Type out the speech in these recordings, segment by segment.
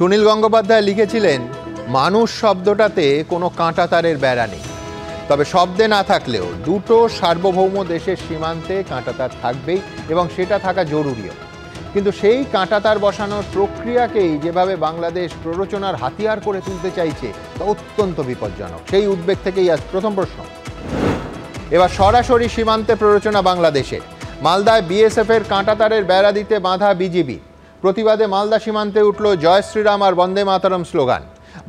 সুনীল গঙ্গোপাধ্যায় লিখেছিলেন, মানুষ শব্দটাতে কোনো কাঁটাতারের বেড়া নেই, তবে শব্দে না থাকলেও দুটো সার্বভৌম দেশের সীমান্তে কাঁটাতার থাকবেই এবং সেটা থাকা জরুরিও। কিন্তু সেই কাঁটাতার বসানোর প্রক্রিয়াকেই যেভাবে বাংলাদেশ প্ররোচনার হাতিয়ার করে তুলতে চাইছে তা অত্যন্ত বিপজ্জনক। সেই উদ্বেগ থেকেই আজ প্রথম প্রশ্ন। এবার সরাসরি সীমান্তে প্ররোচনা বাংলাদেশের। মালদায় বিএসএফের কাঁটাতারের বেড়া দিতে বাঁধা বিজিবি। প্রতিবাদে মালদা সীমান্তে উঠল জয় শ্রীরাম আর বন্দে মাতরম স্লোগান।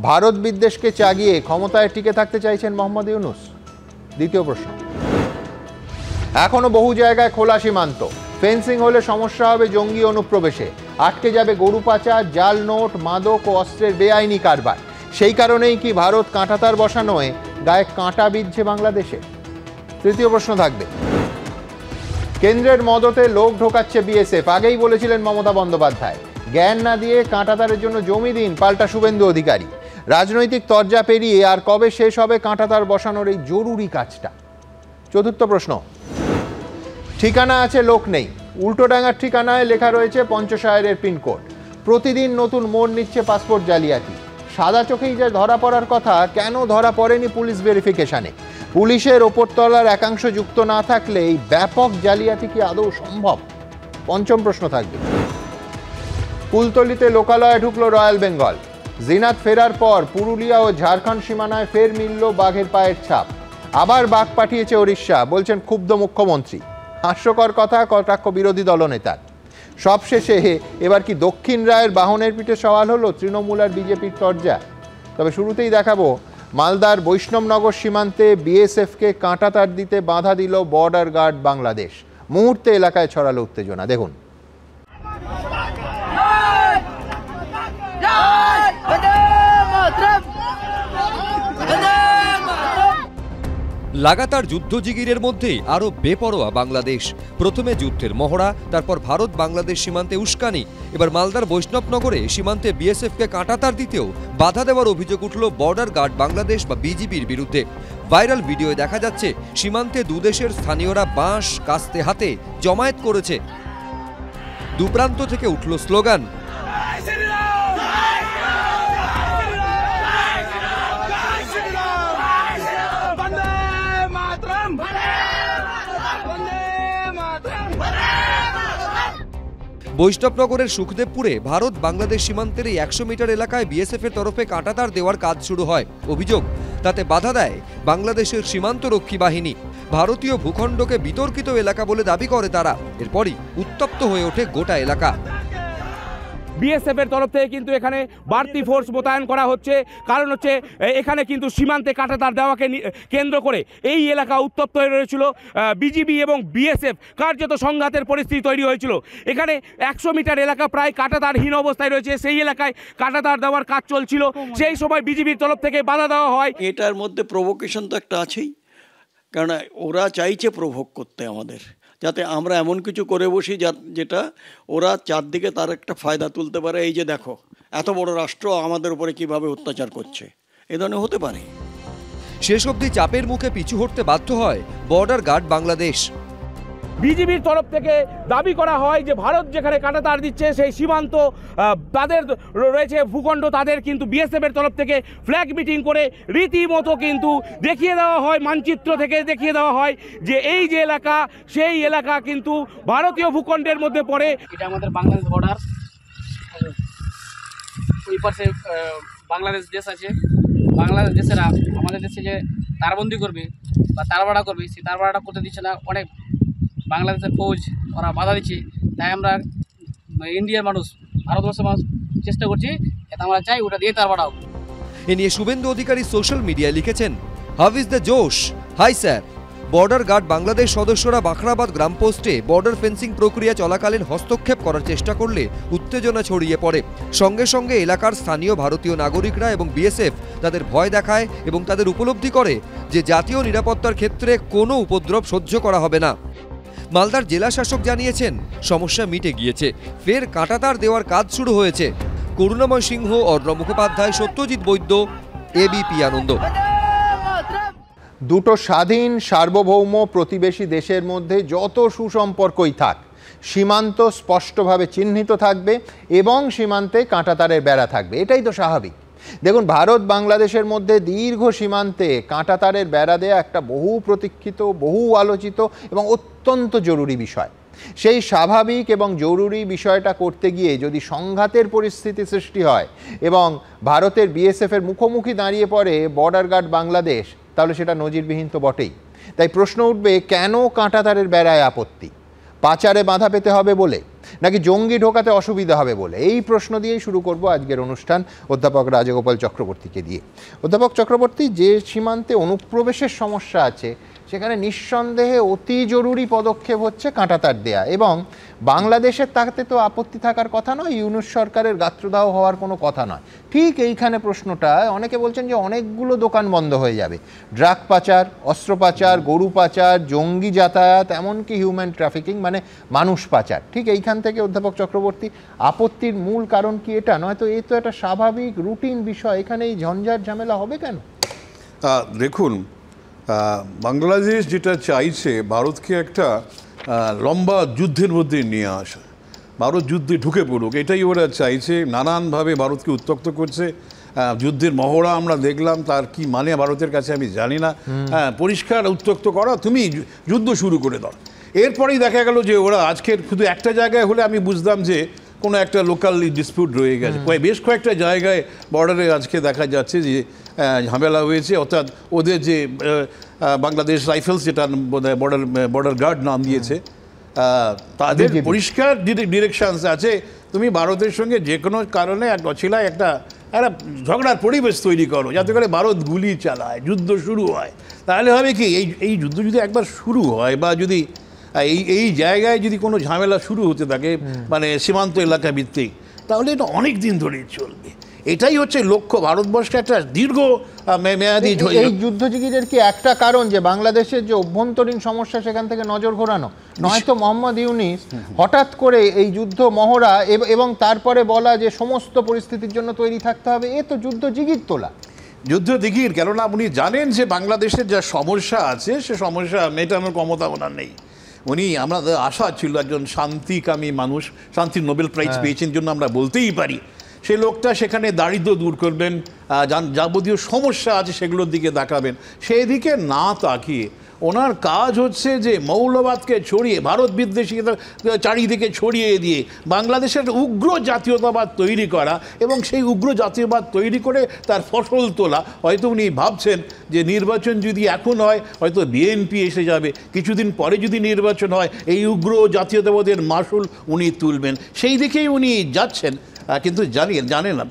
ভারত বিদ্বেষকে চাগিয়ে ক্ষমতায় টিকে থাকতে চাইছেন মোহাম্মদ ইউনূস। দ্বিতীয় প্রশ্ন। এখনো বহু জায়গায় খোলা সীমান্ত, ফেন্সিং হলে সমস্যা হবে জঙ্গি অনুপ্রবেশে, আটকে যাবে গরু পাচার, জাল নোট, মাদক ও অস্ত্রের বেআইনি কারবার। সেই কারণেই কি ভারত কাঁটাতার বসানোয় গায়ে কাঁটা বিঁধছে বাংলাদেশে? তৃতীয় প্রশ্ন থাকবে, কেন্দ্রের মদতে লোক ঢোকাচ্ছে বিএসএফ। আগেই বলেছিলেন মমতা বন্দ্যোপাধ্যায়, জ্ঞান না দিয়ে কাঁটাতারের জন্য জমি দিন, পাল্টা শুভেন্দু অধিকারী। রাজনৈতিক তরজা পেরিয়ে আর কবে শেষ হবে কাঁটাতার বসানোর এই জরুরি কাজটা? চতুর্থ প্রশ্ন, ঠিকানা আছে লোক নেই। উল্টোডাঙ্গার ঠিকানায় লেখা রয়েছে পঞ্চশায়ের পিনকোড। প্রতিদিন নতুন মোড় নিচ্ছে পাসপোর্ট জালিয়াতি। সাদা চোখেই যা ধরা পড়ার কথা, কেন ধরা পড়েনি পুলিশ ভেরিফিকেশনে? পুলিশের ওপরতলার একাংশ যুক্ত না থাকলে এই ব্যাপক জালিয়াতি কি আদৌ সম্ভব? পঞ্চম প্রশ্ন থাকবে, কুলতলিতে লোকালয়ে ঢুকলো রয়্যাল বেঙ্গল। জিনাত ফেরার পর পুরুলিয়া ও ঝাড়খণ্ড সীমানায় ফের মিলল বাঘের পায়ের ছাপ। আবার বাঘ পাঠিয়েছে ওড়িশা, বলছেন ক্ষুব্ধ মুখ্যমন্ত্রী। হাস্যকর কথা কটাক্ষ বিরোধী দলনেতার। সবশেষে এবার কি দক্ষিণ রায়ের বাহনের পিঠে সওয়াল হলো তৃণমূল আর বিজেপির তরজা? তবে শুরুতেই দেখাবো মালদার বৈষ্ণবনগর সীমান্তে বিএসএফকে কাঁটাতার দিতে বাধা দিল বর্ডার গার্ড বাংলাদেশ। মুহূর্তে এলাকায় ছড়ালো উত্তেজনা, দেখুন। লাগাতার যুদ্ধজিগিরের মধ্যেই আরও বেপরোয়া বাংলাদেশ। প্রথমে যুদ্ধের মহড়া, তারপর ভারত বাংলাদেশ সীমান্তে উস্কানি। এবার মালদার বৈষ্ণবনগরে সীমান্তে বিএসএফকে কাঁটাতার দিতেও বাধা দেওয়ার অভিযোগ উঠল বর্ডার গার্ড বাংলাদেশ বা বিজিবির বিরুদ্ধে। ভাইরাল ভিডিওয়ে দেখা যাচ্ছে সীমান্তে দুদেশের স্থানীয়রা বাঁশ কাস্তে হাতে জমায়েত করেছে। দুপ্রান্ত থেকে উঠল স্লোগান। বৈষ্ণবনগরের সুখদেবপুরে ভারত বাংলাদেশ সীমান্তের এই 100 মিটার এলাকায় বিএসএফের তরফে কাঁটাতার দেওয়ার কাজ শুরু হয়। অভিযোগ, তাতে বাধা দেয় বাংলাদেশের সীমান্তরক্ষী বাহিনী। ভারতীয় ভূখণ্ডকে বিতর্কিত এলাকা বলে দাবি করে তারা। এরপরই উত্তপ্ত হয়ে ওঠে গোটা এলাকা। বিএসএফ এর তরফ থেকে কিন্তু এখানে বাড়তি ফোর্স মোতায়েন করা হচ্ছে। কারণ হচ্ছে এখানে কিন্তু সীমান্তে কাঁটাতার দেওয়াকে কেন্দ্র করে এই এলাকা উত্তপ্ত হয়ে রয়েছিল। বিজিবি এবং বিএসএফ কার্যত সংঘাতের পরিস্থিতি তৈরি হয়েছিল। এখানে 100 মিটার এলাকা প্রায় কাঁটাতারহীন অবস্থায় রয়েছে। সেই এলাকায় কাঁটাতার দেওয়ার কাজ চলছিল। সেই সময় বিজিবির তরফ থেকে বাধা দেওয়া হয়। এটার মধ্যে প্রভোকেশন তো একটা আছেই, কারণ ওরা চাইছে প্রভোগ করতে আমাদের, যাতে আমরা এমন কিছু করে বসি যেটা ওরা চারদিকে তার একটা ফায়দা তুলতে পারে। এই যে দেখো, এত বড় রাষ্ট্র আমাদের উপরে কিভাবে অত্যাচার করছে, এ ধরনের হতে পারে। শেষ অবধি চাপের মুখে পিছু হটতে বাধ্য হয় বর্ডার গার্ড বাংলাদেশ। বিজিবির তরফ থেকে দাবি করা হয় যে ভারত যেখানে কাঁটাতার দিচ্ছে সেই সীমান্ত তাদের রয়েছে ভূখণ্ড, তাদের কিন্তু বিএসএফ এর তরফ থেকে ফ্ল্যাগ মিটিং করে রীতিমতো কিন্তু দেখিয়ে দেওয়া হয়, মানচিত্র থেকে দেখিয়ে দেওয়া হয় যে এই যে এলাকা সেই এলাকা কিন্তু ভারতীয় ভূখণ্ডের মধ্যে পড়ে। এটা আমাদের বাংলাদেশ বর্ডার, ওই পাশে বাংলাদেশ দেশ আছে। বাংলাদেশ দেশেরা আমাদের দেশে যে তারবন্দি করবে বা তারবাড়া করবে, সেই তারবাড়াটা করতে দিচ্ছে না। অনেক বাংলাদেশের ফৌজ ওরা বাধা দিচ্ছে। তাই আমরা ইন্ডিয়ার মানুষ, ভারতবর্ষের মানুষ চেষ্টা করছি, এটা আমরা চাই ওটা দিয়ে তার বাড়াও। এ নিয়ে শুভেন্দু অধিকারী সোশ্যাল মিডিয়ায় লিখেছেন, how is the josh? High sir. Border guard Bangladesh সদস্যরা বাখরাবাদ গ্রাম পোস্টে বর্ডার ফেন্সিং প্রক্রিয়া চলাকালীন হস্তক্ষেপ করার চেষ্টা করলে উত্তেজনা ছড়িয়ে পড়ে। সঙ্গে সঙ্গে এলাকার স্থানীয় ভারতীয় নাগরিকরা এবং বিএসএফ তাদের ভয় দেখায় এবং তাদের উপলব্ধি করে যে জাতীয় নিরাপত্তার ক্ষেত্রে কোনো উপদ্রব সহ্য করা হবে না। মালদার জেলা শাসক জানিয়েছেন সমস্যা মিটে গিয়েছে, ফের কাঁটাতার দেওয়ার কাজ শুরু হয়েছে। করুণাময় সিংহ, অর্ণ মুখোপাধ্যায়, সত্যজিৎ বৈদ্য, এবিপি আনন্দ। দুটো স্বাধীন সার্বভৌম প্রতিবেশী দেশের মধ্যে যত সুসম্পর্কই থাক, সীমান্ত স্পষ্টভাবে চিহ্নিত থাকবে এবং সীমান্তে কাঁটাতারের বেড়া থাকবে, এটাই তো স্বাভাবিক। দেখুন, ভারত বাংলাদেশের মধ্যে দীর্ঘ সীমান্তে কাঁটাতারের বেড়া দেয়া একটা বহু প্রতীক্ষিত, বহু আলোচিত এবং অত্যন্ত জরুরি বিষয়। সেই স্বাভাবিক এবং জরুরি বিষয়টা করতে গিয়ে যদি সংঘাতের পরিস্থিতি সৃষ্টি হয় এবং ভারতের বিএসএফের মুখোমুখি দাঁড়িয়ে পড়ে বর্ডার গার্ড বাংলাদেশ, তাহলে সেটা নজিরবিহীন তো বটেই। তাই প্রশ্ন উঠবে, কেন কাঁটাতারের বেড়ায় আপত্তি? পাচারে বাধা পেতে হবে বলে, নাকি জঙ্গি ঢোকাতে অসুবিধা হবে বলে? এই প্রশ্ন দিয়েই শুরু করব আজকের অনুষ্ঠান অধ্যাপক রাজগোপাল চক্রবর্তীকে দিয়ে। অধ্যাপক চক্রবর্তী, যে সীমান্তে অনুপ্রবেশের সমস্যা আছে সেখানে নিঃসন্দেহে অতি জরুরি পদক্ষেপ হচ্ছে কাঁটাতার দেয়া, এবং বাংলাদেশের তাতে তো আপত্তি থাকার কথা নয়, ইউনূস সরকারের গাত্রদাহ হওয়ার কোনো কথা নয়। ঠিক এইখানে প্রশ্নটা, অনেকে বলছেন যে অনেকগুলো দোকান বন্ধ হয়ে যাবে, ড্রাগ পাচার, অস্ত্র পাচার, গরু পাচার, জঙ্গি যাতায়াত, এমনকি হিউম্যান ট্রাফিকিং মানে মানুষ পাচার। ঠিক এইখান থেকে অধ্যাপক চক্রবর্তী, আপত্তির মূল কারণ কি এটা? নয়তো এই তো একটা স্বাভাবিক রুটিন বিষয়, এখানে এই ঝঞ্ঝাট ঝামেলা হবে কেন? দেখুন, বাংলাদেশ যেটা চাইছে ভারতকে একটা লম্বা যুদ্ধের মধ্যে নিয়ে আসা, ভারত যুদ্ধে ঢুকে পড়ুক, এটাই ওরা চাইছে। নানানভাবে ভারতকে উত্ত্যক্ত করছে। যুদ্ধের মহড়া আমরা দেখলাম, তার কি মানে ভারতের কাছে আমি জানি না। পরিষ্কার উত্ত্যক্ত করা, তুমি যুদ্ধ শুরু করে দাও। এরপরেই দেখা গেল যে ওরা আজকের শুধু একটা জায়গায় হলে আমি বুঝতাম যে কোনো একটা লোকাল ডিসপিউট রয়ে গেছে। বেশ কয়েকটা জায়গায় বর্ডারে আজকে দেখা যাচ্ছে যে ঝামেলা হয়েছে, অর্থাৎ ওদের যে বাংলাদেশ রাইফেলস, যেটা বর্ডার গার্ড নাম দিয়েছে, তাদের পরিষ্কার ডিরেকশনস আছে, তুমি ভারতের সঙ্গে যে কোনো কারণে এক অছিলায় একটা ঝগড়ার পরিবেশ তৈরি করো, যাতে করে ভারত গুলি চালায়, যুদ্ধ শুরু হয়। তাহলে হবে কি, এই যুদ্ধ যদি একবার শুরু হয় বা যদি এই জায়গায় যদি কোনো ঝামেলা শুরু হতে থাকে, মানে সীমান্ত এলাকা ভিত্তিক, তাহলে এটা অনেক দিন ধরেই চলবে। এটাই হচ্ছে লক্ষ্য, ভারতবর্ষকে একটা দীর্ঘ মেয়াদী। এই যুদ্ধজীবীদের কি একটা কারণ যে বাংলাদেশের যে অভ্যন্তরীণ সমস্যা সেখান থেকে নজর ঘোরানো? নয়তো মোহাম্মদ ইউনূস হঠাৎ করে এই যুদ্ধ মহড়া এবং তারপরে বলা যে সমস্ত পরিস্থিতির জন্য তৈরি থাকতে হবে, এ তো যুদ্ধজিগির তোলা। যুদ্ধ দিঘির, কেননা উনি জানেন যে বাংলাদেশের যা সমস্যা আছে সে সমস্যা মেটানোর ক্ষমতা ওনার নেই। উনি, আমাদের আশা ছিল একজন শান্তিকামী মানুষ, শান্তির নোবেল প্রাইজ পেয়েছেন জন্য আমরা বলতেই পারি, সে লোকটা সেখানে দারিদ্র্য দূর করবেন, যাবতীয় সমস্যা আছে সেগুলোর দিকে তাকাবেন। সেই দিকে না তাকিয়ে ওনার কাজ হচ্ছে যে মৌলবাদকে ছড়িয়ে, ভারত বিদ্বেষীকে চারিদিকে ছড়িয়ে দিয়ে বাংলাদেশের উগ্র জাতীয়তাবাদ তৈরি করা এবং সেই উগ্র জাতীয়বাদ তৈরি করে তার ফসল তোলা। হয়তো উনি ভাবছেন যে নির্বাচন যদি এখন হয় হয়তো বিএনপি এসে যাবে, কিছুদিন পরে যদি নির্বাচন হয় এই উগ্র জাতীয়তাবাদের মাসুল উনি তুলবেন, সেই দিকেই উনি যাচ্ছেন। কিন্তু জানেন না,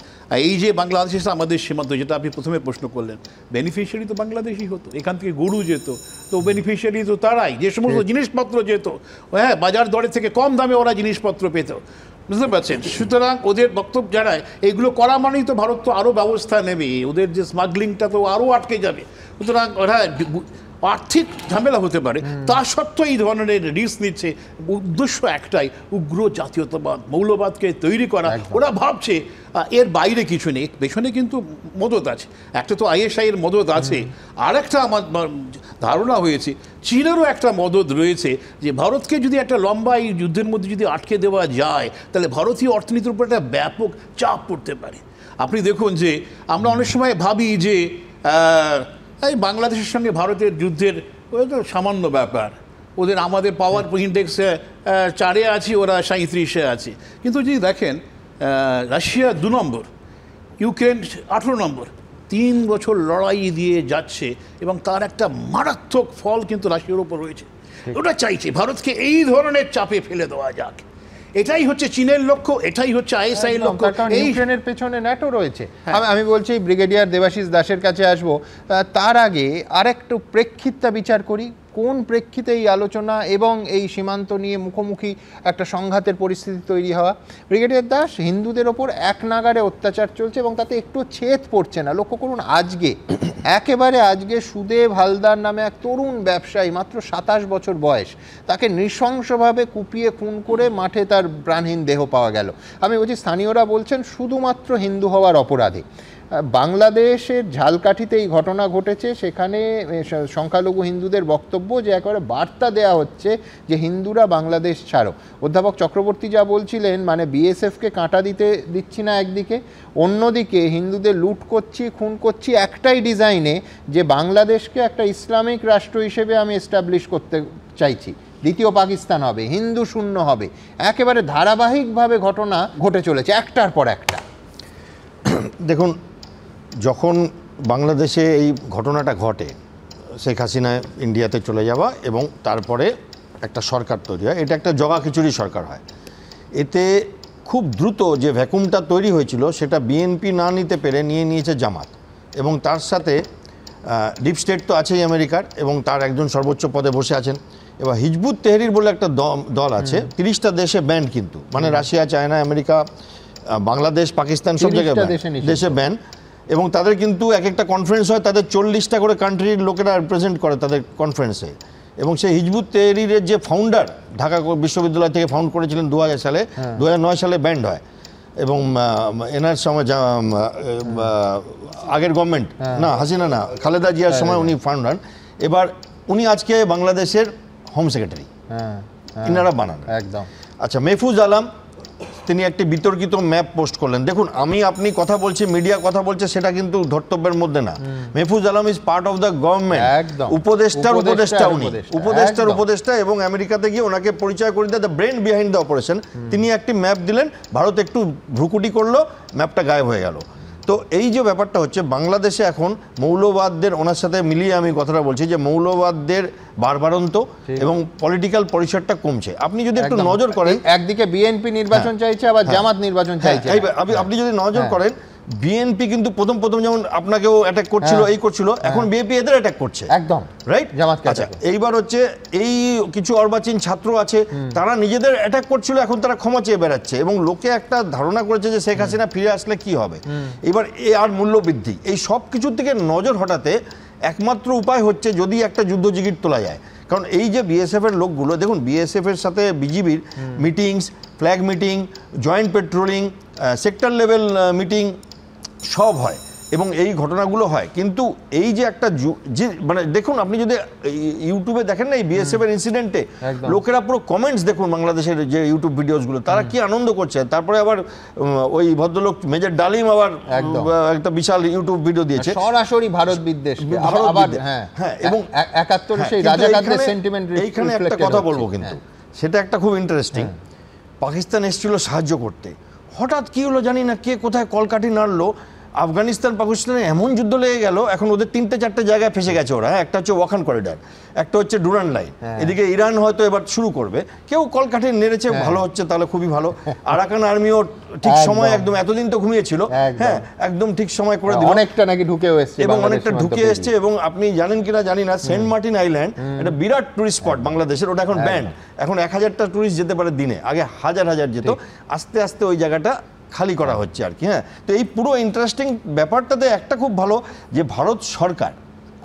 এই যে বাংলাদেশ আমাদের সীমান্ত, যেটা আপনি প্রথমে প্রশ্ন করলেন, বেনিফিশিয়ারি তো বাংলাদেশই হতো, এখান থেকে গরু যেত, তো বেনিফিশিয়ারি তো তারাই, যে সমস্ত জিনিসপত্র যেত, হ্যাঁ, বাজার দরে থেকে কম দামে ওরা জিনিসপত্র পেত, বুঝতে পারছেন? সুতরাং ওদের বক্তব্য জানায় এইগুলো করা মানেই তো ভারত তো আরও ব্যবস্থা নেবে, ওদের যে স্মাগলিংটা তো আরও আটকে যাবে, সুতরাং ওরা আর্থিক ঝামেলা হতে পারে, তা সত্ত্বেও এই ধরনের রিস্ক নিচ্ছে। উদ্দেশ্য একটাই, উগ্র জাতীয়তাবাদ, মৌলবাদকে তৈরি করা। ওরা ভাবছে এর বাইরে কিছু নেই, পেছনে কিন্তু মদত আছে, একটা তো ISI এর মদত আছে, আর একটা আমার ধারণা হয়েছে চীনেরও একটা মদত রয়েছে, যে ভারতকে যদি একটা লম্বা এই যুদ্ধের মধ্যে যদি আটকে দেওয়া যায় তাহলে ভারতীয় অর্থনীতির উপর একটা ব্যাপক চাপ পড়তে পারে। আপনি দেখুন যে আমরা অনেক সময় ভাবি যে এই বাংলাদেশের সঙ্গে ভারতের যুদ্ধের ওই তো সামান্য ব্যাপার, ওদের আমাদের পাওয়ার ইন্ডেক্সে 4-এ আছি, ওরা 37-এ আছে। কিন্তু যদি দেখেন রাশিয়া 2 নম্বর, ইউক্রেন 18 নম্বর, 3 বছর লড়াই দিয়ে যাচ্ছে এবং তার একটা মারাত্মক ফল কিন্তু রাশিয়ার উপর রয়েছে। ওটা চাইছে ভারতকে এই ধরনের চাপে ফেলে দেওয়া যাক, এটাই হচ্ছে চীনের লক্ষ্য, এটাই হচ্ছে ISI এর লক্ষ্য। এই ইউক্রেনের পেছনে ন্যাটো রয়েছে। আমি বলছি ব্রিগেডিয়ার দেবাশিস দাসের কাছে আসব, তার আগে আরেকটু প্রেক্ষিতটা বিচার করি। কোন প্রেক্ষিতে এই আলোচনা এবং এই সীমান্ত নিয়ে মুখোমুখি একটা সংঘাতের পরিস্থিতি তৈরি হওয়া? ব্রিগেডিয়ার দাস, হিন্দুদের ওপর এক নাগাড়ে অত্যাচার চলছে এবং তাতে একটু ছেদ পড়ছে না। লক্ষ্য করুন, আজকে সুদেব হালদার নামে এক তরুণ ব্যবসায়ী, মাত্র 27 বছর বয়স, তাকে নৃশংসভাবে কুপিয়ে খুন করে মাঠে তার প্রাণহীন দেহ পাওয়া গেল। আমি বলছি, স্থানীয়রা বলছেন শুধুমাত্র হিন্দু হওয়ার অপরাধে। বাংলাদেশের ঝালকাঠিতে এই ঘটনা ঘটেছে, সেখানে সংখ্যালঘু হিন্দুদের বক্তব্য যে একেবারে বার্তা দেয়া হচ্ছে যে হিন্দুরা বাংলাদেশ ছাড়ো। অধ্যাপক চক্রবর্তী যা বলছিলেন, মানে বিএসএফকে কাঁটা দিচ্ছি না একদিকে, অন্যদিকে হিন্দুদের লুট করছি, খুন করছি একটাই ডিজাইনে, যে বাংলাদেশকে একটা ইসলামিক রাষ্ট্র হিসেবে আমি এস্টাবলিশ করতে চাইছি, দ্বিতীয় পাকিস্তান হবে, হিন্দু শূন্য হবে। একেবারে ধারাবাহিকভাবে ঘটনা ঘটে চলেছে একটার পর একটা। দেখুন, যখন বাংলাদেশে এই ঘটনাটা ঘটে, শেখ হাসিনা ইন্ডিয়াতে চলে যাওয়া এবং তারপরে একটা সরকার তৈরি হয়, এটা একটা জগা খিচুড়ি সরকার হয়। এতে খুব দ্রুত যে ভ্যাকুমটা তৈরি হয়েছিল সেটা বিএনপি না নিতে পেরে নিয়েছে জামাত, এবং তার সাথে ডিপ স্টেট তো আছেই আমেরিকার, এবং তার একজন সর্বোচ্চ পদে বসে আছেন। এবার হিজবুত তেহরির বলে একটা দল আছে, 30টা দেশে ব্যান, কিন্তু মানে Russia, China, America, Bangladesh, Pakistan সব জায়গায় দেশে ব্যান। এবং তাদের কিন্তু এক একটা কনফারেন্স হয়, তাদের 40টা করে কান্ট্রির লোকেরা রিপ্রেজেন্ট করে তাদের কনফারেন্সে। এবং সেই হিজবুত তেহরিরের যে ফাউন্ডার ঢাকা বিশ্ববিদ্যালয় থেকে ফাউন্ড করেছিলেন 2000 সালে, 2009 সালে ব্যান্ড হয়। এবং এনার সময় আগের গভর্নমেন্ট না, হাসিনা না, খালেদা জিয়ার সময় উনি ফাউন্ড হন। এবার উনি আজকে বাংলাদেশের হোম সেক্রেটারি, ইনারা বানান একদম। আচ্ছা, মেহফুজ আলম তিনি একটি বিতর্কিত ম্যাপ পোস্ট করলেন। দেখুন, আপনি কথা বলছি, মিডিয়া কথা বলছে, সেটা কিন্তু ধর্তব্যের মধ্যে না। Mahfuz Alam is part of the government, উপদেষ্টার উপদেষ্টা, এবং আমেরিকাতে গিয়ে ওনাকে পরিচয় করে দেয় the brain behind the operation. তিনি একটি ম্যাপ দিলেন, ভারত একটু ভ্রুকুটি করলো, ম্যাপটা গায়েব হয়ে গেল। তো এই যে ব্যাপারটা হচ্ছে, বাংলাদেশে এখন মৌলবাদদের, ওনার সাথে মিলিয়ে আমি কথাটা বলছি যে মৌলবাদদের বাড়বাড়ন্ত এবং পলিটিক্যাল পরিসরটা কমছে। আপনি যদি একটু নজর করেন, একদিকে বিএনপি নির্বাচন চাইছে, আবার জামাত নির্বাচন চাইছে। আপনি যদি নজর করেন, বিএনপি কিন্তু প্রথম যেমন আপনাকেও অ্যাটাক করছিল, এই করছিল, এখন বিএনপি এদের অ্যাটাক করছে একদম, রাইট? আচ্ছা, এইবার হচ্ছে এই কিছু অর্বাচীন ছাত্র আছে, তারা নিজেদের অ্যাটাক করছিল, এখন তারা ক্ষমা চেয়ে বেড়াচ্ছে, এবং লোকে একটা ধারণা করেছে যে শেখ হাসিনা ফিরে আসলে কি হবে। এবার আর মূল্যবৃদ্ধি, এই সব কিছুর দিকে নজর হটাতে একমাত্র উপায় হচ্ছে যদি একটা যুদ্ধজিগির তোলা যায়। কারণ এই যে বিএসএফ এর লোকগুলো, দেখুন, বিএসএফ এর সাথে বিজিবির meetings, flag meeting, joint patrolling, sector level meeting সব হয়, এবং এই ঘটনাগুলো হয়। কিন্তু এই যে একটা মানে দেখুন, আপনি যদি ইউটিউবে দেখেন না এই বিএসএফ এর ইনসিডেন্টে, লোকেরা পুরো কমেন্টস দেখুন, বাংলাদেশের যে ইউটিউব ভিডিওসগুলো, তারা কি আনন্দ করছে। তারপরে আবার ওই ভদ্রলোক মেজর ডালিম আবার একটা বিশাল ইউটিউব ভিডিও দিয়েছে, সরাসরি ভারত বিদ্বেষ, হ্যাঁ, এবং 71 সেই রাজাকারদের সেন্টিমেন্ট। এইখানে একটা কথা বলবো, কিন্তু সেটা একটা খুব ইন্টারেস্টিং। পাকিস্তান এসেছিল সাহায্য করতে, হঠাৎ কি হলো জানি না, কে কোথায় কলকাঠি নাড়লো, আফগানিস্তান পাকিস্তানে এমন যুদ্ধ লেগে গেল, এখন ওদের 3-4টে জায়গায় ফেসে গেছে ওরা। একটা হচ্ছে ওয়াখান করিডর, একটা হচ্ছে ডুরান লাইন, এদিকে ইরান হয়তো এবার শুরু করবে। কেউ কলকাঠি নেড়েছে, ভালো হচ্ছে, তাহলে খুবই ভালো। আরাকান আর্মিও ঠিক সময়, একদম এতদিন তো ঘুমিয়েছিল, হ্যাঁ, একদম ঠিক সময় করে দিল, অনেকটা নাকি ঢুকেও এসেছে, এবং অনেকটা ঢুকে এসছে। এবং আপনি জানেন কিনা জানি না, সেন্ট মার্টিন আইল্যান্ড একটা বিরাট টুরিস্ট স্পট বাংলাদেশের, ওটা এখন ব্যান্ড। এখন 1000টা টুরিস্ট যেতে পারে দিনে, আগে হাজার যেত। আস্তে আস্তে ওই জায়গাটা খালি করা হচ্ছে আর কি। হ্যাঁ, তো এই পুরো ইন্টারেস্টিং ব্যাপারটাতে একটা খুব ভালো যে ভারত সরকার,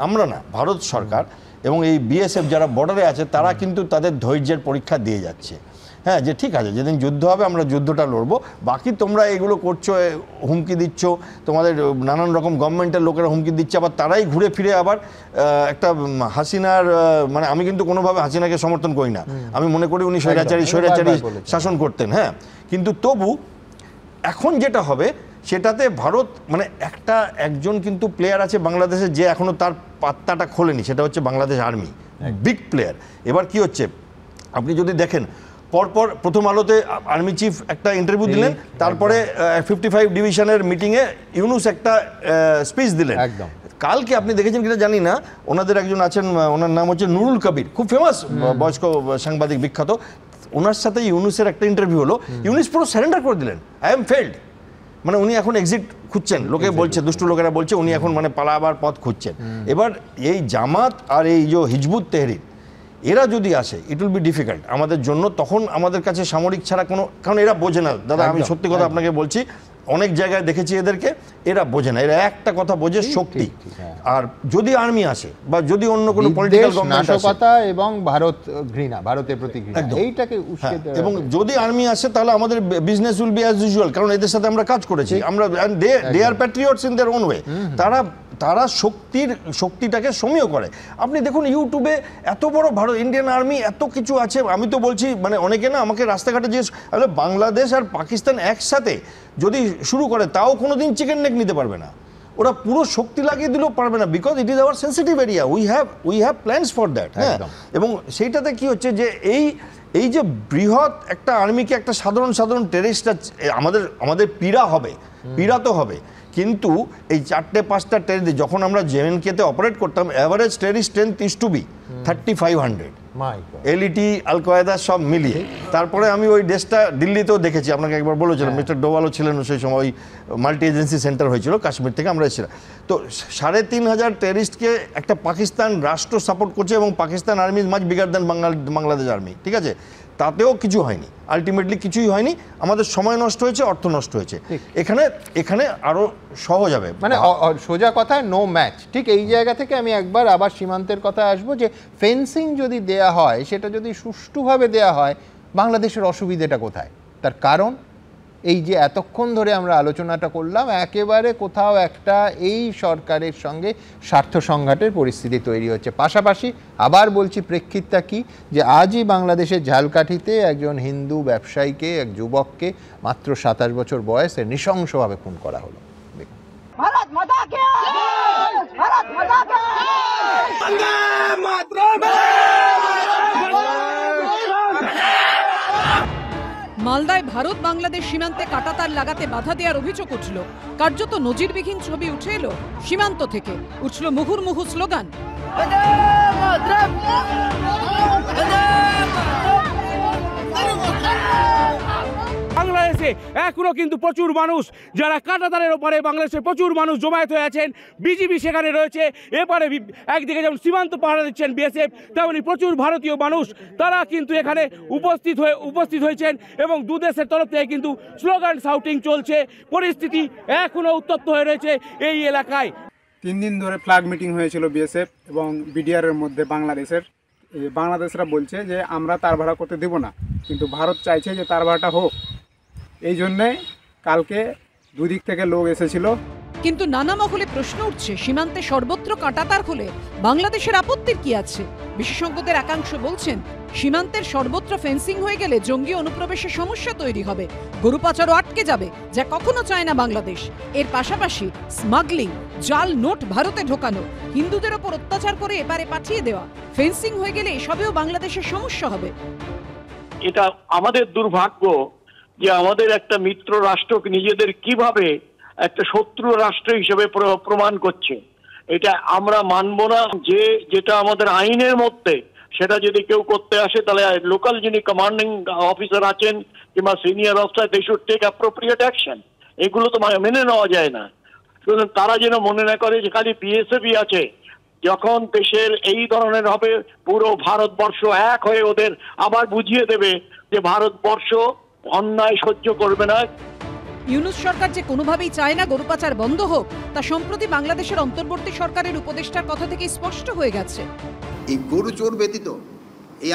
আমরা না, ভারত সরকার এবং এই বিএসএফ যারা বর্ডারে আছে, তারা কিন্তু তাদের ধৈর্যের পরীক্ষা দিয়ে যাচ্ছে। হ্যাঁ, যে ঠিক আছে, যেদিন যুদ্ধ হবে আমরা যুদ্ধটা লড়বো, বাকি তোমরা এগুলো করছো, হুমকি দিচ্ছ, তোমাদের নানান রকম গভর্নমেন্টের লোকেরা হুমকি দিচ্ছে, আবার তারাই ঘুরে ফিরে আবার একটা হাসিনার, মানে আমি কিন্তু কোনোভাবে হাসিনাকে সমর্থন করি না, আমি মনে করি উনি স্বৈরাচারী শাসন করতেন। হ্যাঁ, কিন্তু তবু এখন যেটা হবে সেটাতে ভারত, মানে একজন কিন্তু প্লেয়ার আছে বাংলাদেশে যে এখনো তার পাত্তাটা খোলেনি, সেটা হচ্ছে বাংলাদেশ আর্মি, বিগ প্লেয়ার। এবার কি হচ্ছে, আপনি যদি দেখেন, পরপর প্রথম আলোতে আর্মি চিফ একটা ইন্টারভিউ দিলেন, তারপরে 55 ডিভিশনের মিটিংয়ে ইউনুস একটা স্পিচ দিলেন। কালকে আপনি দেখেছেন কিনা জানি না, ওনাদের একজন আছেন, ওনার নাম হচ্ছে নুরুল কবির, খুব ফেমাস বয়স্ক সাংবাদিক, বিখ্যাত। ওনার সাথে ইউনুসের একটা ইন্টারভিউ হলো, ইউনুস পুরো সারেন্ডার করে দিলেন, আই এম ফেল্ড, মানে উনি এখন এক্সিট খুঁজছেন, লোকে বলছে, দুষ্টু লোকেরা বলছে উনি এখন মানে পালাবার পথ খুঁজছেন। এবার এই জামাত আর এই যে হিজবুত তেহরির, এরা যদি আসে, ইট উইল বি ডিফিকাল্ট আমাদের জন্য। তখন আমাদের কাছে সামরিক ছাড়া কোনো, কারণ এরা বোঝে না দাদা, আমি সত্যি কথা আপনাকে বলছি, অনেক জায়গায় দেখেছি এদেরকে, এরা বোঝে না, এরা একটা কথা বোঝে, শক্তি। আর যদি আর্মি আসে বা যদি অন্য কোনো পলিটিক্যাল গভর্নমেন্ট আসে, নাশকতা এবং ভারত ঘৃণা, ভারতের প্রতি ঘৃণা, এইটাকে উস্কে দেওয়া। এবং যদি আর্মি আসে তাহলে আমাদের business will be as usual, কারণ এদের সাথে আমরা কাজ করেছি, আমরা they are patriots in their own way. তারা শক্তিটাকে সমীহ করে। আপনি দেখুন ইউটিউবে এত বড় ভারত ইন্ডিয়ান আর্মি এত কিছু আছে। আমি তো বলছি, মানে অনেকে না আমাকে রাস্তাঘাটে জিজ্ঞেস, বাংলাদেশ আর পাকিস্তান একসাথে যদি শুরু করে তাও কোনোদিন চিকেন নেক নিতে পারবে না, ওরা পুরো শক্তি লাগিয়ে দিলেও পারবে না, because it is our sensitive area, we have plans for that. হ্যাঁ, এবং সেইটাতে কি হচ্ছে যে এই যে বৃহৎ একটা আর্মিকে একটা সাধারণ টেরিস্টরা আমাদের পীড়া তো হবে, কিন্তু এই 4-5টা টেরিস্ট যখন আমরা জেএনকেতে অপারেট করতাম, average terrorist strength is to be 3500 LeT Al Qaeda সব মিলিয়ে। তারপরে আমি ওই দেশটা দিল্লিতেও দেখেছি, আপনাকে একবার বলেছিলাম, মিস্টার ডোভালও ছিলেন সেই সময়, ওই মাল্টি এজেন্সি সেন্টার হয়েছিল কাশ্মীর থেকে আমরা এসেছিলাম। তো 3500 টেরিস্টকে একটা পাকিস্তান রাষ্ট্র সাপোর্ট করছে, এবং Pakistan army is much bigger than Bangladesh army, ঠিক আছে? তাতেও কিছু হয়নি, আলটিমেটলি কিছুই হয়নি, আমাদের সময় নষ্ট হয়েছে, অর্থ নষ্ট হয়েছে। এখানে আরো সহজ হবে, মানে সোজা কথায় নো ম্যাচ। ঠিক এই জায়গা থেকে আমি একবার আবার সীমান্তের কথায় আসবো, যে ফেন্সিং যদি দেয়া হয়, সেটা যদি সুষ্ঠুভাবে দেয়া হয়, বাংলাদেশের অসুবিধাটা কোথায়? তার কারণ এই যে এতক্ষণ ধরে আমরা আলোচনাটা করলাম, একেবারে কোথাও একটা এই সরকারের সঙ্গে স্বার্থ সংঘাতের পরিস্থিতি তৈরি হচ্ছে। পাশাপাশি আবার বলছি, প্রেক্ষিতটা কি, যে আজই বাংলাদেশের ঝালকাঠিতে একজন হিন্দু ব্যবসায়ীকে, এক যুবককে মাত্র 27 বছর বয়সে নৃশংসভাবে খুন করা হলো। भारत माता की जय, भारत माता की जय, वंदे मातरम। মালদায় ভারত বাংলাদেশ সীমান্তে কাঁটাতার লাগাতে বাধা দেওয়ার অভিযোগ উঠল। কার্যত নজিরবিহীন ছবি উঠে এলো সীমান্ত থেকে, উঠল মুহুর্মুহু স্লোগান। বাংলাদেশে এখনো কিন্তু প্রচুর মানুষ যারা কাঁটাতারের ওপারে, বাংলাদেশে প্রচুর মানুষ জমায়েত হয়ে আছেন, বিজিবি সেখানে রয়েছে, এপারে একদিকে যেমন সীমান্ত পাহারা দিচ্ছেন বিএসএফ, তেমনি প্রচুর ভারতীয় মানুষ তারা কিন্তু এখানে উপস্থিত হয়েছেন, এবং দুদেশের তরফ থেকে কিন্তু স্লোগান শাউটিং চলছে। পরিস্থিতি এখনো উত্তপ্ত হয়ে রয়েছে এই এলাকায়। 3 দিন ধরে ফ্ল্যাগ মিটিং হয়েছিল বিএসএফ এবং বিডিআরের মধ্যে। বাংলাদেশরা বলছে যে আমরা তার ভাড়া করতে দেব না, কিন্তু ভারত চাইছে যে তার ভাড়াটা হোক। এই জন্যে কালকে দুদিক থেকে লোক এসেছিল। কিন্তু নানা মহলে প্রশ্ন উঠছে, সীমান্তে সর্বত্র কাঁটাতার হলে বাংলাদেশের আপত্তির কি আছে? বিশেষজ্ঞদের একাংশ বলছেন, সীমান্তের সর্বত্র ফেন্সিং হয়ে গেলে জঙ্গি অনুপ্রবেশের সমস্যা তৈরি হবে, গরু পাচারও আটকে যাবে, যা কখনো চায় না বাংলাদেশ। এর পাশাপাশি স্মাগলিং, জাল নোট ভারতে ঢোকানো, হিন্দুদের ওপর অত্যাচার করে এপারে পাঠিয়ে দেওয়া, ফেন্সিং হয়ে গেলে এসবেও বাংলাদেশের সমস্যা হবে। এটা আমাদের দুর্ভাগ্য যে আমাদের একটা মিত্র রাষ্ট্রকে নিজেদের কিভাবে একটা শত্রু রাষ্ট্র হিসেবে প্রমাণ করছে। এটা আমরা মানব না। যেটা আমাদের আইনের মধ্যে, সেটা যদি কেউ করতে আসে, তাহলে লোকাল যিনি কমান্ডিং অফিসার আছেন কিংবা senior officer, they should take appropriate action. এগুলো তো মেনে নেওয়া যায় না। সুতরাং তারা যেন মনে না করে যে খালি বিএসএফই আছে। যখন দেশের এই ধরনের হবে, পুরো ভারতবর্ষ এক হয়ে ওদের আবার বুঝিয়ে দেবে যে ভারতবর্ষ অন্যায় সহ্য করবে না। ইউনূস সরকার যে কোনোভাবেই চায় না গরু পাচার বন্ধ হোক, তা সম্প্রতি বাংলাদেশের অন্তর্বর্তী সরকারের উপদেষ্টার কথা থেকে স্পষ্ট হয়ে গেছে। এই গরু চোর ব্যতীত,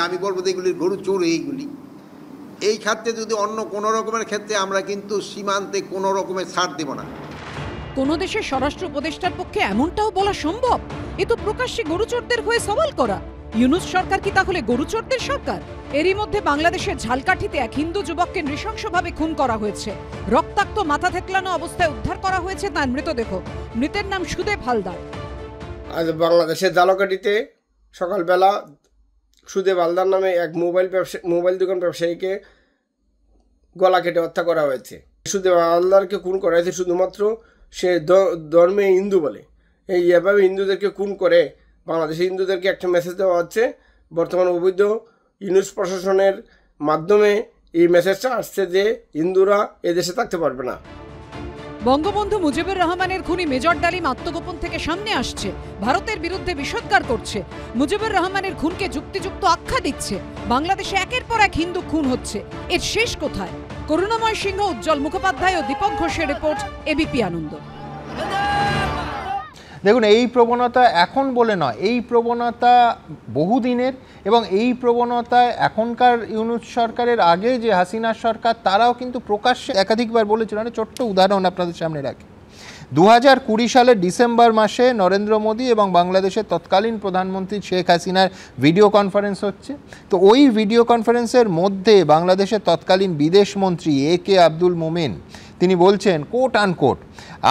আমি বলবো এগুলির গরু চোর এইগুলি, এই ক্ষেত্রে যদি অন্য কোনো রকমের ক্ষেত্রে আমরা কিন্তু সীমান্তে কোনো রকমের ছাড় দেব না। কোন দেশের স্বরাষ্ট্র উপদেষ্টার পক্ষে এমনটাও বলা সম্ভব? এ তো প্রকাশ্যে গরুচোরদের হয়ে সওয়াল করা। ইউনূস সরকার কি তাহলে গরুচোরদের সরকার? এরই মধ্যে বাংলাদেশের ঝালকাঠিতে এক হিন্দু যুবককে নৃশংসভাবে খুন করা হয়েছে। রক্তাক্ত, মাথা থেতলানো অবস্থায় উদ্ধার করা হয়েছে তার মৃতদেহ। মৃতের নাম সুদেব হালদার। আজ বাংলাদেশের ঝালকাঠিতে সকালবেলা সুদেব হালদার নামে এক মোবাইল দোকান ব্যবসায়ীকে গলা কেটে হত্যা করা হয়েছে। সুদেব হালদারকে খুন করা হয়েছে শুধুমাত্র সে ধর্মে হিন্দু বলে। এভাবে হিন্দুদেরকে খুন করে বাংলাদেশের হিন্দুদেরকে একটা মেসেজ দেওয়া হচ্ছে। বর্তমান অবৈধ ইউনূস প্রশাসনের মাধ্যমে এই মেসেজটা আসছে যে হিন্দুরা এদেশে থাকতে পারবে না। বঙ্গবন্ধু মুজিবুর রহমানের খুনি মেজর ডালিম আত্মগোপন থেকে সামনে আসছে, ভারতের বিরুদ্ধে বিষোদ্গার করছে, মুজিবুর রহমানের খুনকে যুক্তিযুক্ত আখ্যা দিচ্ছে। বাংলাদেশে একের পর এক হিন্দু খুন হচ্ছে, এর শেষ কোথায়? করুণাময় সিংহ, উজ্জ্বল মুখোপাধ্যায় ও দীপক ঘোষের রিপোর্ট, এবিপি আনন্দ। দেখুন, এই প্রবণতা এখন বলে নয়, এই প্রবণতা বহুদিনের, এবং এই প্রবণতায় এখনকার ইউনূস সরকারের আগে যে হাসিনা সরকার, তারাও কিন্তু প্রকাশ্যে একাধিকবার বলেছিল। একটা ছোট্ট উদাহরণ আপনাদের সামনে রাখি। 2020 সালের ডিসেম্বর মাসে নরেন্দ্র মোদী এবং বাংলাদেশের তৎকালীন প্রধানমন্ত্রী শেখ হাসিনার ভিডিও কনফারেন্স হচ্ছে। তো ওই ভিডিও কনফারেন্সের মধ্যে বাংলাদেশের তৎকালীন বিদেশমন্ত্রী এ.কে আব্দুল মোমেন তিনি বলছেন, কোট আনকোট,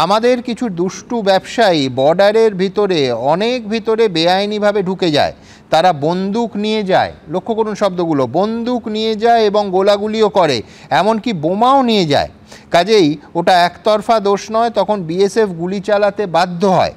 আমাদের কিছু দুষ্টু ব্যবসায়ী বর্ডারের ভিতরে বেআইনিভাবে ঢুকে যায়, তারা বন্দুক নিয়ে যায়, লক্ষ্য করুন শব্দগুলো, বন্দুক নিয়ে যায় এবং গোলাগুলিও করে, এমনকি বোমাও নিয়ে যায়। কাজেই ওটা একতরফা দোষ নয়, তখন বিএসএফ গুলি চালাতে বাধ্য হয়।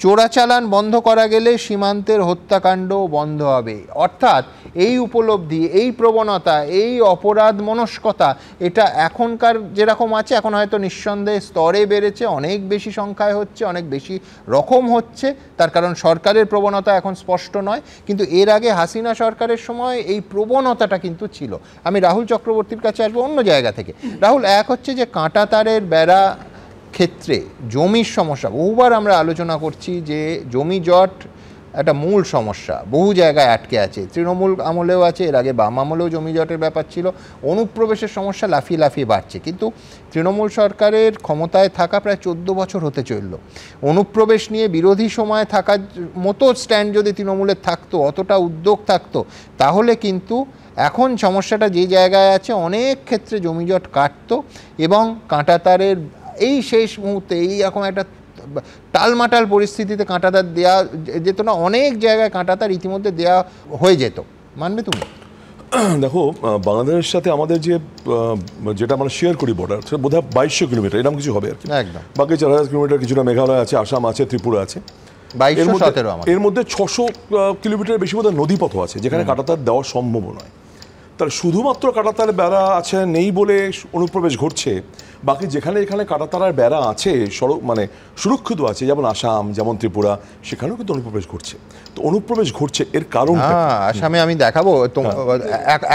চোরাচালান বন্ধ করা গেলে সীমান্তের হত্যাকাণ্ডও বন্ধ হবে। অর্থাৎ এই উপলব্ধি, এই প্রবণতা, এই অপরাধ মনস্কতা, এটা এখনকার যেরকম আছে, এখন হয়তো নিঃসন্দেহে স্তরে বেড়েছে, অনেক বেশি সংখ্যায় হচ্ছে, অনেক বেশি রকম হচ্ছে। তার কারণ সরকারের প্রবণতা এখন স্পষ্ট নয়, কিন্তু এর আগে হাসিনা সরকারের সময় এই প্রবণতাটা কিন্তু ছিল। আমি রাহুল চক্রবর্তীর কাছে আসবো অন্য জায়গা থেকে। রাহুল, এক হচ্ছে যে কাঁটাতারের বেড়া ক্ষেত্রে জমির সমস্যা, বহুবার আমরা আলোচনা করছি যে জমি জট একটা মূল সমস্যা, বহু জায়গায় আটকে আছে। তৃণমূল আমলেও আছে, এর আগে বাম আমলেও জমি জটের ব্যাপার ছিল। অনুপ্রবেশের সমস্যা লাফিয়ে লাফিয়ে বাড়ছে, কিন্তু তৃণমূল সরকারের ক্ষমতায় থাকা প্রায় 14 বছর হতে চলল। অনুপ্রবেশ নিয়ে বিরোধী সময় থাকার মতো স্ট্যান্ড যদি তৃণমূলের থাকতো, অতটা উদ্যোগ থাকতো, তাহলে কিন্তু এখন সমস্যাটা যে জায়গায় আছে অনেক ক্ষেত্রে জমিজট কাটতো এবং কাঁটাতারের এই শেষ মুহূর্তে এইরকম একটা টালমাটাল পরিস্থিতিতে কাঁটাতার দেওয়া যেত না। অনেক জায়গায় কাঁটাতার ইতিমধ্যে দেওয়া হয়ে যেত, মানবে তুমি? দেখো, বাংলাদেশের সাথে আমাদের যেটা আমরা শেয়ার করি বর্ডার, সেটা বোধহয় 2200 কিলোমিটার, এরকম কিছু হবে আর কি। একদম, বাকি 4000 কিলোমিটার কিছুটা মেঘালয় আছে, আসাম আছে, ত্রিপুরা আছে। এর মধ্যে 600 কিলোমিটার বেশি বোধহয় নদীপথ আছে যেখানে কাঁটাতার দেওয়া সম্ভব নয়। তার শুধুমাত্র কাঁটাতার বেড়া আছে নেই বলে অনুপ্রবেশ ঘটছে, বাকি যেখানে এখানে কাঁটাতারের বেড়া আছে, মানে সুরক্ষিত আছে, যেমন আসাম, যেমন ত্রিপুরা, সেখানেও কিন্তু অনুপ্রবেশ ঘটছে। তো অনুপ্রবেশ ঘটছে, এর কারণ আসামে আমি দেখাবো,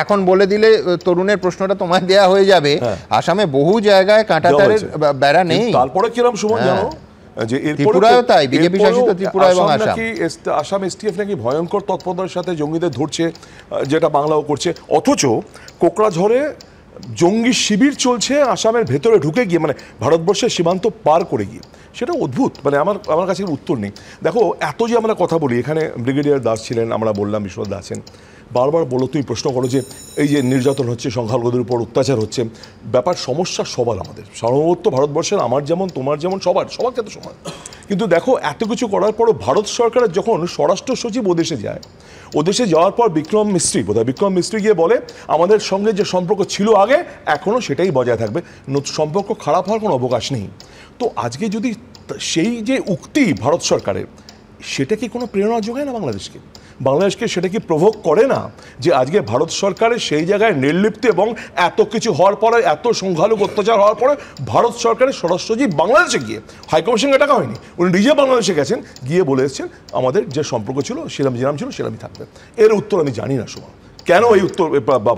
এখন বলে দিলে তরুণের প্রশ্নটা তোমায় দেয়া হয়ে যাবে। আসামে বহু জায়গায় কাঁটাতারের বেড়া নেই। তারপরে কিরম সুমন জানো, যে ত্রিপুরাও তাই, বিজেপি শাসিত ত্রিপুরা এবং আসাম এসটিএফ নাকি ভয়ঙ্কর তৎপরতার সাথে জঙ্গিদের ধরছে, যেটা বাংলাও করছে। অথচ কোকড়াঝড়ে জঙ্গি শিবির চলছে আসামের ভেতরে ঢুকে গিয়ে, মানে ভারতবর্ষের সীমান্ত পার করে গিয়ে। সেটা অদ্ভুত, মানে আমার কাছে উত্তর নেই। দেখো, এত যে আমরা কথা বলি, এখানে ব্রিগেডিয়ার দাস ছিলেন, আমরা বললাম বিশ্বনাথ দাস আছেন, বারবার বলো, তুমি প্রশ্ন করো যে এই যে নির্যাতন হচ্ছে, সংখ্যালঘুদের উপর অত্যাচার হচ্ছে, ব্যাপার সমস্যা সবার, আমাদের সর্বত্র ভারতবর্ষের, আমার যেমন তোমার যেমন সবার ক্ষেত্রে সমান। কিন্তু দেখো, এত কিছু করার পরও ভারত সরকারের যখন স্বরাষ্ট্র সচিব ওদেশে যায়, ওদেশে যাওয়ার পর বিক্রম মিস্ত্রি গিয়ে বলে আমাদের সঙ্গে যে সম্পর্ক ছিল আগে এখনও সেটাই বজায় থাকবে, সম্পর্ক খারাপ হওয়ার কোনো অবকাশ নেই। তো আজকে যদি সেই যে উক্তি ভারত সরকারের, সেটা কি কোনো প্রেরণা যোগায় না বাংলাদেশকে সেটা কি প্রভোগ করে না যে আজকে ভারত সরকারের সেই জায়গায় নির্লিপ্ত এবং এত কিছু হওয়ার পরে, এত সংখ্যালঘু অত্যাচার হওয়ার পরে ভারত সরকারের স্বরাষ্ট্রসচিব বাংলাদেশে গিয়ে, হাইকমিশনে টাকা হয়নি, উনি নিজে বাংলাদেশে গেছেন, গিয়ে বলে এসেছেন আমাদের যে সম্পর্ক ছিল যেরাম ছিল সেরামই থাকবে। এর উত্তর আমি জানি না সুমন, কেন এই উত্তর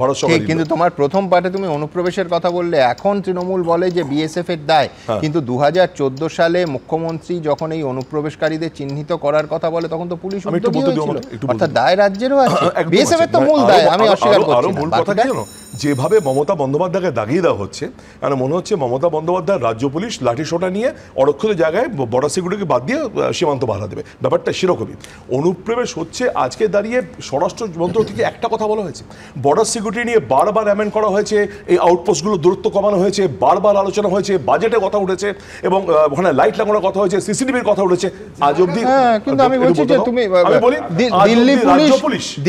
ভারত সরকার। কিন্তু তোমার প্রথম পার্টে তুমি অনুপ্রবেশের কথা বললে, এখন তৃণমূল বলে যে বিএসএফ এর দায়, কিন্তু 2014 সালে মুখ্যমন্ত্রী যখন এই অনুপ্রবেশকারীদের চিহ্নিত করার কথা বলে, তখন তো পুলিশ উদ্যোগী হয়েছিল, অর্থাৎ দায় রাজ্যেরও আছে, বিএসএফ এর তো মূল দায়। আমি অস্বীকার করছি না। মূল কথা কি জানো, যেভাবে মমতা বন্দ্যোপাধ্যায়কে দাগিয়ে দেওয়া হচ্ছে, মানে মনে হচ্ছে মমতা বন্দ্যোপাধ্যায় রাজ্য পুলিশ লাঠিসোঁটা নিয়ে অরক্ষিত জায়গায় বর্ডার সিকিউরিটিকে বাদ দিয়ে সীমান্ত বাধা দেবে, ব্যাপারটা সেরকমই। অনুপ্রবেশ হচ্ছে, আজকে দাঁড়িয়ে স্বরাষ্ট্র মন্ত্রক থেকে একটা কথা বলা হয়েছে, বর্ডার সিকিউরিটি নিয়ে বারবার অ্যামেন্ড করা হয়েছে, এই আউটপোস্টগুলো দূরত্ব কমানো হয়েছে, বারবার আলোচনা হয়েছে, বাজেটে কথা উঠেছে এবং ওখানে লাইট লাগানোর কথা হয়েছে, সিসিটিভির কথা উঠেছে। আজ অবধি কিন্তু আমি বলছি যে তুমি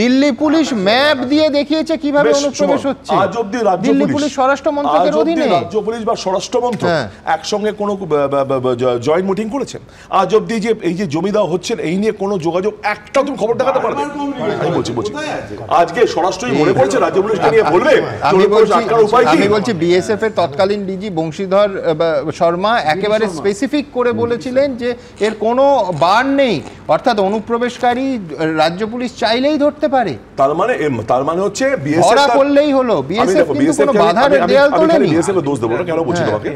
দিল্লি পুলিশ ম্যাপ দিয়ে দেখিয়েছে কিভাবে অনুপ্রবেশ হচ্ছে। আজ অবধি রাজ্য পুলিশ স্বরাষ্ট্র মন্ত্রকের অধীনে, রাজ্য পুলিশ বা স্বরাষ্ট্র মন্ত্রক একসঙ্গে কোনো জয়েন্ট মিটিং করেছেন? আজ অবধি যে এই যে জমি দেওয়া হচ্ছেন এই নিয়ে কোনো যোগাযোগ, একটা তুমি খবর দেখাতে পারবে? আমি বলছি আজকে স্বরাষ্ট্রই মনে করছে রাজ্য পুলিশকে নিয়ে বলবে আমি বলছি বিএসএফ এর তৎকালীন ডিজি বংশীধর শর্মা একেবারে স্পেসিফিক করে বলেছিলেন যে এর কোনো বার নেই, অর্থাৎ অনুপ্রবেশকারী রাজ্য পুলিশ চাইলেই ধরতে পারে। তার মানে হচ্ছে ধরা করলেই হলো। বিএসএফ কিন্তু কোনো বাধার দেয়াল তোলেনি। বিএসএফ এর দোষ দেবো না, কেন বলছি তোমাকে,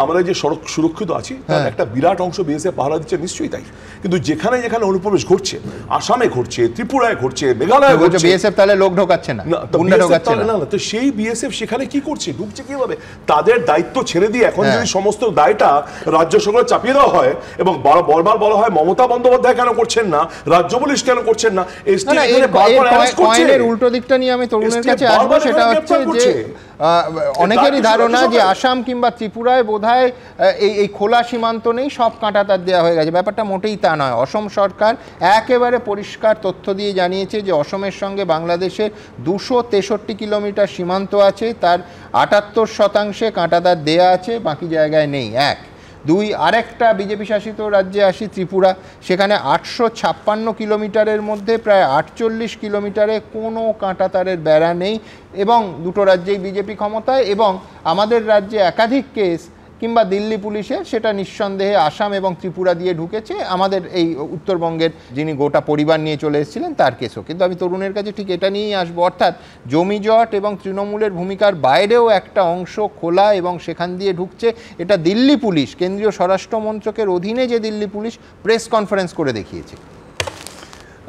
আমরা যে সড়ক সুরক্ষিত আছি তার একটা বিরাট অংশ বিএসএফ পাহারা দিচ্ছে, নিশ্চয়ই তাই। কিন্তু যেখানে যেখানে অনুপ্রবেশ ঘটছে, আসামে ঘটছে, ত্রিপুরায় ঘটছে, মেঘালয়ে ঘটছে, বিএসএফ তাহলে লোক ঢোকাচ্ছে না, গুন্ডা ঢোকাচ্ছে না। তো সেই বিএসএফ সেখানে কি করছে, ঢুকছে কিভাবে? তাদের দায়িত্ব ছেড়ে দিয়ে এখন যদি সমস্ত দায়টা রাজ্য সরকার চাপিয়ে দেওয়া হয় এবং বারবার বলা হয় মমতা বন্দ্যোপাধ্যায় কেন করছেন না, রাজ্য পুলিশ কেন করছেন না, কয়েনের উল্টো দিকটা নিয়ে আমি তরুণের কাছে আসবো। সেটা হচ্ছে যে অনেকেরই ধারণা যে আসাম কিংবা ত্রিপুরায় বোধহয় এই খোলা সীমান্ত নেই, সব কাঁটাতার দেওয়া হয়ে গেছে। ব্যাপারটা মোটেই তা নয়। অসম সরকার একেবারে পরিষ্কার তথ্য দিয়ে জানিয়েছে যে অসমের সঙ্গে বাংলাদেশের 263 কিলোমিটার সীমান্ত আছে, তার 78% কাঁটাতার দেয়া আছে, বাকি জায়গায় নেই। 1, 2, আরেকটা বিজেপি শাসিত রাজ্যে আসি ত্রিপুরা, সেখানে 856 কিলোমিটারের মধ্যে প্রায় 48 কিলোমিটারে কোনো কাঁটাতারের বেড়া নেই, এবং দুটো রাজ্যেই বিজেপি ক্ষমতায়। এবং আমাদের রাজ্যে একাধিক কেস কিংবা দিল্লি পুলিশের, সেটা নিঃসন্দেহে আসাম এবং ত্রিপুরা দিয়ে ঢুকেছে। আমাদের এই উত্তরবঙ্গের যিনি গোটা পরিবার নিয়ে চলে এসেছিলেন তার কেসও। কিন্তু আমি তরুণের কাছে ঠিক এটা নিয়েই আসবো, অর্থাৎ জমিজট এবং তৃণমূলের ভূমিকার বাইরেও একটা অংশ খোলা এবং সেখান দিয়ে ঢুকছে। এটা দিল্লি পুলিশ, কেন্দ্রীয় স্বরাষ্ট্র মন্ত্রকের অধীনে যে দিল্লি পুলিশ প্রেস কনফারেন্স করে দেখিয়েছে।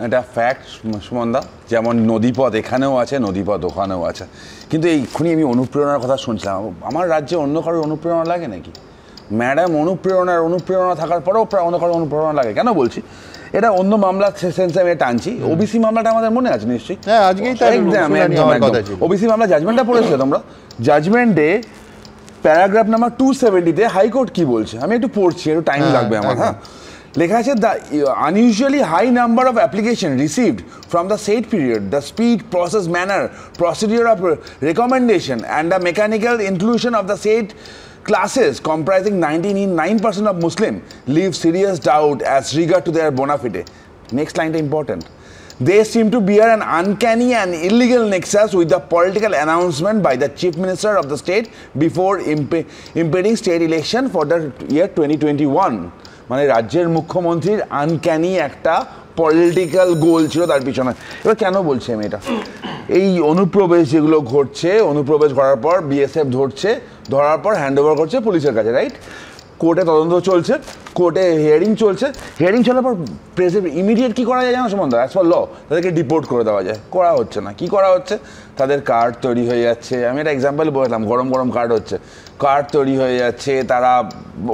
এটা ফ্যাক্ট সুমনদা, যেমন নদীপথ এখানেও আছে, নদীপথ ওখানেও আছে। কিন্তু এইক্ষুনি আমি অনুপ্রেরণার কথা শুনছিলাম, আমার রাজ্যে অন্য কারোর অনুপ্রেরণা লাগে নাকি? ম্যাডাম, অনুপ্রেরণা থাকার পরেও প্রায় অন্য কারোর অনুপ্রেরণা লাগে। কেন বলছি? এটা অন্য মামলার সেন্সে আমি টানছি। ওবিসি মামলাটা আমাদের মনে আছে নিশ্চয়ই, ওবিসি মামলা জাজমেন্টটা পড়েছিল তোমরা। জাজমেন্টে প্যারাগ্রাফ নাম্বার 270-তে হাইকোর্ট কি বলছে আমি একটু পড়ছি, একটু টাইম লাগবে আমার। হ্যাঁ, লেখা আছে, the unusually high number of applications received from the said period, the speed, process, manner, procedure of recommendation and the mechanical inclusion of the said classes comprising 99% of Muslim leave serious doubt as regard to their bona fide. Next line is important. They seem to bear an uncanny and illegal nexus with the political announcement by the Chief Minister of the state before impending state election for the year 2021. মানে রাজ্যের মুখ্যমন্ত্রীর uncanny একটা political গোল ছিল তার পিছনে। এবার কেন বলছি আমি এটা? এই অনুপ্রবেশ যেগুলো ঘটছে, অনুপ্রবেশ করার পর বিএসএফ ধরছে, ধরার পর হ্যান্ড ওভার করছে পুলিশের কাছে, রাইট? কোর্টে তদন্ত চলছে, কোর্টে হিয়ারিং চলছে, হিয়ারিং চলার পর প্রেসিডেন্ট ইমিডিয়েট কী করা যায় জানো সম্বন্ধ? অ্যাজ পার ল তাদেরকে ডিপোর্ট করে দেওয়া যায়। করা হচ্ছে না। কি করা হচ্ছে? তাদের কার্ড তৈরি হয়ে যাচ্ছে। আমি একটা এক্সাম্পল বললাম, গরম গরম কার্ড হচ্ছে, কার্ড তৈরি হয়ে যাচ্ছে, তারা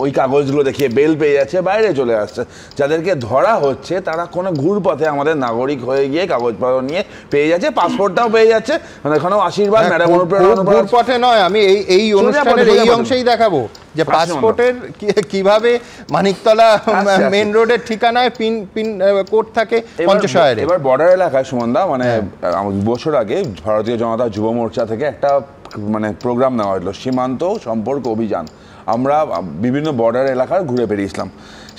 ওই কাগজগুলো দেখিয়ে বেল পেয়ে যাচ্ছে, বাইরে চলে আসছে। যাদেরকে ধরা হচ্ছে তারা কোনো ঘুরপথে আমাদের নাগরিক হয়ে গিয়ে কাগজপত্র নিয়ে পেয়ে যাচ্ছে, পাসপোর্টটাও পেয়ে যাচ্ছে। মানে এখানেও আশীর্বাদ ম্যাডাম ঘুরপথে নয়, আমি এই অনুষ্ঠানের এই অংশেই দেখাবো যে পাসপোর্টের কিভাবে মানিকতলা মেন রোডের ঠিকানায় পিন কোড থাকে পঞ্চশহরে। এবার বর্ডার এলাকায় সুমনদা, মানে বছর আগে ভারতীয় জনতা যুব মোর্চা থেকে একটা মানে প্রোগ্রাম নেওয়া হলো, সীমান্ত সম্পর্ক অভিযান। আমরা বিভিন্ন বর্ডার এলাকার ঘুরে বেরিয়েছিলাম,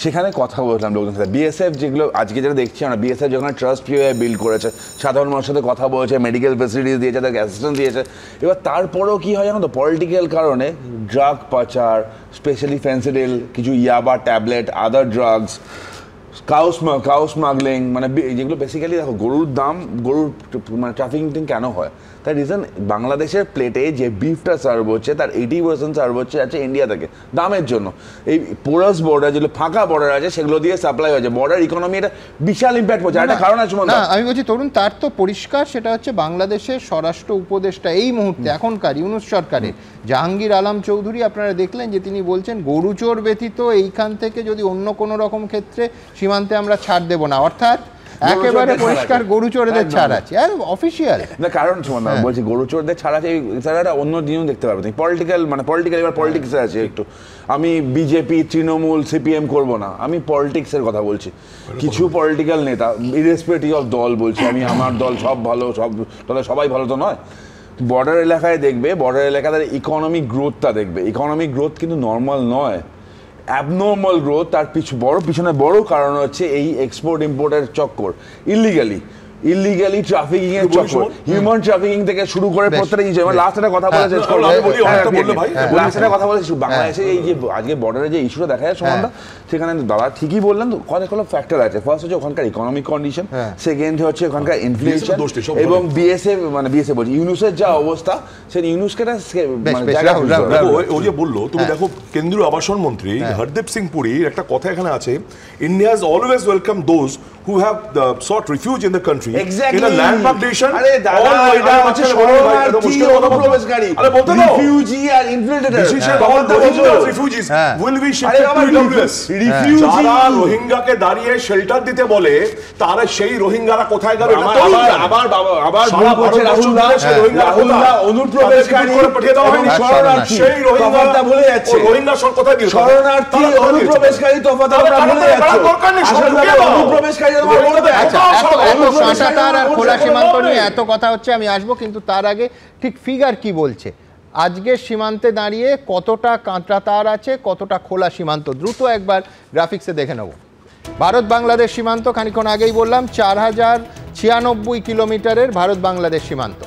সেখানে কথা বললাম লোকজনের সাথে। বিএসএফ যেগুলো আজকে যেটা দেখছি আমরা, বিএসএফ যখন ট্রাস্ট বিল্ড করেছে, সাধারণ মানুষের সাথে কথা বলেছে, মেডিকেল ফেসিলিটিস দিয়েছে, তাদেরকে অ্যাসিস্ট্যান্স দিয়েছে। এবার তারপরেও কী হয় জানো তো, পলিটিক্যাল কারণে ড্রাগ পাচার, স্পেশালি ফেন্সিডিল, কিছু ইয়াবা ট্যাবলেট, আদার ড্রাগস, কাউ স্মাগলিং, মানে যেগুলো বেসিক্যালি দেখো গরুর দাম, গরুর মানে ট্রাফিকিং কেন হয়? তার রিজন বাংলাদেশের প্লেটে যে বিফটা সার্ভ হচ্ছে তার 80% সার্ভ হচ্ছে ইন্ডিয়া থেকে দামের জন্য। এই পোরাস বর্ডার যেগুলো ফাঁকা বর্ডার আছে সেগুলো দিয়ে সাপ্লাই হয়েছে, বর্ডার ইকোনমি এটা বিশাল ইম্প্যাক্ট পড়ছে। একটা কারণ আছে না, আমি বলছি তরুণ, তার তো পরিষ্কার, সেটা হচ্ছে বাংলাদেশের স্বরাষ্ট্র উপদেষ্টা এই মুহূর্তে এখনকার ইউনূস সরকারের জাহাঙ্গীর আলম চৌধুরী, আপনারা দেখলেন যে তিনি বলছেন গরুচোর ব্যতীত এইখান থেকে যদি অন্য কোনো রকম ক্ষেত্রে সীমান্তে আমরা ছাড় দেব না, অর্থাৎ একেবারে পরিষ্কার গরুচোরদের ছাড় আছে, আর অফিসিয়াল না। কারণ বলছি গরুচোরদের ছাড় আছে, ছাড়াটা অন্য দিনও দেখতে পারবে। পলিটিক্যাল মানে পলিটিক্যাল, এবার পলিটিক্সে আছে একটু। আমি বিজেপি, তৃণমূল, সিপিএম করব না, আমি পলিটিক্সের কথা বলছি। কিছু পলিটিক্যাল নেতা ইরেসপেক্টিভ অফ দল বলছে, আমি আমার দল সব ভালো, সব তাহলে সবাই ভালো তো নয়। বর্ডার এলাকায় দেখবে, বর্ডার এলাকায় ইকোনমিক গ্রোথটা দেখবে, ইকোনমিক গ্রোথ কিন্তু নর্মাল নয়, অ্যাবনর্মাল গ্রোথ। তার পিছনে বড় কারণ হচ্ছে এই এক্সপোর্ট ইম্পোর্টের চক্কর, ইলিগালি ইলিগালি ট্রাফিকিং এর চক্কর, হিউম্যান ট্রাফিকিং থেকে শুরু করে প্রত্যেকটা জিনিস। লাস্ট একটা কথা বলে শেষ করব, লাস্ট একটা কথা বলে বাংলাদেশে এই যে আজকে বর্ডারে যে ইস্যুটা দেখা যায় সুমনদা, সেখানে দাদা ঠিকই বললেন, অনেকগুলো ফ্যাক্টর আছে। ফার্স্ট হচ্ছে ওখানকার ইকোনমিক কন্ডিশন, সেকেন্ড হচ্ছে ওখানকার ইনফ্লেশন, এবং বিএসএফ মানে বিএসএফ বলছি ইউনুসের যা অবস্থা, সেই ইউনুসকে ও যে বললো, তুমি দেখো কেন্দ্রীয় আবাসন মন্ত্রী হরদীপ সিং পুরীর একটা কথা এখানে আছে, India has always welcomed those who have sought refuge in the country in a landmark nation. আরে দাদা এটা হচ্ছে শরণার্থী অনুপ্রবেশকারী, রিফিউজি আর infiltrator. refugees will be shifted to EWS. যারা রোহিঙ্গাকে দাঁড়িয়ে শেল্টার দিতে বলে, তারা সেই রোহিঙ্গারা কোথায় গেল? আবার ভুল করছে রাহুলদা, অনুপ্রবেশকারী শরণার্থী সেই রোহিঙ্গা ভুলে যাচ্ছে। রোহিঙ্গা সব কোথায় গিয়েছে? শরণার্থী অনুপ্রবেশকারী তফাৎ আমরা ভুলে যাচ্ছি। অনুপ্রবেশকারী খোলা সীমান্ত নিয়ে এত কথা হচ্ছে, আমি আসবো, কিন্তু তার আগে ঠিক ফিগার কি বলছে আজকে সীমান্তে দাঁড়িয়ে কতটা কাঁটা তার আছে, কতটা খোলা সীমান্ত, দ্রুত একবার গ্রাফিক্সে দেখে নেব। ভারত বাংলাদেশ সীমান্ত খানিকক্ষণ আগেই বললাম 4096 কিলোমিটারের ভারত বাংলাদেশ সীমান্ত।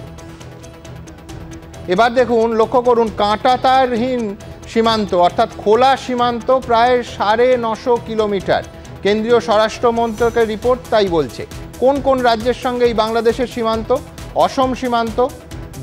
এবার দেখুন, লক্ষ্য করুন, কাঁটা তারহীন সীমান্ত অর্থাৎ খোলা সীমান্ত প্রায় 950 কিলোমিটার। কেন্দ্রীয় স্বরাষ্ট্র মন্ত্রকের রিপোর্ট তাই বলছে। কোন কোন রাজ্যের সঙ্গে এই বাংলাদেশের সীমান্ত? অসম সীমান্ত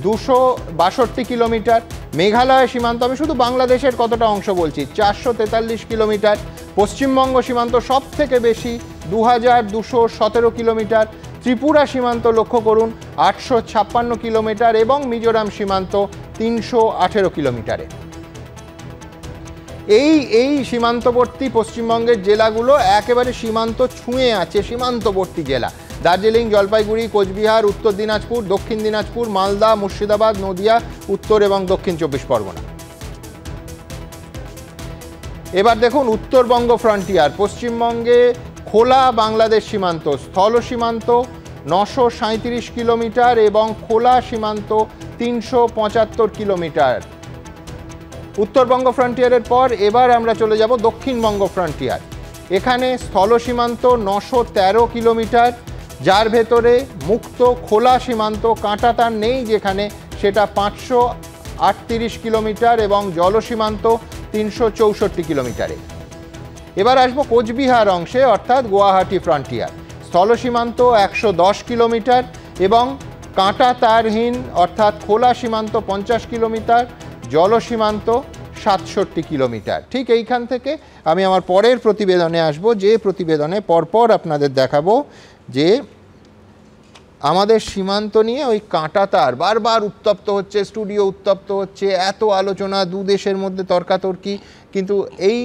262 কিলোমিটার, মেঘালয় সীমান্ত, আমি শুধু বাংলাদেশের কতটা অংশ বলছি, 443 কিলোমিটার, পশ্চিমবঙ্গ সীমান্ত সব থেকে বেশি 2217 কিলোমিটার, ত্রিপুরা সীমান্ত লক্ষ্য করুন 856 কিলোমিটার, এবং মিজোরাম সীমান্ত 318 কিলোমিটারে। এই সীমান্তবর্তী পশ্চিমবঙ্গের জেলাগুলো একেবারে সীমান্ত ছুঁয়ে আছে, সীমান্তবর্তী জেলা। দার্জিলিং, জলপাইগুড়ি, কোচবিহার, উত্তর দিনাজপুর, দক্ষিণ দিনাজপুর, মালদা, মুর্শিদাবাদ, নদিয়া, উত্তর এবং দক্ষিণ 24 পরগনা। এবার দেখুন উত্তরবঙ্গ ফ্রন্টিয়ার, পশ্চিমবঙ্গে খোলা বাংলাদেশ সীমান্ত, স্থল সীমান্ত 937 কিলোমিটার এবং খোলা সীমান্ত 375 কিলোমিটার। উত্তরবঙ্গ ফ্রন্টিয়ারের পর এবার আমরা চলে যাব দক্ষিণবঙ্গ ফ্রন্টিয়ার। এখানে স্থল সীমান্ত 913 কিলোমিটার, যার ভেতরে মুক্ত খোলা সীমান্ত, কাঁটা তার নেই যেখানে, সেটা 538 কিলোমিটার এবং জল সীমান্ত 364 কিলোমিটারে। এবার আসবো কোচবিহার অংশে অর্থাৎ গুয়াহাটি ফ্রন্টিয়ার। স্থল সীমান্ত 110 কিলোমিটার এবং কাঁটা তারহীন অর্থাৎ খোলা সীমান্ত 50 কিলোমিটার, জল সীমান্ত 67 কিলোমিটার। ঠিক এইখান থেকে আমি আমার পরের প্রতিবেদনে আসব, যে প্রতিবেদনে পরপর আপনাদের দেখাবো যে আমাদের সীমান্ত নিয়ে ওই কাঁটা তার বারবার উত্তপ্ত হচ্ছে, স্টুডিও উত্তপ্ত হচ্ছে, এত আলোচনা, দু দেশের মধ্যে তর্কাতর্কি, কিন্তু এই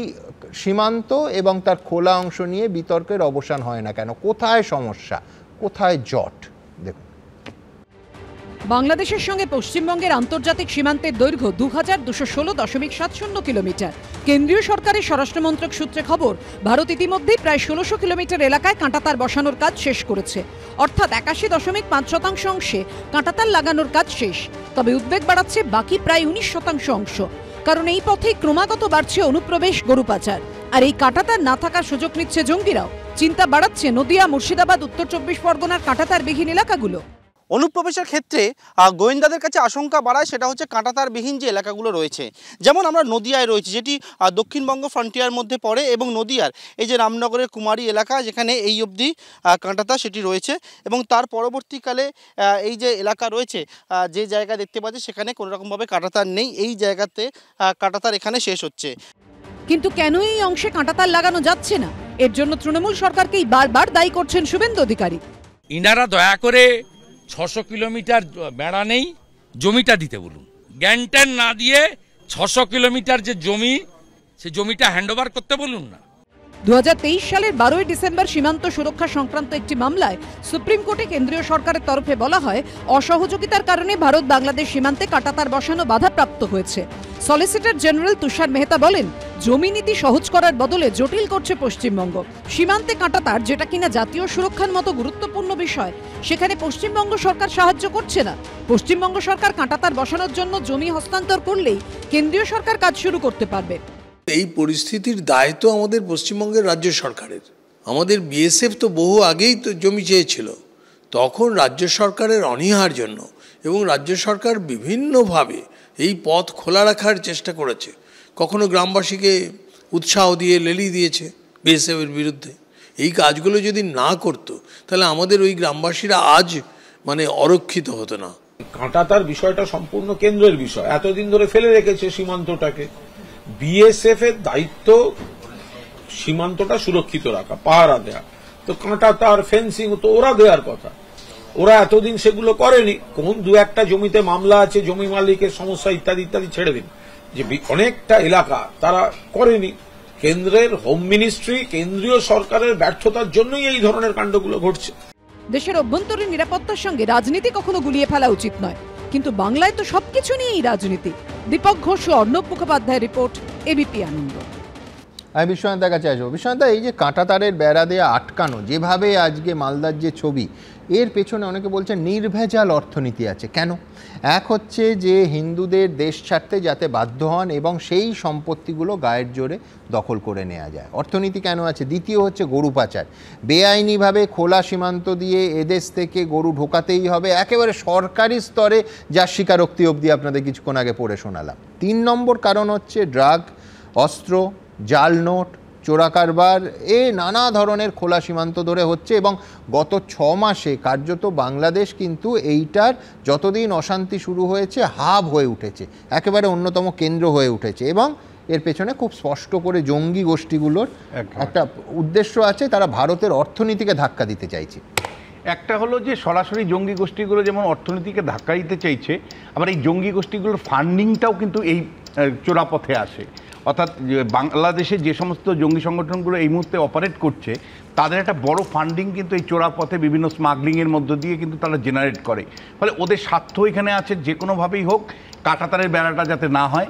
সীমান্ত এবং তার খোলা অংশ নিয়ে বিতর্কের অবসান হয় না কেন? কোথায় সমস্যা, কোথায় জট? দেখুন, বাংলাদেশের সঙ্গে পশ্চিমবঙ্গের আন্তর্জাতিক সীমান্তের দৈর্ঘ্য 2216.70 কিলোমিটার। কেন্দ্রীয় সরকারের স্বরাষ্ট্রমন্ত্রক সূত্রে খবর, ভারত ইতিমধ্যেই প্রায় 1600 কিলোমিটার এলাকায় কাঁটাতার বসানোর কাজ শেষ করেছে, অর্থাৎ 81.5% অংশে কাঁটাতার লাগানোর কাজ শেষ। তবে উদ্বেগ বাড়াচ্ছে বাকি প্রায় 19% অংশ, কারণ এই পথেই ক্রমাগত বাড়ছে অনুপ্রবেশ, গরু পাচার, আর এই কাঁটাতার না থাকার সুযোগ নিচ্ছে জঙ্গিরাও। চিন্তা বাড়াচ্ছে নদিয়া, মুর্শিদাবাদ, উত্তর 24 পরগনার কাঁটাতারবিহীন এলাকাগুলো। অনুপ্রবেশের ক্ষেত্রে গোয়েন্দাদের কাছে আশঙ্কা বাড়ায়, সেটা হচ্ছে কাঁটাতারবিহীন যে এলাকাগুলো রয়েছে। যেমন আমরা নদিয়ায় রয়েছে, যেটি দক্ষিণবঙ্গ ফ্রন্টিয়ার মধ্যে পড়ে, এবং নদিয়ার এই যে রামনগরের কুমারী এলাকা, যেখানে এই অবধি কাঁটাতার সেটি রয়েছে, এবং তার পরবর্তীকালে এই যে এলাকা রয়েছে, যে জায়গা দেখতে পাচ্ছি সেখানে কোনোরকমভাবে কাঁটাতার নেই, এই জায়গাতে কাঁটাতার এখানে শেষ হচ্ছে। কিন্তু কেন এই অংশে কাঁটাতার লাগানো যাচ্ছে না, এর জন্য তৃণমূল সরকারকেই বারবার দায়ী করছেন শুভেন্দু অধিকারী। ইনারা দয়া করে 600 কিলোমিটার বেড়া নেই, জমিটা দিতে বলুন। গ্যান্টান না দিয়ে 600 কিলোমিটার যে জমি, সে জমিটা হ্যান্ডওভার করতে বলুন না। 2023 সালের 12 ডিসেম্বর সীমান্ত সুরক্ষা সংক্রান্ত একটি মামলায় সুপ্রিম কোর্টে কেন্দ্রীয় সরকারের তরফে বলা হয়, অসহযোগিতার কারণে ভারত বাংলাদেশ সীমান্তে কাঁটাতার বসানো বাধাপ্রাপ্ত হয়েছে। সলিসিটর জেনারেল তুষার মেহতা বলেন, জমি নীতি সহজ করার বদলে জটিল করছে পশ্চিমবঙ্গ। সীমান্তে কাঁটাতার, যেটা কিনা জাতীয় সুরক্ষার মতো গুরুত্বপূর্ণ বিষয়, সেখানে পশ্চিমবঙ্গ সরকার সাহায্য করছে না। পশ্চিমবঙ্গ সরকার কাঁটাতার বসানোর জন্য জমি হস্তান্তর করলেই কেন্দ্রীয় সরকার কাজ শুরু করতে পারবে। এই পরিস্থিতির দায় তো আমাদের পশ্চিমবঙ্গের রাজ্য সরকারের। আমাদের বিএসএফ তো বহু আগেই তো জমি চেয়েছিল, তখন রাজ্য সরকারের অনীহার জন্য এবং রাজ্য সরকার বিভিন্নভাবে এই পথ খোলা রাখার চেষ্টা করেছে। কখনো গ্রামবাসীকে উৎসাহ দিয়ে লেলি দিয়েছে বিএসএফের বিরুদ্ধে। এই কাজগুলো যদি না করতো তাহলে আমাদের ওই গ্রামবাসীরা আজ মানে অরক্ষিত হতো না। কাঁটাতার বিষয়টা সম্পূর্ণ কেন্দ্রের বিষয়, এতদিন ধরে ফেলে রেখেছে সীমান্তটাকে। বিএসএফ এর দায়িত্ব সীমান্তটা সুরক্ষিত রাখা, পাহারা দেয়া। তো কাঁটাতার ফেন্সিং তো ওরা দেওয়ার কথা, ওরা এতদিন সেগুলো করেনি। কোন দু একটা জমিতে মামলা আছে, জমি মালিকের সমস্যা ইত্যাদি ইত্যাদি ছেড়ে দিন, যে অনেকটা এলাকা তারা করেনি। কেন্দ্রের হোম মিনিস্ট্রি, কেন্দ্রীয় সরকারের ব্যর্থতার জন্যই এই ধরনের কাণ্ডগুলো ঘটছে। দেশের অভ্যন্তরীণ নিরাপত্তার সঙ্গে রাজনীতি কখনো গুলিয়ে ফেলা উচিত নয়, কিন্তু বাংলায় তো সবকিছু নিয়েই রাজনীতি। দীপক ঘোষ ও অর্ণব মুখোপাধ্যায়ের রিপোর্ট, এবিপি আনন্দ। আমি বিশ্বনাথের কাছে আসবো। বিশ্বনাথ, এই যে কাঁটাতারের বেড়া দিয়ে আটকানো, যেভাবে আজকে মালদার যে ছবি, এর পেছনে অনেকে বলছেন নির্ভেজাল অর্থনীতি আছে। কেন? এক হচ্ছে যে হিন্দুদের দেশ ছাড়তে যাতে বাধ্য হন এবং সেই সম্পত্তিগুলো গায়ের জোরে দখল করে নেওয়া যায়, অর্থনীতি কেন আছে। দ্বিতীয় হচ্ছে গরু পাচার, বেআইনিভাবে খোলা সীমান্ত দিয়ে এদেশ থেকে গরু ঢোকাতেই হবে, একেবারে সরকারি স্তরে, যার স্বীকারোক্তি অবধি আপনাদের কিছুক্ষণ আগে পড়ে শোনালাম। 3 নম্বর কারণ হচ্ছে ড্রাগ, অস্ত্র, জাল নোট, চোরা কারবার, নানা ধরনের খোলা সীমান্ত ধরে হচ্ছে। এবং গত 6 মাসে কার্যত বাংলাদেশ কিন্তু এইটার যতদিন অশান্তি শুরু হয়েছে হাব হয়ে উঠেছে, একেবারে অন্যতম কেন্দ্র হয়ে উঠেছে। এবং এর পেছনে খুব স্পষ্ট করে জঙ্গি গোষ্ঠীগুলোর একটা উদ্দেশ্য আছে, তারা ভারতের অর্থনীতিকে ধাক্কা দিতে চাইছে। একটা হলো যে সরাসরি জঙ্গি গোষ্ঠীগুলো যেমন অর্থনীতিকে ধাক্কা দিতে চাইছে, আবার এই জঙ্গি গোষ্ঠীগুলোর ফান্ডিংটাও কিন্তু এই চোরাপথে আসে। অর্থাৎ বাংলাদেশে যে সমস্ত জঙ্গি সংগঠনগুলো এই মুহূর্তে অপারেট করছে, তাদের একটা বড় ফান্ডিং কিন্তু এই চোরাপথে বিভিন্ন স্মাগলিংয়ের মধ্য দিয়ে কিন্তু তারা জেনারেট করে। ফলে ওদের স্বার্থ এখানে আছে যে কোনোভাবেই হোক কাঁটাতারের বেড়াটা যাতে না হয়,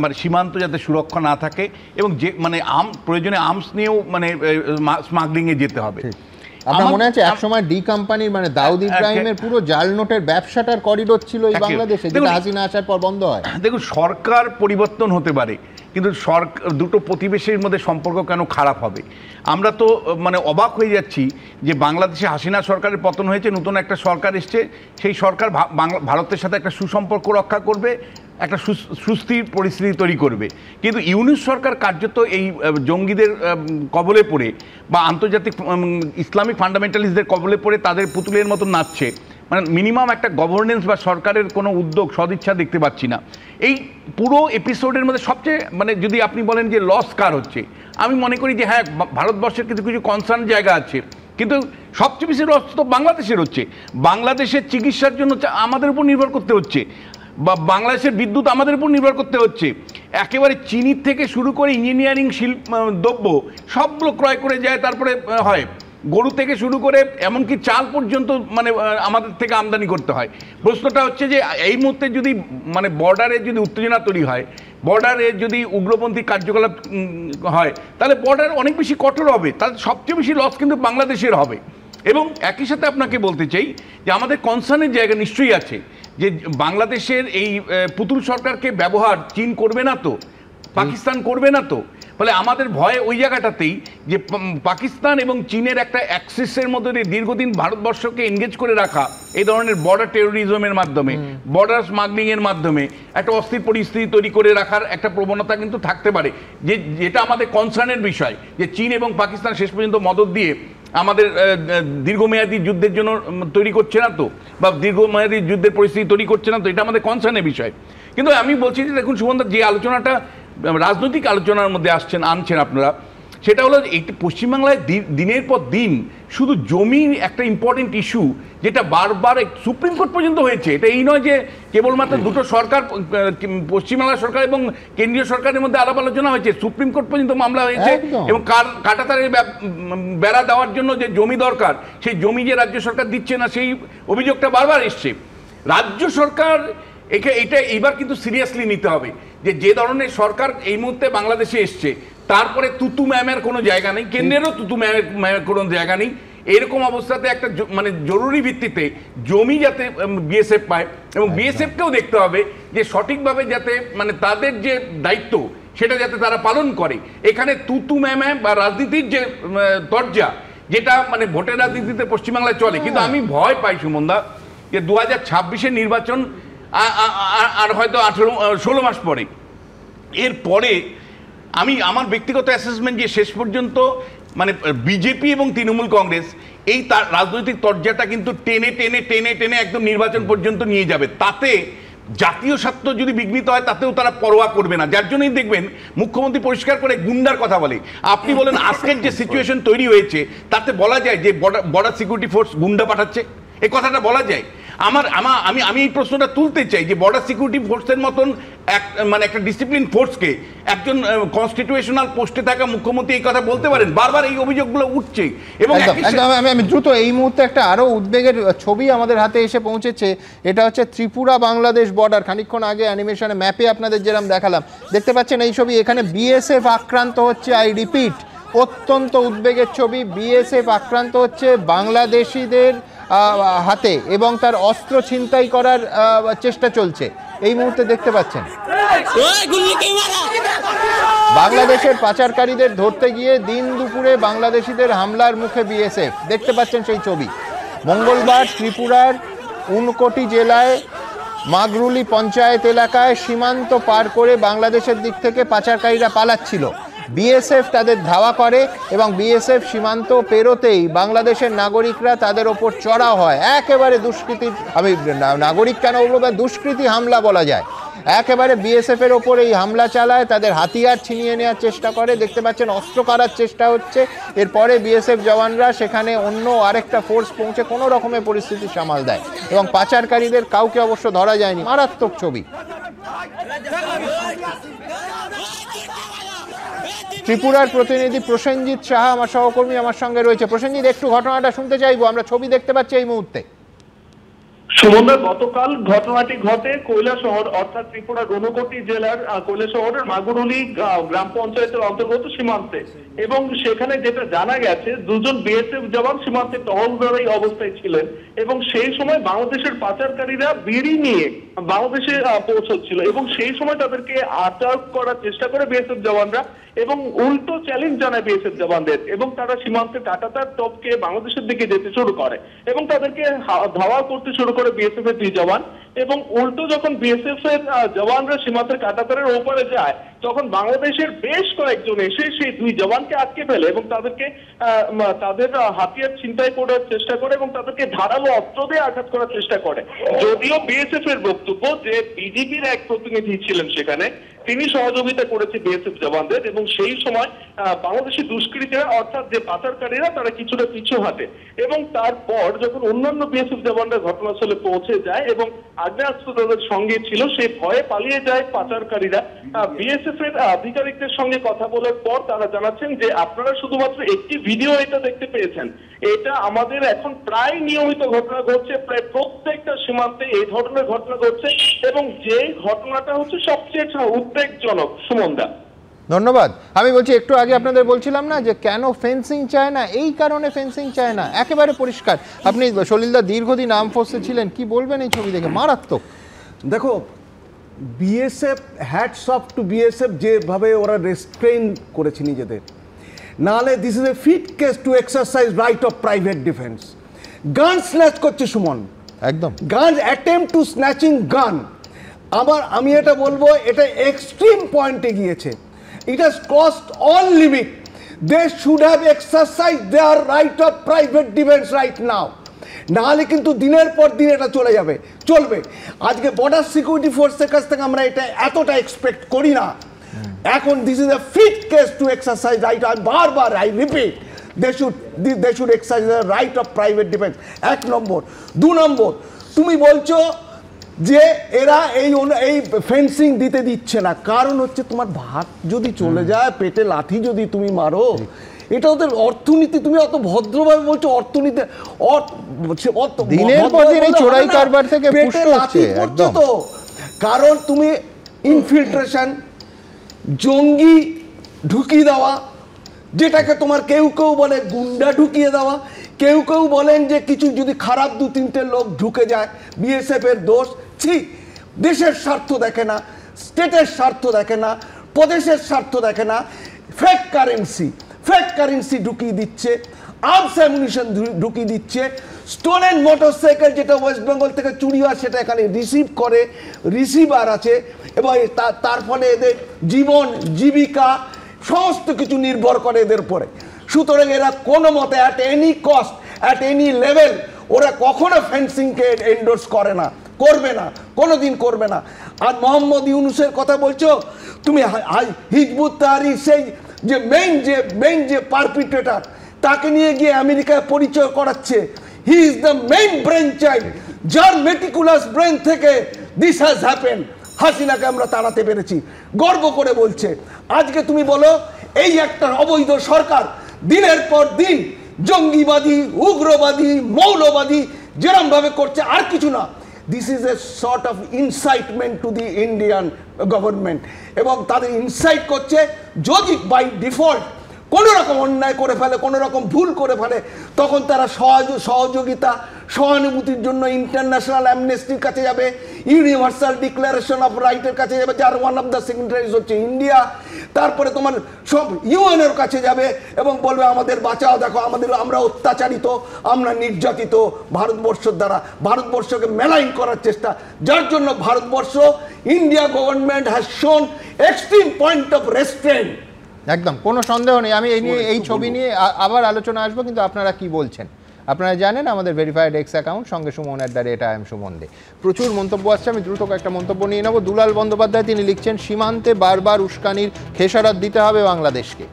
মানে সীমান্ত যাতে সুরক্ষা না থাকে, এবং যে মানে প্রয়োজনে আর্মস নিয়েও মানে স্মাগলিংয়ে যেতে হবে। আমার মনে আছে একসময় ডি কোম্পানির মানে দাউদ ইব্রাহিমের পুরো জাল নোটের ব্যবসাটার করিডোর ছিল এই বাংলাদেশে, যেটা হাসিনা আসার পর বন্ধ হয়। দেখুন, সরকার পরিবর্তন হতে পারে, কিন্তু দুটো প্রতিবেশীর মধ্যে সম্পর্ক কেন খারাপ হবে? আমরা তো মানে অবাক হয়ে যাচ্ছি যে বাংলাদেশে হাসিনা সরকারের পতন হয়েছে, নতুন একটা সরকার এসছে, সেই সরকার ভারতের সাথে একটা সুসম্পর্ক রক্ষা করবে, একটা সুস্থির পরিস্থিতি তৈরি করবে। কিন্তু ইউনূস সরকার কার্যত এই জঙ্গিদের কবলে পড়ে বা আন্তর্জাতিক ইসলামিক ফান্ডামেন্টালিস্টদের কবলে পড়ে তাদের পুতুলের মতো নাচছে। মানে মিনিমাম একটা গভর্নেন্স বা সরকারের কোনো উদ্যোগ সদিচ্ছা দেখতে পাচ্ছি না। এই পুরো এপিসোডের মধ্যে সবচেয়ে মানে যদি আপনি বলেন যে লস কার হচ্ছে, আমি মনে করি যে হ্যাঁ, ভারতবর্ষের কিছু কিছু কনসার্ন জায়গা আছে, কিন্তু সবচেয়ে বেশি লস তো বাংলাদেশের হচ্ছে। বাংলাদেশের চিকিৎসার জন্য আমাদের উপর নির্ভর করতে হচ্ছে, বা বাংলাদেশের বিদ্যুৎ আমাদের উপর নির্ভর করতে হচ্ছে। একেবারে চিনির থেকে শুরু করে ইঞ্জিনিয়ারিং দ্রব্য সবগুলো ক্রয় করে যায়, তারপরে হয় গরু থেকে শুরু করে এমনকি চাল পর্যন্ত মানে আমাদের থেকে আমদানি করতে হয়। প্রশ্নটা হচ্ছে যে এই মুহূর্তে যদি মানে বর্ডারে যদি উত্তেজনা তৈরি হয়, বর্ডারে যদি উগ্রপন্থী কার্যকলাপ হয়, তাহলে বর্ডার অনেক বেশি কঠোর হবে, তাহলে সবচেয়ে বেশি লস কিন্তু বাংলাদেশের হবে। এবং একই সাথে আপনাকে বলতে চাই যে আমাদের কনসার্নের জায়গা নিশ্চয়ই আছে, যে বাংলাদেশের এই পুতুল সরকারকে ব্যবহার চীন করবে না তো, পাকিস্তান করবে না তো। ফলে আমাদের ভয় ওই জায়গাটাতেই যে পাকিস্তান এবং চীনের একটা অ্যাক্সেসের মধ্যে দিয়ে দীর্ঘদিন ভারতবর্ষকে এনগেজ করে রাখা এই ধরনের বর্ডার টেরোরিজমের মাধ্যমে, বর্ডার স্মাগলিংয়ের মাধ্যমে একটা অস্থির পরিস্থিতি তৈরি করে রাখার একটা প্রবণতা কিন্তু থাকতে পারে, যেটা আমাদের কনসার্নের বিষয়, যে চীন এবং পাকিস্তান শেষ পর্যন্ত মদত দিয়ে আমাদের দীর্ঘমেয়াদী যুদ্ধের জন্য তৈরি করছে না তো, বা দীর্ঘমেয়াদী যুদ্ধের পরিস্থিতি তৈরি করছে না তো, এটা আমাদের কনসার্নের বিষয়। কিন্তু আমি বলছি যে দেখুন সুমনদা, যে আলোচনাটা রাজনৈতিক আলোচনার মধ্যে আনছেন আপনারা, সেটা হলো এই পশ্চিমবাংলায় দিনের পর দিন শুধু জমির একটা ইম্পর্টেন্ট ইস্যু, যেটা বারবার সুপ্রিম কোর্ট পর্যন্ত হয়েছে। এটা এই নয় যে কেবলমাত্র দুটো সরকার, পশ্চিমবাংলা সরকার এবং কেন্দ্রীয় সরকারের মধ্যে আলাপ আলোচনা হয়েছে, সুপ্রিম কোর্ট পর্যন্ত মামলা হয়েছে। এবং কাঁটাতারের বেড়া দেওয়ার জন্য যে জমি দরকার, সেই জমি যে রাজ্য সরকার দিচ্ছে না, সেই অভিযোগটা বারবার এসছে। রাজ্য সরকার এটা এইবার কিন্তু সিরিয়াসলি নিতে হবে, যে ধরনের সরকার এই মুহূর্তে বাংলাদেশে এসছে, তারপরে তুতু ম্যামের কোনো জায়গা নেই, কেন্দ্রেরও তুতু ম্যামের কোনো জায়গা নেই। এরকম অবস্থাতে একটা মানে জরুরি ভিত্তিতে জমি যাতে বিএসএফ পায়, এবং বিএসএফকেও দেখতে হবে যে সঠিকভাবে যাতে মানে তাদের যে দায়িত্ব সেটা যাতে তারা পালন করে। এখানে তুতু ম্যামে বা রাজনীতির যে দরজা, যেটা মানে ভোটের রাজনীতিতে পশ্চিমবাংলায় চলে। কিন্তু আমি ভয় পাই সুমনদা যে 2026-এর নির্বাচন আর হয়তো 16 মাস পরে, এরপরে আমার ব্যক্তিগত অ্যাসেসমেন্ট যে শেষ পর্যন্ত মানে বিজেপি এবং তৃণমূল কংগ্রেস এই তার রাজনৈতিক তরজাটা কিন্তু টেনে টেনে টেনে টেনে একদম নির্বাচন পর্যন্ত নিয়ে যাবে। তাতে জাতীয় স্বার্থ যদি বিঘ্নিত হয় তাতেও তারা পরোয়া করবে না। যার জন্যই দেখবেন মুখ্যমন্ত্রী পরিষ্কার করে গুন্ডার কথা বলে। আপনি বলেন আজকের যে সিচুয়েশন তৈরি হয়েছে তাতে বলা যায় যে বর্ডার সিকিউরিটি ফোর্স গুন্ডা পাঠাচ্ছে, এই কথাটা বলা যায়। আমি এই প্রশ্নটা তুলতে চাই যে বর্ডার সিকিউরিটি ফোর্সের মতন মানে একটা ডিসিপ্লিন ফোর্সকে একজন কনস্টিটিউশনাল পোস্টে থাকা মুখ্যমন্ত্রী এই কথা বলতে পারেন? বারবার এই অভিযোগগুলো উঠছে। এবং আমি দ্রুত এই মুহূর্তে একটা আরো উদ্বেগের ছবি আমাদের হাতে এসে পৌঁছেছে। এটা হচ্ছে ত্রিপুরা বাংলাদেশ বর্ডার। খানিকক্ষণ আগে অ্যানিমেশনে ম্যাপে আপনাদের যেরকম দেখালাম, দেখতে পাচ্ছেন এই ছবি। এখানে বিএসএফ আক্রান্ত হচ্ছে, আই রিপিট, অত্যন্ত উদ্বেগের ছবি। বিএসএফ আক্রান্ত হচ্ছে বাংলাদেশিদের হাতে এবং তার অস্ত্র ছিনতাই করার চেষ্টা চলছে এই মুহূর্তে দেখতে পাচ্ছেন। বাংলাদেশের পাচারকারীদের ধরতে গিয়ে দিন দুপুরে বাংলাদেশিদের হামলার মুখে বিএসএফ, দেখতে পাচ্ছেন সেই ছবি। মঙ্গলবার ত্রিপুরার উনকোটি জেলায় মাগরুলি পঞ্চায়েত এলাকায় সীমান্ত পার করে বাংলাদেশের দিক থেকে পাচারকারীরা পালাচ্ছিল। বিএসএফ তাদের ধাওয়া করে এবং বিএসএফ সীমান্ত পেরোতেই বাংলাদেশের নাগরিকরা তাদের ওপর চড়াও হয়। একেবারে দুষ্কৃতি, আমি নাগরিক কেন বলবো, দুষ্কৃতি হামলা বলা যায়। একেবারে বিএসএফের ওপর এই হামলা চালায়, তাদের হাতিয়ার ছিনিয়ে নেওয়ার চেষ্টা করে। দেখতে পাচ্ছেন অস্ত্র কাড়ার চেষ্টা হচ্ছে। এরপরে বিএসএফ জওয়ানরা সেখানে অন্য আরেকটা ফোর্স পৌঁছে কোনো রকমের পরিস্থিতি সামাল দেয় এবং পাচারকারীদের কাউকে অবশ্য ধরা যায়নি। মারাত্মক ছবি। ত্রিপুরার প্রতিনিধি প্রসেনজিৎ সাহা আমার সহকর্মী আমার সঙ্গে রয়েছে। প্রসেনজিৎ, একটু ঘটনাটা শুনতে চাইবো। আমরা ছবি দেখতে পাচ্ছি এই মুহূর্তে। সুমনদা, গতকাল ঘটনাটি ঘটে কৈলাসহর অর্থাৎ ত্রিপুরার ঊনকোটি জেলার কৈলাসহরের মাগুরুলি গ্রাম পঞ্চায়েতের অন্তর্গত সীমান্তে, এবং সেখানে যেটা জানা গেছে দুজন বিএসএফ জওয়ান সীমান্তে টহলদারি অবস্থায় ছিলেন এবং সেই সময় বাংলাদেশের পাচারকারীরা বিড়ি নিয়ে বাংলাদেশে পৌঁছচ্ছিল এবং সেই সময় তাদেরকে আটক করার চেষ্টা করে বিএসএফ জওয়ানরা এবং উল্টো চ্যালেঞ্জ জানায় বিএসএফ জওয়ানদের এবং তারা সীমান্তে কাঁটাতার টপকে বাংলাদেশের দিকে যেতে শুরু করে এবং তাদেরকে ধাওয়া করতে শুরু করে বিএসএফ এর দুই জওয়ান। এবং উল্টো যখন বিএসএফ এর জওয়ানরা সীমান্তের কাঁটাতারের ওপারে যায় তখন বাংলাদেশের বেশ কয়েকজন এসে সেই দুই জওয়ানকে আটকে ফেলে এবং তাদেরকে তাদের হাতিয়ার ছিনতাই করার চেষ্টা করে এবং তাদেরকে ধারালো অস্ত্র দিয়ে আঘাত করার চেষ্টা করে। যদিও বিএসএফ এর বক্তব্য যে বিজেপির এক প্রতিনিধি ছিলেন সেখানে, তিনি সহযোগিতা করেছে বিএসএফ জওয়ানদের এবং সেই সময় বাংলাদেশি দুষ্কৃতীরা অর্থাৎ যে পাচারকারীরা তারা কিছুটা পিছু হাঁটে এবং তারপর যখন অন্যান্য বিএসএফ জওয়ানরা ঘটনাস্থলে পৌঁছে যায় এবং আগ্নেয়াস্ত্র তাদের সঙ্গে ছিল, সেই ভয়ে পালিয়ে যায় পাচারকারীরা। বিএসএফ এর আধিকারিকদের সঙ্গে কথা বলার পর তারা জানাচ্ছেন যে আপনারা শুধুমাত্র একটি ভিডিও এটা দেখতে পেয়েছেন, এটা আমাদের এখন প্রায় নিয়মিত ঘটনা ঘটছে, প্রায় প্রত্যেকটা সীমান্তে এই ধরনের ঘটনা ঘটছে এবং যে ঘটনাটা হচ্ছে সবচেয়ে উদ্বেগজনক। সুমনদা, ধন্যবাদ। আমি বলছি একটু আগে আপনাদের বলছিলাম না যে কেন ফেন্সিং চায় না, এই কারণে ফেন্সিং চায় না, একেবারে পরিষ্কার। আপনি সলিলদা দীর্ঘদিন আর্ম ফোর্সে ছিলেন, কি বলবেন এই ছবি দেখে? মারাত্মক। দেখো, BSF, hats off to BSF, যেভাবে ওরা রেস্ট্রেন করেছে নিজেদের, নাহলে this is a fit case to exercise right of private defence. Gun snatch করছে সুমন, একদম গান অ্যাটেম্প টু স্ন্যাচিং গান। আমি এটা বলবো, এটা এক্সট্রিম পয়েন্টে গিয়েছে। It has crossed all limit. They should have exercised their right of private defense right now. নাহলে কিন্তু দিনের পর দিন এটা চলবে। আজকে বর্ডার সিকিউরিটি ফোর্সের কাছ থেকে আমরা এটা এতটা এক্সপেক্ট করি না। এখন this is a fit case to exercise right. বারবার I repeat, they should exercise the right of private defense। 1 number. 2 number, তুমি বলছো যে এরা এই ফেন্সিং দিচ্ছে না, কারণ হচ্ছে তোমার ভাত যদি চলে যায়, পেটে লাথি যদি তুমি মারো, এটা ওদের অর্থনীতি। তুমি অত ভদ্রভাবে বলছো অর্থনীতি, দিনের পর দিন এই চোরাই কারবার থেকে পুষ্ট হচ্ছে একদম। তো কারণ তুমি ইনফিল্ট্রেশন, জঙ্গি ঢুকিয়ে দেওয়া, যেটাকে তোমার কেউ বলে গুন্ডা ঢুকিয়ে দেওয়া, কেউ বলেন যে কিছু যদি খারাপ 2-3টে লোক ঢুকে যায় বিএসএফ এর দোষ। দেশের স্বার্থ দেখে না, স্টেটের স্বার্থ দেখে না, প্রদেশের স্বার্থ দেখে না, ফেক কারেন্সি ঢুকিয়ে দিচ্ছে। আর্মস অ্যামিউনিশন ঢুকিয়ে দিচ্ছে, স্টোলেন মোটরসাইকেল যেটা ওয়েস্ট বেঙ্গল থেকে চুরি হয় সেটা এখানে রিসিভার আছে, এবং তার ফলে এদের জীবন জীবিকা সমস্ত কিছু নির্ভর করে এদের উপরে। সুতরাং এরা কোনো মতে at any cost, at any level ওরা কখনো ফেন্সিংকে এন্ডোর্স করে না, করবে না, কোনোদিন করবে না। আর মোহাম্মদ ইউনুসের কথা বলছো তুমি, হিজবুত তাহরির সেই যে মেইন যে পারপিট্রেটর, তাকে নিয়ে গিয়ে আমেরিকায় পরিচয় করাচ্ছে। হি is the main brain child, যার মেটিকুলাস ব্রেন থেকে দিস হ্যাজ হ্যাপেন। হাসিনাকে আমরা তাড়াতে পেরেছি, গর্ব করে বলছে। আজকে তুমি বলো এই একটা অবৈধ সরকার দিনের পর দিন জঙ্গিবাদী, উগ্রবাদী, মৌলবাদী যেরম ভাবে করছে, আর কিছু না। This is a sort of incitement to the Indian government, এবং তাদের ইনসাইট করছে যদি বাই ডিফল্ট কোনো রকম অন্যায় করে ফেলে, কোনো রকম ভুল করে ফেলে, তখন তারা সহযোগিতা সহানুভূতির জন্য ইন্টারন্যাশনাল অ্যামনেস্টির কাছে যাবে, ইউনিভার্সাল ডিক্লারেশন অফ রাইটের কাছে যাবে, যার ওয়ান অফ দ্য সিগনেটারিজ হচ্ছে ইন্ডিয়া। তারপরে তোমার সব ইউএনের কাছে যাবে এবং বলবে আমাদের বাঁচাও, দেখো আমরা অত্যাচারিত, আমরা নির্যাতিত ভারতবর্ষের দ্বারা, ভারতবর্ষকে মেলাইন করার চেষ্টা, যার জন্য Bharatvarsha, India government has shown extreme point of restraint. একদম কোনো সন্দেহ নেই। আমি এই ছবি নিয়ে আবার আলোচনা আসবো, কিন্তু আপনারা কি বলছেন আপনারা জানেন। আমাদের ভেরিফাইড এক্স অ্যাকাউন্ট সঙ্গে সুমন @IM সুমন দে। প্রচুর মন্তব্য আসছে, আমি দ্রুত একটা মন্তব্য নিয়ে নেব। দুলাল বন্দ্যোপাধ্যায় তিনি লিখছেন, সীমান্তে বারবার উস্কানির খেসারত দিতে হবে বাংলাদেশকে।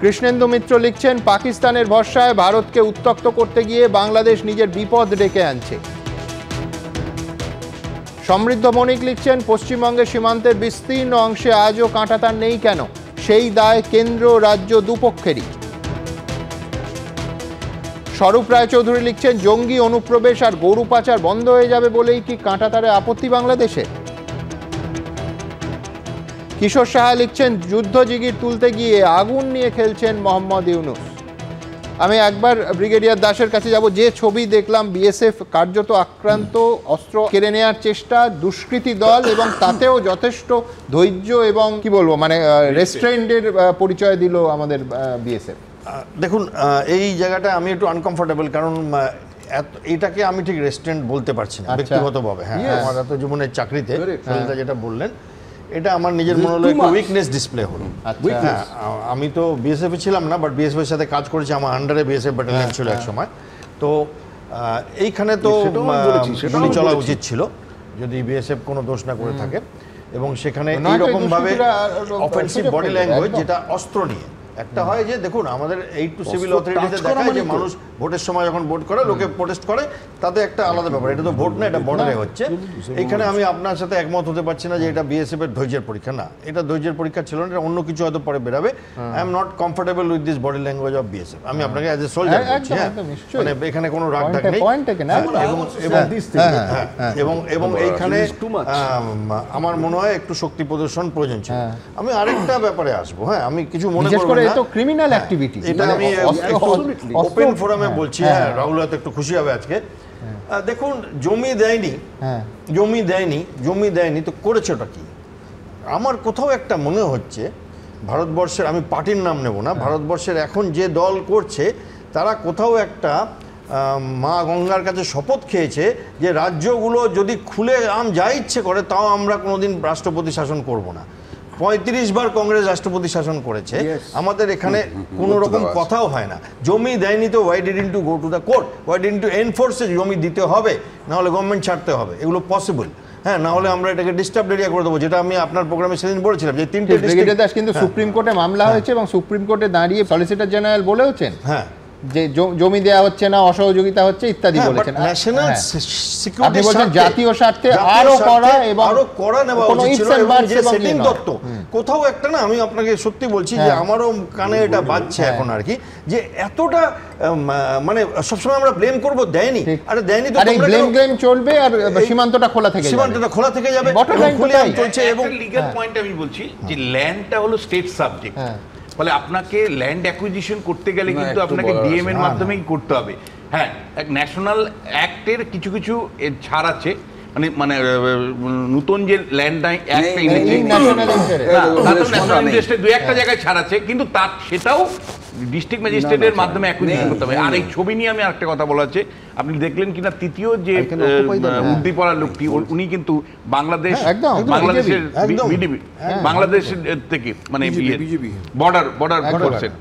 কৃষ্ণেন্দু মিত্র লিখছেন, পাকিস্তানের ভরসায় ভারতকে উত্তক্ত করতে গিয়ে বাংলাদেশ নিজের বিপদ ডেকে আনছে। সমৃদ্ধ মনিক লিখছেন, পশ্চিমবঙ্গের সীমান্তের বিস্তীর্ণ অংশে আজও কাঁটাতার নেই কেন? সেই দায় কেন্দ্র রাজ্য দুপক্ষেরই। স্বরূপ রায়চৌধুরী লিখছেন, জঙ্গি অনুপ্রবেশ আর গরু পাচার বন্ধ হয়ে যাবে বলেই কি কাঁটাতারে আপত্তি বাংলাদেশে? কিশোর সাহা লিখছেন, যুদ্ধ জিগির তুলতে গিয়ে আগুন নিয়ে খেলছেন মোহাম্মদ ইউনুস। আমি একবার ব্রিগেডিয়ার দাসের কাছে যাব। যে ছবি দেখলাম, বিএসএফ কার্যত আক্রান্ত, অস্ত্র কেড়ে নেওয়ার চেষ্টা, দুষ্কৃতী দল, এবং তাতেও যথেষ্ট ধৈর্য এবং কি বলবো মানে রেস্ট্রেন্টের পরিচয় দিল আমাদের বিএসএফ। দেখুন, এই জায়গাটা আমি একটু আনকমফোর্টেবল, কারণ এটাকে আমি ঠিক রেস্টুরেন্ট বলতে পারছি না ব্যক্তিগতভাবে। হ্যাঁ, আমার এত জীবনের চাকরিতে যেটা বললেন, এটা আমার নিজের মনে হলো একটু উইকনেস ডিসপ্লে হলো। আমি তো বিএসএফে ছিলাম না, বাট বিএসএফ এর সাথে কাজ করেছি, আমার আন্ডারে বিএসএফ ব্যাটালিয়ন ছিল এক সময়। তো এইখানে তো গুলি চলা উচিত ছিল যদি বিএসএফ কোনো দোষ না করে থাকে, এবং সেখানে এইরকম ভাবে অফেন্সিভ বডি ল্যাঙ্গুয়েজ, যেটা অস্ত্র নিয়ে একটা হয় যে দেখুন আমাদের এই টু সিভিল অথরিটিতে দেখায় যে মানুষ ভোটের সময় যখন ভোট করে লোকে প্রোটেস্ট করে, তাতে একটা আলাদা ব্যাপার। এটা তো ভোট না, এটা বর্ডারে হচ্ছে। এইখানে আমি আপনার সাথে একমত হতে পারছি না যে এটা বিএসএফ এর ধৈর্যের পরীক্ষা। না, এটা ধৈর্যের পরীক্ষা ছিল না, এটা অন্য কিছু হয়তো পরে বেরাবে। I am not comfortable with this body language of BSF. আমি আপনাকে অ্যাজ এ সোলজার বলছি, মানে এখানে কোনো রাগ ঢাক নেই। এবং এইখানে আমার মনে হয় একটু শক্তি প্রদর্শন প্রয়োজন ছিল। আমি আরেকটা ব্যাপারে আসবো। হ্যাঁ, আমি কিছু মনে করব না, এটা ক্রিমিনাল অ্যাক্টিভিটি, এটা আমি ওপেন ফোরামে বলছি। হ্যাঁ, রাহুল হয়তো একটু খুশি হবে আজকে। দেখুন, জমি দেয়নি তো করেছে ওটা কি? আমার কোথাও একটা মনে হচ্ছে ভারতবর্ষের, আমি পার্টির নাম নেব না, ভারতবর্ষের এখন যে দল করছে তারা কোথাও একটা মা গঙ্গার কাছে শপথ খেয়েছে যে রাজ্যগুলো যদি খুলে যা ইচ্ছে করে তাও আমরা কোনোদিন রাষ্ট্রপতি শাসন করব না। 35 বার কংগ্রেস রাষ্ট্রপতি শাসন করেছে, আমাদের এখানে কোনো রকম কথাও হয় না। জমি দেয়নি তো why didn't to go to the court, why didn't to enforce জমি দিতে হবে, না হলে গভর্নমেন্ট ছাড়তে হবে, এগুলো পসিবল। হ্যাঁ, না হলে আমরা এটাকে ডিস্টার্ব এরিয়া করে দেবো, যেটা আমি আপনার প্রোগ্রামে সেদিন বলেছিলাম যে 3টে ব্রিগেডিয়ার দাস কিন্তু সুপ্রিম কোর্টে মামলা হয়েছে এবং সুপ্রিম কোর্টে দাঁড়িয়ে সলিসিটর জেনারেল বলেওছেন হ্যাঁ যে জমি দেওয়া হচ্ছে না, অসহযোগিতা হচ্ছে ইত্যাদি বলেছেন। ন্যাশনাল আপনি বলছেন জাতীয় স্বার্থে আরো করা এবং আরো করা নেওয়া উচিত ছিল। এবং যে সেটিং দত্ত কোথাও একটা না, আমি আপনাকে সত্যি বলছি যে আমারও কানে এটা বাজছে এখন আর কি, যে এতটা মানে সবসময় আমরা ব্লেম করব দেয়নি, আরে দেয়নি তো তোমরা ব্লেম চলবে আর সীমান্তটা খোলা থেকে যাবে চলছে। এবং লিগ্যাল পয়েন্ট আমি বলছি যে ল্যান্ডটা হলো স্টেট সাবজেক্ট, ফলে আপনাকে ল্যান্ড অ্যাকুইজিশন করতে গেলে কিন্তু আপনাকে ডিএম এর মাধ্যমেই করতে হবে। হ্যাঁ, এক ন্যাশনাল অ্যাক্টের কিছু কিছু ছাড় আছে, মানে নতুন যে ল্যান্ড অ্যাক্ট এনেছে ন্যাশনাল ইন্টারেস্টে 2-1টা জায়গায় ছাড় আছে, কিন্তু সেটাও ডিস্ট্রিক্ট ম্যাজিস্ট্রেটের মাধ্যমে অ্যাকুইজিশন করতে হবে। আর এই ছবি নিয়ে আমি আরেকটা কথা বলা আছে, আপনি দেখলেন কিনা তৃতীয় যে উর্দি পড়া লোকটি উনি কিন্তু বাংলাদেশ বাংলাদেশের বিডিবি বাংলাদেশের থেকে মানে বর্ডার ফোর্সের।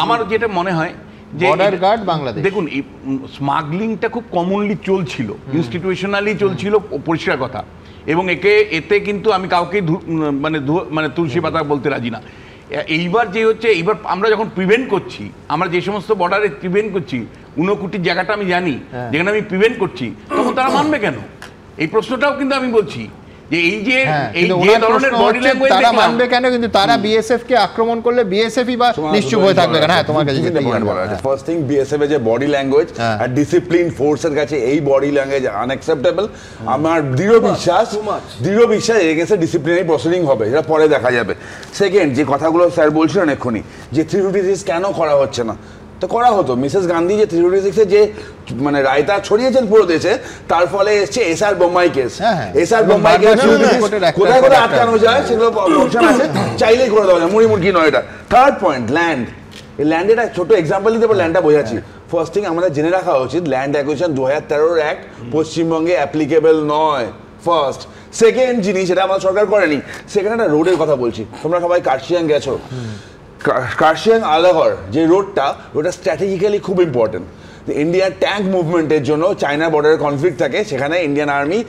আমার যেটা মনে হয় যে বর্ডার গার্ড বাংলাদেশ, দেখুন এই স্মাগলিংটা খুব কমনলি চলছিল, ইনস্টিটিউশনালি চলছিল, পরিষ্কার কথা। এবং এতে কিন্তু আমি কাউকে মানে তুলসী পাতা বলতে রাজি না। এইবার যে হচ্ছে, এইবার আমরা যখন প্রিভেন্ট করছি, আমরা যে সমস্ত বর্ডারে প্রিভেন্ট করছি, ঊনকোটির জায়গাটা আমি জানি, যেখানে আমি প্রিভেন্ট করছি, তখন তারা মানবে কেন? এই প্রশ্নটাও কিন্তু আমি বলছি যে এই যে ধরনের বডি ল্যাঙ্গুয়েজ তারা মানবে কেন, কিন্তু তারা বিএসএফ কে আক্রমণ করলে বিএসএফই বা নিশ্চুপ হয়ে থাকবে কেন? হ্যাঁ, তোমার কাছে ফার্স্ট থিং বিএসএফ এর যে বডি ল্যাঙ্গুয়েজ আর ডিসিপ্লিন ফোর্সের কাছে এই বডি ল্যাঙ্গুয়েজ আনএক্সেপ্টেবল। আমার দৃঢ় বিশ্বাস এর কাছে ডিসিপ্লিনারি প্রসিডিং হবে, যেটা পরে দেখা যাবে। সেকেন্ড, যে কথাগুলো স্যার বলছিলেন এক্ষুনি, যে 356 কেন করা হচ্ছে না, তো করা হতো। মিসেস গান্ধী যে 356 যে মানে রায়তা ছড়িয়েছেন পুরো দেশে, তার ফলে এসছে SR Bombay case. SR Bombay case কোথায় কোথায় আটকানো যায় সেগুলো অপশন আছে, চাইলেই করে দেওয়া যায়, মুড়ি নয়। এটা থার্ড পয়েন্ট, ল্যান্ড। এই ল্যান্ডের একটা ছোট এক্সাম্পল দিতে পারে, ল্যান্ডটা বোঝাচ্ছি। ফার্স্ট থিং আমাদের জেনে রাখা উচিত, ল্যান্ড অ্যাকুইজিশন 2013 অ্যাক্ট পশ্চিমবঙ্গে অ্যাপ্লিকেবল নয়। ফার্স্ট। সেকেন্ড জিনিস, এটা আমাদের সরকার করেনি, সেখানে একটা রোডের কথা বলছি। তোমরা সবাই কার্শিয়াং গেছো, কার্শিয়াং আলাগড় যে রোডটা, ওটা স্ট্র্যাটেজিক্যালি খুব ইম্পর্টেন্ট। ইন্ডিয়ার ট্যাঙ্ক মুভমেন্টের জন্য চায়না বর্ডারে কনফ্লিক্ট থাকে, সেখানে ইন্ডিয়ান আর্মি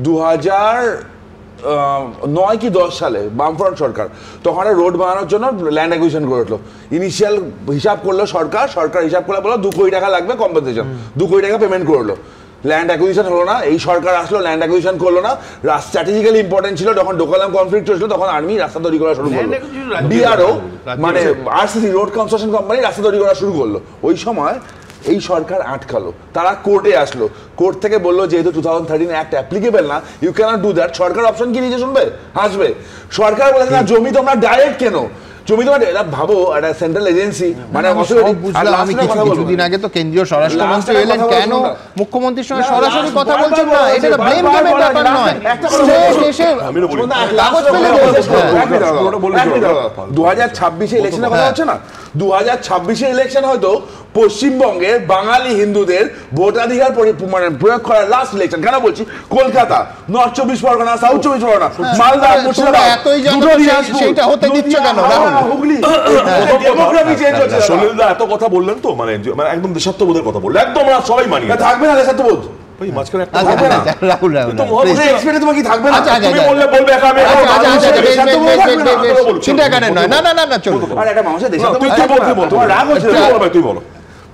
2009 কি 10 সালে বামফ্রন্ট সরকার তখন রোড বানানোর জন্য ল্যান্ড অ্যাকুইজিশন করে উঠলো। ইনিশিয়াল হিসাব করলো সরকার হিসাব করে বললো 2 কোটি টাকা লাগবে কম্পেনসেশন, 2 কোটি টাকা পেমেন্ট করলো। ল্যান্ড অ্যাকুইজিশন হলো না, এই সরকার আসলো, ল্যান্ড অ্যাকুইজিশন করলো না। স্ট্র্যাটেজিক্যালি ইম্পর্টেন্ট ছিল, যখন ডোকালাম কনফ্লিক্ট চলছিল তখন আর্মি রাস্তা তৈরি করা শুরু করলো। ডিআরও মানে আরসিসি রোড কনস্ট্রাকশন কোম্পানি রাস্তা তৈরি করা শুরু করলো। ওই সময় এই সরকার আটকালো, তারা কোর্টে আসলো, কোর্ট থেকে বললো যেহেতু 2013 অ্যাক্ট অ্যাপ্লিকেবল না, ইউ ক্যানট ডু দ্যাট। সরকার অপশন কি নিজে শুনবে? হাসবে। সরকার বলেছে না, জমি তোমরা ডাইরেক্ট কেন, জমি তোমার ভাবো একটা সেন্ট্রাল এজেন্সি মানে আমি কিছুদিন আগে তো কেন্দ্রীয় স্বরাষ্ট্রমন্ত্রী এলেন, কেন মুখ্যমন্ত্রীর সঙ্গে সরাসরি কথা বলছেন না? এটা ব্লেম গেমের ব্যাপার নয়। 2026 ইলেকশনের কথা হচ্ছে না, 2026 ইলেকশন হয়তো পশ্চিমবঙ্গের বাঙালি হিন্দুদের ভোটাধিকার মানে প্রয়োগ করার লাস্ট ইলেকশন। কেন বলছি? কলকাতা, নর্থ 24 পরগনা, সাউথ 24 পরগনা, মালদা, মুর্শিদাবাদ, সেইটা হতে দিচ্ছ কেন? হুগলি ডেমোগ্রাফি চেঞ্জ হচ্ছে। সলিলদা এত কথা বললেন তো, মানে একদম দেশাত্মবোধের কথা বললেন, একদম আমরা সবাই মানি। থাকবে না দেশাত্মবোধ?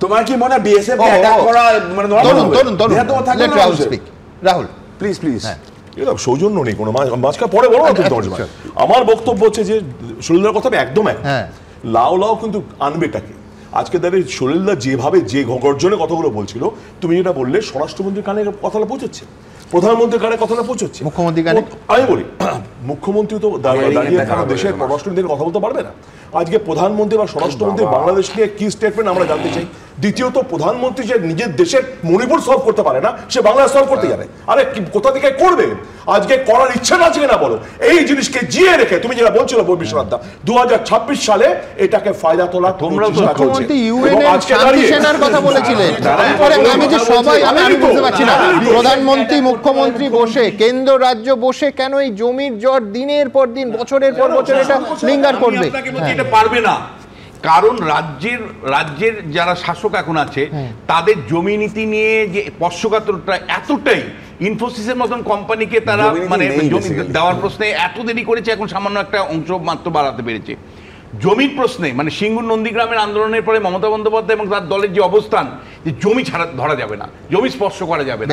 তোমার কি মনে হয় বিএসএফ রাহুল প্লিজ প্লিজ সৌজন্য নেই কোনো, মাঝখানে পরে বলো না তোমার। আমার বক্তব্য হচ্ছে যে সলিলদার কথা একদম এক, লাউ কিন্তু আনবে তাকে। আজকে দাঁড়িয়ে সলিলদা যেভাবে যে গর্জনে কথাগুলো বলছিল, তুমি যেটা বললে স্বরাষ্ট্রমন্ত্রীর কানে কথাটা পৌঁছচ্ছে, প্রধানমন্ত্রীর কানে কথাটা পৌঁছচ্ছে, মুখ্যমন্ত্রীর কানে। আমি বলি মুখ্যমন্ত্রী তো দাঁড়িয়ে দেশের পররাষ্ট্রনীতির কথা বলতে পারবে না। আজকে প্রধানমন্ত্রী বা স্বরাষ্ট্রমন্ত্রী বাংলাদেশকে কি স্টেটমেন্ট আমরা জানতে চাই। দ্বিতীয়ত, প্রধানমন্ত্রী যে নিজের দেশের মণিপুর সলভ করতে পারে না, সে বাংলাদেশ সলভ করতে যাবে। আরে কোথা থেকে করবে? আজকে করার ইচ্ছা আছে কিনা বলো। এই জিনিসকে জিয়ে রেখে তুমি যেটা বলছিল বিশ্বনাথ দা, 2026 সালে এটাকে ফায়দা তোলা তোমরা মুখ্যমন্ত্রী ইউএন এর শান্তি সেনার কথা বলেছিলেন। আমি যে সবাই আমি বুঝতে পারছি না, প্রধানমন্ত্রী মুখ্যমন্ত্রী বসে, কেন্দ্র রাজ্য বসে কেন এই জমির জট দিনের পর দিন, বছরের পর বছর এটা লিঙ্গার করবে? এটা পারবে না, কারণ রাজ্যের যারা শাসক এখন আছে তাদের জমি নীতি নিয়ে যে পক্ষপাতটা এতটাই, ইনফোসিসের মতন কোম্পানিকে তারা মানে জমি দেওয়ার প্রশ্নে এত দেরি করেছে, এখন সামান্য একটা অংশ মাত্র বাড়াতে পেরেছে। জমির প্রশ্নে মানে সিঙ্গুর নন্দীগ্রামের আন্দোলনের পরে মমতা বন্দ্যোপাধ্যায় এবং তার দলের যে অবস্থান, যে জমি ছাড়া ধরা যাবে না, জমি স্পর্শ করা যাবে না,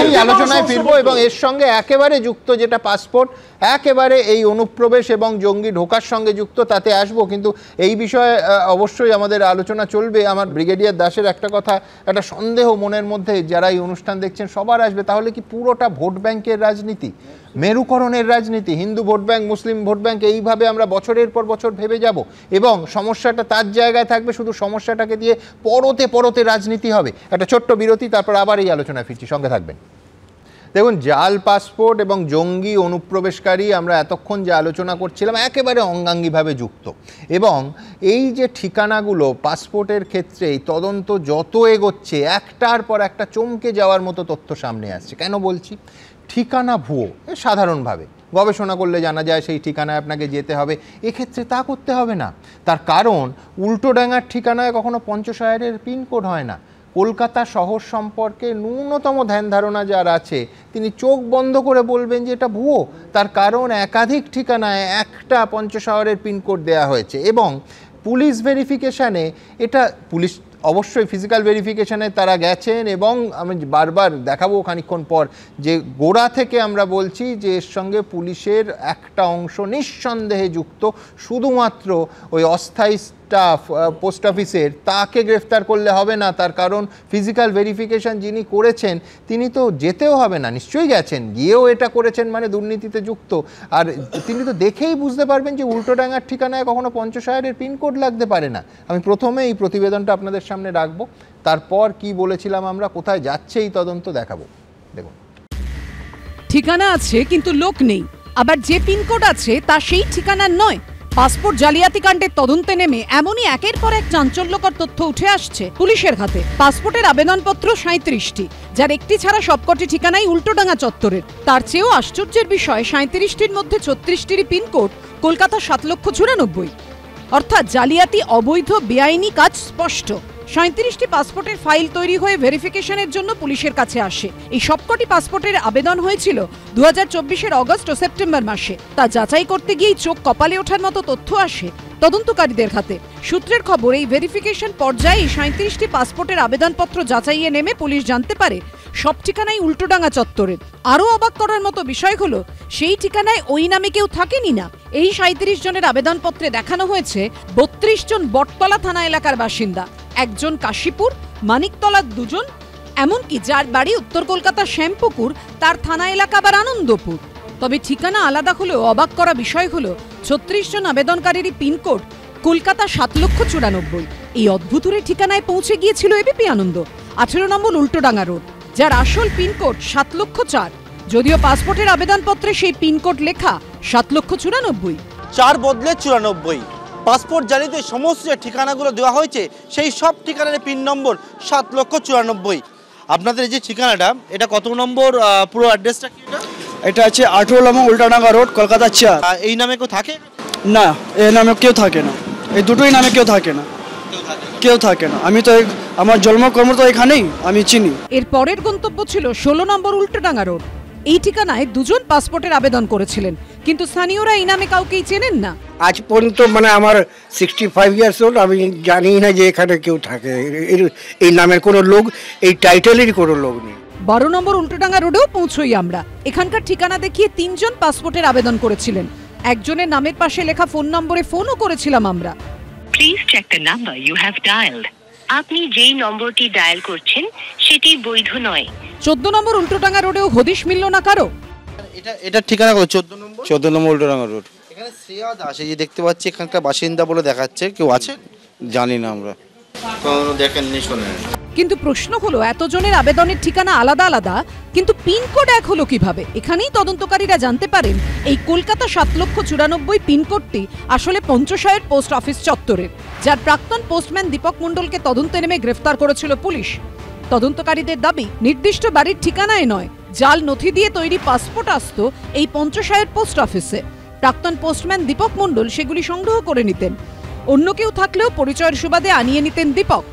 এই আলোচনায় ফিরবো। এবং এর সঙ্গে একেবারে যুক্ত যেটা পাসপোর্ট, একেবারে এই অনুপ্রবেশ এবং জঙ্গি ঢোকার সঙ্গে যুক্ত, তাতে আসবো। কিন্তু এই বিষয়ে অবশ্যই আমাদের আলোচনা চলবে। আমার ব্রিগেডিয়ার দাসের একটা কথা, একটা সন্দেহ মনের মধ্যে, যারা এই অনুষ্ঠান দেখছেন সবার আসবে, তাহলে কি পুরোটা ভোট ব্যাংকের রাজনীতি, মেরুকরণের রাজনীতি, হিন্দু ভোট ব্যাংক, মুসলিম ভোট ব্যাংক, এইভাবে আমরা বছরের পর বছর ভেবে যাব এবং সমস্যাটা তার জায়গায় থাকবে, শুধু সমস্যাটাকে দিয়ে পরতে পরতে রাজনীতি হবে। একটা ছোট্ট বিরতি, তারপর আবার এই আলোচনায় ফিরছি, সঙ্গে থাকবেন। দেখুন, জাল পাসপোর্ট এবং জঙ্গি অনুপ্রবেশকারী আমরা এতক্ষণ যে আলোচনা করছিলাম একেবারে অঙ্গাঙ্গিভাবে যুক্ত, এবং এই যে ঠিকানাগুলো পাসপোর্টের ক্ষেত্রেই তদন্ত যত এগোচ্ছে একটার পর একটা চমকে যাওয়ার মতো তথ্য সামনে আসছে। কেন বলছি? ঠিকানা ভুয়ো সাধারণভাবে গবেষণা করলে জানা যায় সেই ঠিকানায় আপনাকে যেতে হবে, এক্ষেত্রে তা করতে হবে না। তার কারণ উল্টোডাঙ্গার ঠিকানায় কখনো পঞ্চশহরের পিনকোড হয় না। কলকাতা শহর সম্পর্কে ন্যূনতম ধ্যান ধারণা যার আছে তিনি চোখ বন্ধ করে বলবেন যে এটা ভুয়ো। তার কারণ একাধিক ঠিকানায় একটা পঞ্চশহরের পিনকোড দেওয়া হয়েছে, এবং পুলিশ ভেরিফিকেশানে এটা পুলিশ অবশ্যই ফিজিক্যাল ভেরিফিকেশানে তারা গেছেন, এবং আমি বারবার দেখাবো খানিকক্ষণ পর যে গোড়া থেকে আমরা বলছি যে এর সঙ্গে পুলিশের একটা অংশ নিঃসন্দেহে যুক্ত। শুধুমাত্র ওই অস্থায়ী স্টাফ পোস্ট অফিসের তাকে গ্রেফতার করলে হবে না, তার কারণ ফিজিক্যাল ভেরিফিকেশান যিনি করেছেন তিনি তো যেতেও হবে না, নিশ্চয়ই গেছেন, গিয়েও এটা করেছেন মানে দুর্নীতিতে যুক্ত। আর তিনি তো দেখেই বুঝতে পারবেন যে উল্টোডাঙ্গার ঠিকানায় কখনো পঞ্চশহরের পিনকোড লাগতে পারে না। আমি প্রথমে এই প্রতিবেদনটা আপনাদের সামনে রাখবো, তারপর কি বলেছিলাম আমরা, কোথায় যাচ্ছে এই তদন্ত দেখাবো। দেখুন, ঠিকানা আছে কিন্তু লোক নেই, আবার যে পিনকোড আছে তা সেই ঠিকানার নয়। পাসপোর্ট জালিয়াতি কাণ্ডের তদন্তে নেমে এমনই একের পর এক চাঞ্চল্যকর তথ্য উঠে আসছে পুলিশের হাতে। পাসপোর্টের আবেদনপত্র 37টি, যার একটি ছাড়া সবকটি ঠিকানাই উল্টোডাঙ্গা চত্বরের। তার চেয়েও আশ্চর্যের বিষয় 37টির মধ্যে 36টির পিনকোড কলকাতা 7,94,000। অর্থাৎ জালিয়াতি, অবৈধ, বেআইনি কাজ স্পষ্ট। 37টি পাসপোর্টের ফাইল তৈরি হয়ে ভেরিফিকেশনের জন্য পুলিশের কাছে আসে। এই সবকটি পাসপোর্টের আবেদন হয়েছিল 2024-এর অগস্ট ও সেপ্টেম্বর মাসে। তা যাচাই করতে গিয়েই চোখ কপালে ওঠার মতো তথ্য আসে তদন্তকারীদের হাতে। সূত্রের খবর, এই ভেরিফিকেশন পর্যায়ে 37টি পাসপোর্টের আবেদনপত্র যাচাইয়ে নেমে পুলিশ জানতে পারে সব ঠিকানাই উল্টোডাঙ্গা চত্বরের। আরও অবাক করার মতো বিষয় হলো, সেই ঠিকানায় ওই নামে কেউ থাকেনি না। এই 37 জনের আবেদনপত্রে দেখানো হয়েছে 32 জন বটতলা থানা এলাকার বাসিন্দা, একজন কাশীপুর, মানিকতলার 2 জন, এমনকি যার বাড়ি উত্তর কলকাতার শ্যামপুকুর তার থানা এলাকা আবার আনন্দপুর। তবে ঠিকানা আলাদা হলেও অবাক করা বিষয় হলো 36 জন আবেদনকারীরই পিনকোড কলকাতা 7,94,000। এই অদ্ভুতুরে ঠিকানায় পৌঁছে গিয়েছিল এবিপি আনন্দ, 18 নম্বর উল্টোডাঙ্গা রোড, যার আসল পিনকোড 7,04,000। যদিও পাসপোর্টের আবেদনপত্রে সেই পিনকোড লেখা 7,94,000। 4 বদলে 94। পাসপোর্ট জালিতে সমস্ত যে ঠিকানাগুলো দেওয়া হয়েছে সেই সব ঠিকানার পিন নম্বর 7,94,000। আপনাদের এই যে ঠিকানাটা, এটা কত নম্বর, পুরো অ্যাড্রেসটা কি? এটা আছে 18 নম্বর উল্টাডাঙ্গা রোড, কলকাতা 4। এই নামে কেউ থাকে না? এই নামে কেউ থাকে না, এই দুটোই নামে কেউ থাকে না, কেউ থাকে না। আমি তো আমার জন্মকর্ম তো এখানেই, আমি চিনি। এর পরের গন্তব্য ছিল 16 নম্বর উল্টোডাঙ্গা রোড। এই ঠিকানায় 2 জন পাসপোর্টের আবেদন করেছিলেন, কিন্তু স্থানীয়রা এই নামে কাউকেই চেনেন না। আজ পর্যন্ত মানে আমার 65 ইয়ার্স ওল্ড, আমি জানি না যে এখানে কেউ থাকে, এই নামের কোনো লোক, এই টাইটেলের কোনো লোক নেই। 12 নম্বর উল্টোডাঙ্গা রোডেও পৌঁছই আমরা। এখানকার ঠিকানা দেখিয়ে 3 জন পাসপোর্টের আবেদন করেছিলেন। একজনের নামের পাশে লেখা ফোন নম্বরে ফোনও করেছিলাম আমরা। Please check the number you have dialled. আপনি যেই নম্বরটি ডায়াল করছেন সেটি বৈধ নয়। 14 নম্বর উল্টোডাঙ্গা রোডেও হদিশ মিলল না কারো। এটা ঠিকানা কত? 14 নম্বর উল্টোডাঙ্গা রোড। এখানে সিয়াদ আসে, যে দেখতে পাচ্ছি এখানকার বাসিন্দা বলে দেখাচ্ছে। কেউ আছে? জানি না আমরা, দেখেননি, শোনেন। কিন্তু প্রশ্ন হলো, এতজনের আবেদনের ঠিকানা আলাদা আলাদা, কিন্তু পিনকোড এক হলো কিভাবে? এখানেই তদন্তকারীরা জানতে পারেন এই কলকাতা 7,94,000 পিনকোডটি আসলে পঞ্চশহর পোস্ট অফিস চত্বরের, যার প্রাক্তন পোস্টম্যান দীপক মণ্ডলকে তদন্তে নেমে গ্রেফতার করেছিল পুলিশ। তদন্তকারীদের দাবি, নির্দিষ্ট বাড়ির ঠিকানায় নয়, জাল নথি দিয়ে তৈরি পাসপোর্ট আসত এই পঞ্চশহর পোস্ট অফিসে। প্রাক্তন পোস্টম্যান দীপক মণ্ডল সেগুলি সংগ্রহ করে নিতেন। অন্য কেউ থাকলেও পরিচয়ের সুবাদে আনিয়ে নিতেন দীপক।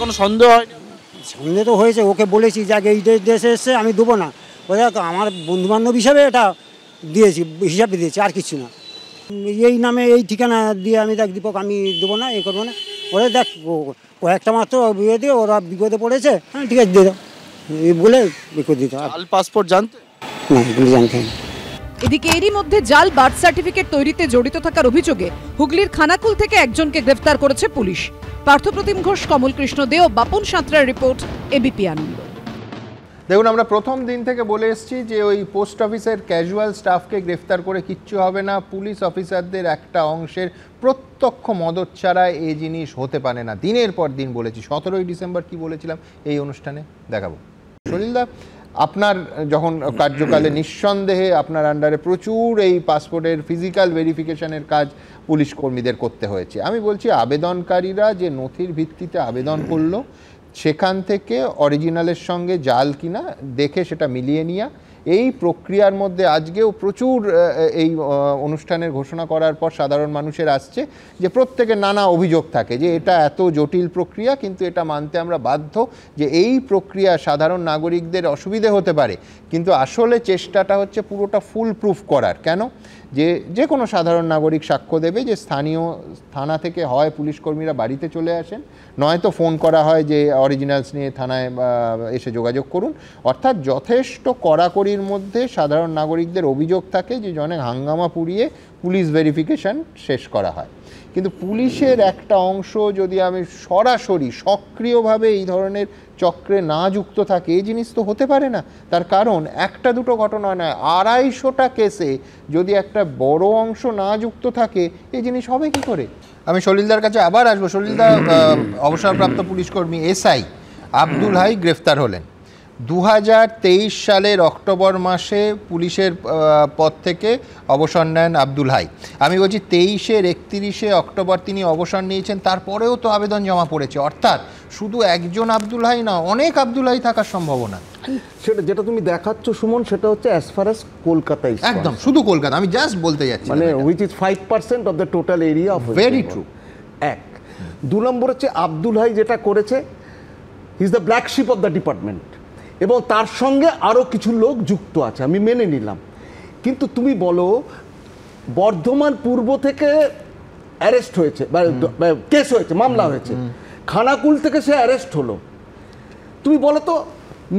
কোনো সন্দেহ হয়? সন্দেহ তো হয়েছে, ওকে বলেছি যে আগে এই দেশে এসে আমি দেবো না, ওরা আমার বন্ধুবান্ধব হিসাবে এটা দিয়েছি, হিসাবে দিয়েছি, আর কিছু না। এই নামে এই ঠিকানা দিয়ে আমি দেখ দীপক আমি দেবো না, এ করবো না। ওরা দেখ কয়েকটা মাত্র বিয়ে দিয়ে ওরা বিপদে পড়েছে, হ্যাঁ ঠিক আছে দিয়ে দাও, এই বলে বিপদ দিতে। পাসপোর্ট জানতে না, এগুলো জানতে। এদিকে এরই মধ্যে জাল বার্থ সার্টিফিকেট তৈরিতে জড়িত থাকার অভিযোগে হুগলির খানাকুল থেকে একজনকে গ্রেফতার করেছে পুলিশ। পার্থপ্রতিম ঘোষ, কমল কৃষ্ণ দে ও বাপন সাঁতরার রিপোর্ট, এবিপি আনন্দ। দেখুন, আমরা প্রথম দিন থেকে বলে এসেছি যে ওই পোস্ট অফিসের ক্যাজুয়াল স্টাফকে গ্রেফতার করে কিচ্ছু হবে না। পুলিশ অফিসারদের একটা অংশের প্রত্যক্ষ মদত ছাড়া এই জিনিস হতে পারে না। দিনের পর দিন বলেছি। 17ই ডিসেম্বর কি বলেছিলাম এই অনুষ্ঠানে দেখাবো। সলিলদা, আপনার যখন কার্যকালে নিঃসন্দেহে আপনার আন্ডারে প্রচুর এই পাসপোর্টের ফিজিক্যাল ভেরিফিকেশনের কাজ পুলিশ কর্মীদের করতে হয়েছে। আমি বলছি আবেদনকারীরা যে নথির ভিত্তিতে আবেদন করলো সেখান থেকে অরিজিনালের সঙ্গে জাল কিনা দেখে সেটা মিলিয়ে নেওয়া, এই প্রক্রিয়ার মধ্যে আজকেও প্রচুর এই অনুষ্ঠানের ঘোষণা করার পর সাধারণ মানুষের আসছে যে প্রত্যেকের নানা অভিযোগ থাকে যে এটা এত জটিল প্রক্রিয়া, কিন্তু এটা মানতে আমরা বাধ্য যে এই প্রক্রিয়া সাধারণ নাগরিকদের অসুবিধে হতে পারে, কিন্তু আসলে চেষ্টাটা হচ্ছে পুরোটা ফুল প্রুফ করার। কেন? যে কোনো সাধারণ নাগরিক সাক্ষ্য দেবে যে স্থানীয় থানা থেকে হয় পুলিশ কর্মীরা বাড়িতে চলে আসেন, নয়তো ফোন করা হয় যে অরিজিনালস নিয়ে থানায় এসে যোগাযোগ করুন। অর্থাৎ যথেষ্ট কড়াকড়ির মধ্যে সাধারণ নাগরিকদের অভিযোগ থাকে যে অনেক হাঙ্গামা পুড়িয়ে পুলিশ ভেরিফিকেশন শেষ করা হয়। কিন্তু পুলিশের একটা অংশ যদি আমি সরাসরি সক্রিয়ভাবে এই ধরনের চক্রে না যুক্ত থাকে, এই জিনিস তো হতে পারে না। তার কারণ একটা দুটো ঘটনা নয়, 250টা কেসে যদি একটা বড় অংশ না যুক্ত থাকে এই জিনিস হবে কি করে? আমি সলিলদার কাছে আবার আসবো। সলিলদা, অবসরপ্রাপ্ত পুলিশকর্মী এসআই আব্দুল হাই গ্রেফতার হলেন 2023 সালের অক্টোবর মাসে পুলিশের পদ থেকে অবসর নেন আব্দুল হাই। আমি বলছি 23-এর 31শে অক্টোবর তিনি অবসর নিয়েছেন, তারপরেও তো আবেদন জমা পড়েছে। অর্থাৎ শুধু একজন আব্দুল হাই না, অনেক আব্দুল হাই থাকার সম্ভাবনা। সেটা যেটা তুমি দেখাচ্ছ সুমন, সেটা হচ্ছে অ্যাজ ফার অ্যাজ কলকাতা, একদম শুধু কলকাতা। আমি জাস্ট বলতে যাচ্ছি মানে which is 5% of the total area of very true. এক 2 নম্বর হচ্ছে আব্দুল হাই যেটা করেছে, he is the black sheep of the department, এবং তার সঙ্গে আরও কিছু লোক যুক্ত আছে, আমি মেনে নিলাম। কিন্তু তুমি বলো বর্ধমান পূর্ব থেকে অ্যারেস্ট হয়েছে বা কেস হয়েছে, মামলা হয়েছে, খানাকুল থেকে সে অ্যারেস্ট হলো। তুমি বলো তো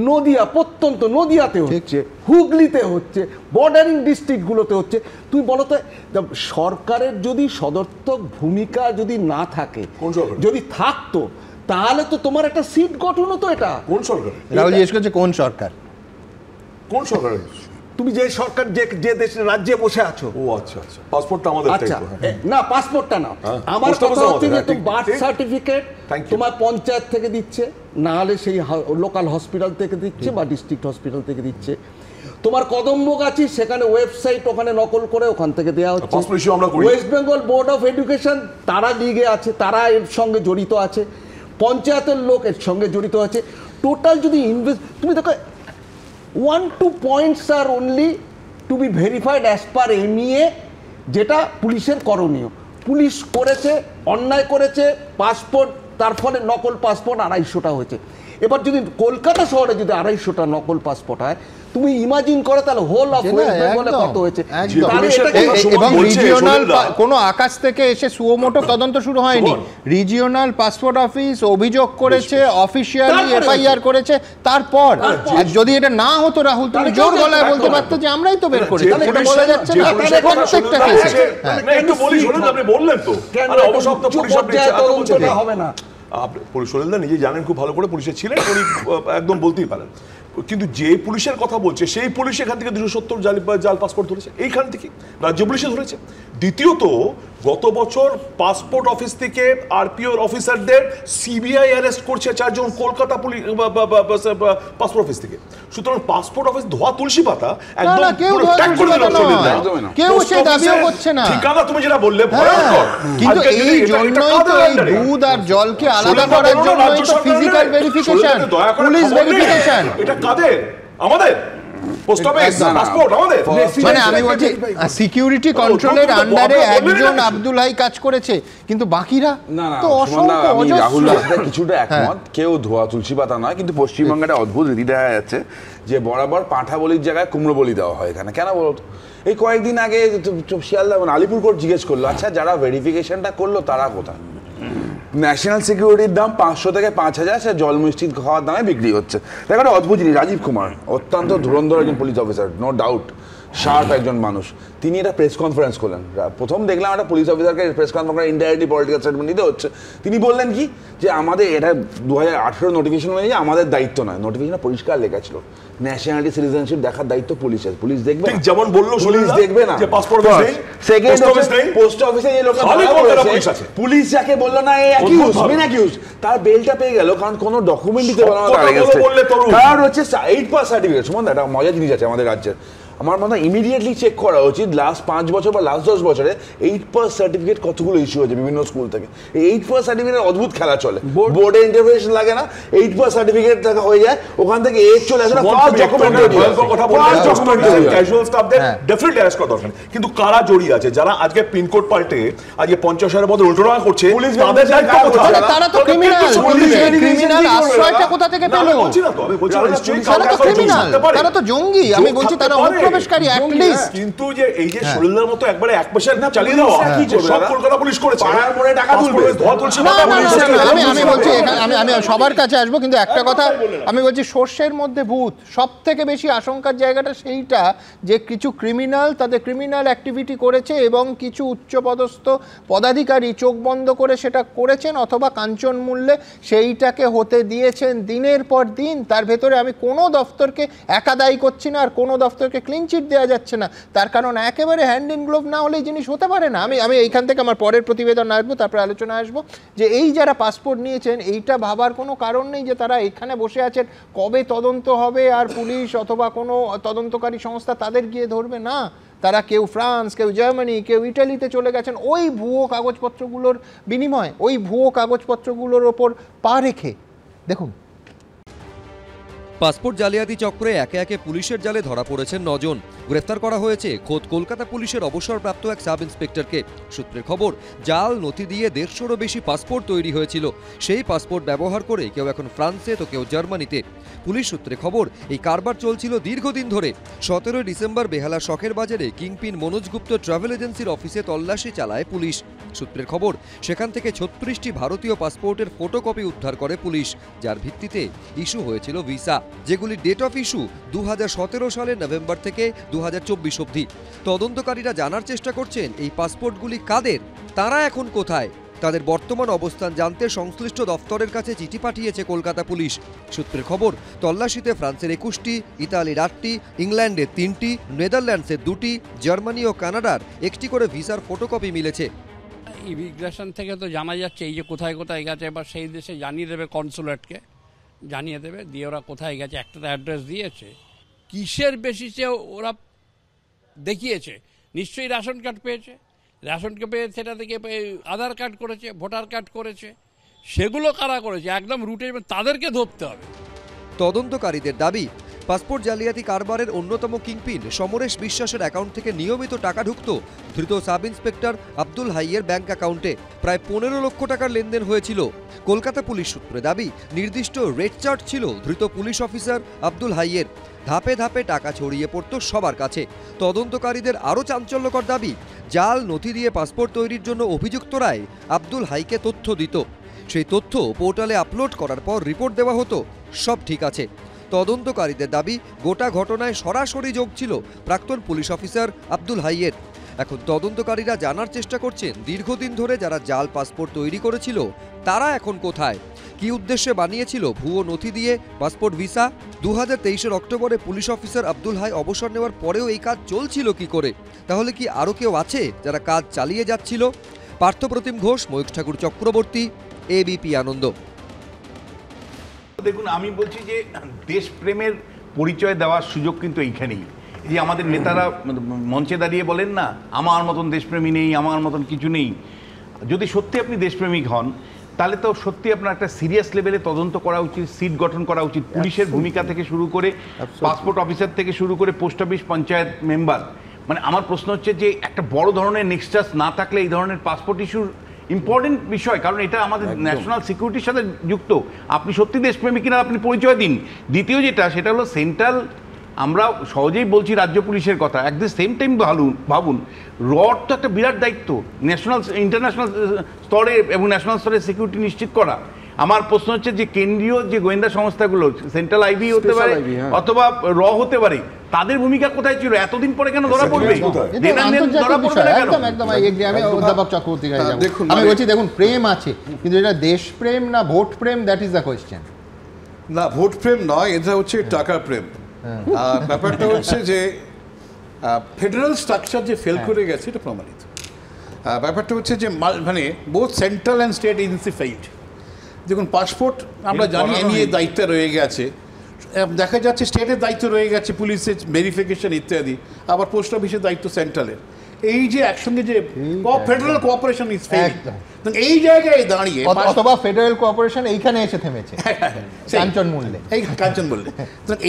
নদিয়া, প্রত্যন্ত নদিয়াতে হচ্ছে, হুগলিতে হচ্ছে, বর্ডারিং ডিস্ট্রিক্টগুলোতে হচ্ছে। তুমি বলো তো সরকারের যদি সদর্থক ভূমিকা যদি না থাকে, যদি থাকতো তাহলে তো তোমার একটা সিট গঠন হতো। এটা কোন সরকার? রাহুল জিজ্ঞেস করছে কোন সরকার? কোন সরকার? তুমি যে সরকার যে দেশের রাজ্যে বসে আছো। ও আচ্ছা আচ্ছা, পাসপোর্টটা আমাদের। আচ্ছা না, পাসপোর্টটা না, আমার কথা হচ্ছে যে তুমি বার্থ সার্টিফিকেট তোমার পঞ্চায়েত থেকে দিচ্ছে, না হলে সেই লোকাল হসপিটাল থেকে দিচ্ছে বা ডিস্ট্রিক্ট হসপিটাল থেকে দিচ্ছে। তোমার কদম্বগাছি সেখানে ওয়েবসাইট ওখানে নকল করে ওখান থেকে দেওয়া হচ্ছে। West Bengal board of education তারা লিগে আছে, তারা এর সঙ্গে জড়িত আছে, পঞ্চায়েতের লোক এর সঙ্গে জড়িত আছে। টোটাল যদি ইনভেস্ট, তুমি দেখো 1-2 points আর only to be verified as per MEA, যেটা পুলিশের করণীয়। পুলিশ করেছে, অন্যায় করেছে, পাসপোর্ট তার ফলে নকল পাসপোর্ট 250টা হয়েছে। এবার যদি কলকাতা শহরে যদি 250টা নকল পাসপোর্ট হয়, তুমি ইমাজিন করো তাহলে হোল অফ ওয়েস্ট বেঙ্গলে কত হয়েছে। এবং রিজিওনাল কোনো আকাশ থেকে এসে সুমোটো তদন্ত শুরু হয়নি। রিজিওনাল পাসপোর্ট অফিস অভিযোগ করেছে, অফিশিয়ালি এফআইআর করেছে, তারপর যদি এটা না হতো রাহুল, তুমি জোর গলায় বলতে পারতে যে আমরাই তো বের করেছি, সেটা বলা যাচ্ছে না প্রত্যেকটা কেসে। একটু বলি, শুনুন, আপনি বললেন তো অবসরপ্রাপ্ত পুলিশ হবে না। সলিলদা নিজে জানেন খুব ভালো করে, পুলিশে ছিলেন, উনি একদম বলতেই পারেন। কিন্তু যে পুলিশের কথা বলছে সেই পুলিশ এখান থেকে 270 জাল পাসপোর্ট ধরেছে, এইখান থেকে রাজ্য পুলিশে ধরেছে। দ্বিতীয়ত গত বছর পাসপোর্ট অফিস থেকে আরপিও অফিসারদের সিবিআই অ্যারেস্ট করছে 4 জন কলকাতা পুলিশ পাসপোর্ট অফিস থেকে। সুতরাং পাসপোর্ট অফিস ধোয়া তুলসী পাতা, একদম পুরো ট্যাগ করে দিল সলিলদা। কেউ সে দাবিও করছে না। ঠিকানা তুমি যেটা বললে ভয়ঙ্কর, কিন্তু এই জন্যই তো এই দুধ আর জলকে আলাদা করার জন্যই তো ফিজিক্যাল ভেরিফিকেশন, পুলিশ ভেরিফিকেশন। এটা কাদের? আমাদের পোস্ট অফিস পাসপোর্ট আমাদের। মানে আমি বলছি সিকিউরিটি কন্ট্রোলের আন্ডারে একজন আব্দুল হাই কাজ করেছে, কিন্তু বাকিরা তো অসংখ্য। আমি রাহুলের সাথে কিছুটা একমত, কেউ ধোয়া তুলসী পাতা নয়, কিন্তু পশ্চিমবঙ্গে একটা অদ্ভুত রীতি দেখা যাচ্ছে যে বরাবর পাঁঠা বলির জায়গায় কুমড়ো বলি দেওয়া হয় এখানে। কেন বলো তো? এই কয়েকদিন আগে শিয়ালদা আলিপুর কোর্ট জিজ্ঞেস করলো, আচ্ছা যারা ভেরিফিকেশনটা করলো তারা কোথায়? ন্যাশনাল সিকিউরিটির দাম 500 থেকে 5000, সে জল মিষ্টি খাওয়ার দামে বিক্রি হচ্ছে। দেখো একটা অদ্ভুত জিনিস, রাজীব কুমার অত্যন্ত ধুরন্ধর একজন police officer, no doubt, sharp একজন মানুষ। তিনি একটা প্রেস কনফারেন্স করলেন। প্রথম দেখলাম একটা পুলিশ অফিসারকে press conference indirectly political statement নিতে হচ্ছে। তিনি বললেন কি যে আমাদের এটা 2018 নোটিফিকেশন অনুযায়ী আমাদের দায়িত্ব নয়। নোটিফিকেশনে পরিষ্কার লেখা ছিল ন্যাশনালিটি সিটিজেনশিপ দেখার দায়িত্ব পুলিশের। পুলিশ দেখবে না, যেমন বললো পুলিশ দেখবে না, যে পাসপোর্ট অফিস নেই, সেকেন্ড পোস্ট অফিসে যে লোকটা পুলিশ যাকে বললো না এই মেন অ্যাকিউজ তার বেলটা পেয়ে গেল কারণ কোনো ডকুমেন্ট দিতে পারলো না তার এগেইনস্টে, কারণ হচ্ছে 8 সার্টিফিকেট। সুমন একটা মজার জিনিস আছে আমাদের রাজ্যে, আমার মনে হয় ইমিডিয়েটলি চেক করা উচিত লাস্ট 5 বছর বা লাস্ট 10 বছরে 8 সার্টিফিকেট কতগুলো ইস্যু হয়েছে বিভিন্ন স্কুল থেকে। এই 8 সার্টিফিকেটের অদ্ভুত খেলা চলে, বোর্ডে ইন্টারভেনশন লাগে না, 8 সার্টিফিকেট টাকা হয়ে যায়, ওখান থেকে এজ চলে আসে না, ফার্স্ট ডকুমেন্ট কথা বলে ক্যাজুয়াল স্টাফদের ডেফিনেটলি অ্যারেস্ট করা দরকার। কিন্তু কারা জড়িয়ে আছে যারা আজকে পিনকোড পাল্টে আজকে 50,000-এর বদলে উল্টোটা করছে, তাদের দায়িত্ব কোথায়? তারা তো ক্রিমিনাল, ক্রিমিনাল আশ্রয়টা কোথা থেকে পেল? বলছি না তো, আমি বলছি তারা তো ক্রিমিনাল, তারা তো জঙ্গি। আমি বলছি তারা অনুপ্রবেশকারী অ্যাটলিস্ট। কিন্তু যে এই যে শরীরের মতো একবারে 1% চালিয়ে দেওয়া সব কলকাতা পুলিশ করেছে, পাড়ার মোড়ে টাকা তুলবে, ধোয়া তুলছে। আমি বলছি আমি সবার কাছে আসবো, কিন্তু একটা কথা আমি বলছি, সর্ষের মধ্যে ভূত। সব থেকে বেশি আশঙ্কার জায়গাটা সেইটা যে কিছু ক্রিমিনাল তাদের ক্রিমিনাল অ্যাক্টিভিটি করেছে এবং কিছু উচ্চপদস্থ পদাধিকারী চোখ বন্ধ করে সেটা করেছেন অথবা কাঞ্চন মূল্যে সেইটাকে হতে দিয়েছেন দিনের পর দিন। তার ভেতরে আমি কোনো দফতরকে একা দায়ী করছি না, আর কোনো দফতরকে ক্লিন চিট দেওয়া যাচ্ছে না, তার কারণ একেবারে হ্যান্ড ইন গ্লোভ না হলে এই জিনিস হতে পারে না। আমি এইখান থেকে আমার পরের প্রতিবেদন আসবো, তারপরে আলোচনা আসবো যে এই যারা পাসপোর্ট নিয়েছেন এইটা ভাবার কোনো কারণ নেই যে তারা এখানে বসে আছেন কবে তদন্ত হবে আর পুলিশ অথবা কোনো তদন্তকারী সংস্থা তাদের গিয়ে ধরবে না। তারা কেউ ফ্রান্স, কেউ জার্মানি, কেউ ইটালিতে চলে গেছেন ওই ভুয়ো কাগজপত্রগুলোর বিনিময়ে, ওই ভুয়ো কাগজপত্রগুলোর ওপর পা রেখে। দেখুন, পাসপোর্ট জালিয়াতি চক্রে একে একে পুলিশের জালে ধরা পড়েছেন 9 জন। গ্রেফতার করা হয়েছে খোদ কলকাতা পুলিশের অবসরপ্রাপ্ত এক সাব ইন্সপেক্টরকে। সূত্রের খবর, জাল নথি দিয়ে 150-রও বেশি পাসপোর্ট তৈরি হয়েছিল। সেই পাসপোর্ট ব্যবহার করে কেউ এখন ফ্রান্সে তো কেউ জার্মানিতে। পুলিশ সূত্রে খবর, এই কারবার চলছিল দীর্ঘদিন ধরে। 17 ডিসেম্বর বেহালা শখের বাজারে কিংপিন মনোজ গুপ্ত ট্রাভেল এজেন্সির অফিসে তল্লাশি চালায় পুলিশ। সূত্রের খবর, সেখান থেকে 36টি ভারতীয় পাসপোর্টের ফটোকপি উদ্ধার করে পুলিশ, যার ভিত্তিতে ইস্যু হয়েছিল ভিসা, যেগুলির ডেট অফ ইস্যু 2017 সালের নভেম্বর থেকে 2024 অবধি। তদন্তকারীরা জানার চেষ্টা করছেন এই পাসপোর্টগুলি কাদের, তারা এখন কোথায়। তাদের বর্তমান অবস্থান জানতে সংশ্লিষ্ট দফতরের কাছে চিঠি পাঠিয়েছে কলকাতা পুলিশ। সূত্রের খবর, তল্লাশিতে ফ্রান্সের 21টি, ইতালির 8টি, ইংল্যান্ডের 3টি, নেদারল্যান্ডসের 2টি, জার্মানি ও কানাডার 1টি করে ভিসার ফটোকপি মিলেছে। ইমিগ্রেশন থেকে তো জানা যাচ্ছে এই যে কোথায় কোথায় গেছে, এবার সেই দেশে জানিয়ে দেবে, কনসুলেটকে জানিয়ে দেবে, দিয়ে ওরা কোথায় গেছে একটা অ্যাড্রেস দিয়েছে। কিসের বেসিসে ওরা দেখিয়েছে? নিশ্চয়ই রেশন কার্ড পেয়েছে, রেশন কার্ড পেয়ে সেটা থেকে আধার কার্ড করেছে, ভোটার কার্ড করেছে, সেগুলো কারা করেছে একদম রুটে, তাদেরকে ধরতে হবে। তদন্তকারীদের দাবি, পাসপোর্ট জালিয়াতি কারবারের অন্যতম কিংপিন সমরেশ বিশ্বাসের অ্যাকাউন্ট থেকে নিয়মিত টাকা ঢুকত ধৃত সাব ইন্সপেক্টর আব্দুল হাইয়ের ব্যাংক অ্যাকাউন্টে। প্রায় 15 লক্ষ টাকার লেনদেন হয়েছিল। কলকাতা পুলিশ সূত্রে দাবি, নির্দিষ্ট রেড চার্ট ছিল ধৃত পুলিশ অফিসার আব্দুল হাইয়ের। ধাপে ধাপে টাকা ছড়িয়ে পড়ত সবার কাছে। তদন্তকারীদের আরও চাঞ্চল্যকর দাবি, জাল নথি দিয়ে পাসপোর্ট তৈরির জন্য অভিযুক্তরাই আব্দুল হাইকে তথ্য দিত। সেই তথ্য পোর্টালে আপলোড করার পর রিপোর্ট দেওয়া হতো সব ঠিক আছে। তদন্তকারীদের দাবি, গোটা ঘটনায় সরাসরি যোগ ছিল প্রাক্তন পুলিশ অফিসার আব্দুল হাইয়ের। এখন তদন্তকারীরা জানার চেষ্টা করছেন দীর্ঘদিন ধরে যারা জাল পাসপোর্ট তৈরি করেছিল তারা এখন কোথায়, কি উদ্দেশ্যে বানিয়েছিল ভুয়ো নথি দিয়ে পাসপোর্ট ভিসা। 2023 অক্টোবরে পুলিশ অফিসার আব্দুল হাই অবসর নেওয়ার পরেও এই কাজ চলছিল কি করে? তাহলে কি আরও কেউ আছে যারা কাজ চালিয়ে যাচ্ছিল? পার্থপ্রতিম ঘোষ, ময়ূখ ঠাকুর চক্রবর্তী, এবিপি আনন্দ। দেখুন, আমি বলছি যে দেশপ্রেমের পরিচয় দেওয়ার সুযোগ কিন্তু এইখানেই। যে আমাদের নেতারা মঞ্চে দাঁড়িয়ে বলেন না, আমার মতন দেশপ্রেমী নেই, আমার মতন কিছু নেই। যদি সত্যি আপনি দেশপ্রেমিক হন তাহলে তো সত্যি আপনার একটা সিরিয়াস লেভেলে তদন্ত করা উচিত, সিট গঠন করা উচিত। পুলিশের ভূমিকা থেকে শুরু করে, পাসপোর্ট অফিসার থেকে শুরু করে, পোস্ট অফিস, পঞ্চায়েত মেম্বার, মানে আমার প্রশ্ন হচ্ছে যে একটা বড় ধরনের নেক্সাস না থাকলে এই ধরনের পাসপোর্ট ইস্যুর ইম্পর্টেন্ট বিষয়, কারণ এটা আমাদের ন্যাশনাল সিকিউরিটির সাথে যুক্ত। আপনি সত্যি দেশপ্রেমিক কিনা আপনি পরিচয় দিন। দ্বিতীয় যেটা, সেটা হলো সেন্ট্রাল, আমরা সহজেই বলছি রাজ্য পুলিশের কথা, অ্যাট দ্য সেম টাইম ভাবুন রড তো একটা বিরাট দায়িত্ব ন্যাশনাল, ইন্টারন্যাশনাল স্তরে এবং ন্যাশনাল স্তরে সিকিউরিটি নিশ্চিত করা। আমার প্রশ্ন হচ্ছে যে কেন্দ্রীয় যে গোয়েন্দা সংস্থাগুলো, সেন্ট্রাল আইবি হতে পারে অথবা র হতে পারে, তাদের ভূমিকা কোথায় ছিল? এতদিন পরে কেন ধরা পড়বে? আমি বলছি দেখুন, প্রেম আছে, কিন্তু এটা দেশপ্রেম না vote Prem, that is the question. না, ভোট প্রেম নয়, এটা হচ্ছে টাকার প্রেম। ব্যাপারটা হচ্ছে যে ফেডারেল স্ট্রাকচার যে ফেল করে গেছে এটা প্রমাণিত। ব্যাপারটা হচ্ছে যে মানে both central and state agency fade. দেখুন পাসপোর্ট আমরা জানি এনআইএ দায়িত্বে রয়ে গেছে, দেখা যাচ্ছে স্টেটের দায়িত্ব রয়ে গেছে পুলিশের ভেরিফিকেশন ইত্যাদি, আবার পোস্ট অফিসের দায়িত্ব সেন্ট্রালের। এই যে একসঙ্গে যে ফেডারেল কোঅপারেশন ইজ ফেইলিং, এই জায়গায় দাঁড়িয়ে অথবা ফেডারেল কোঅপারেশন এইখানে এসে থেমেছে কাঞ্চন মূল্যে, এই কাঞ্চন মূল্যে।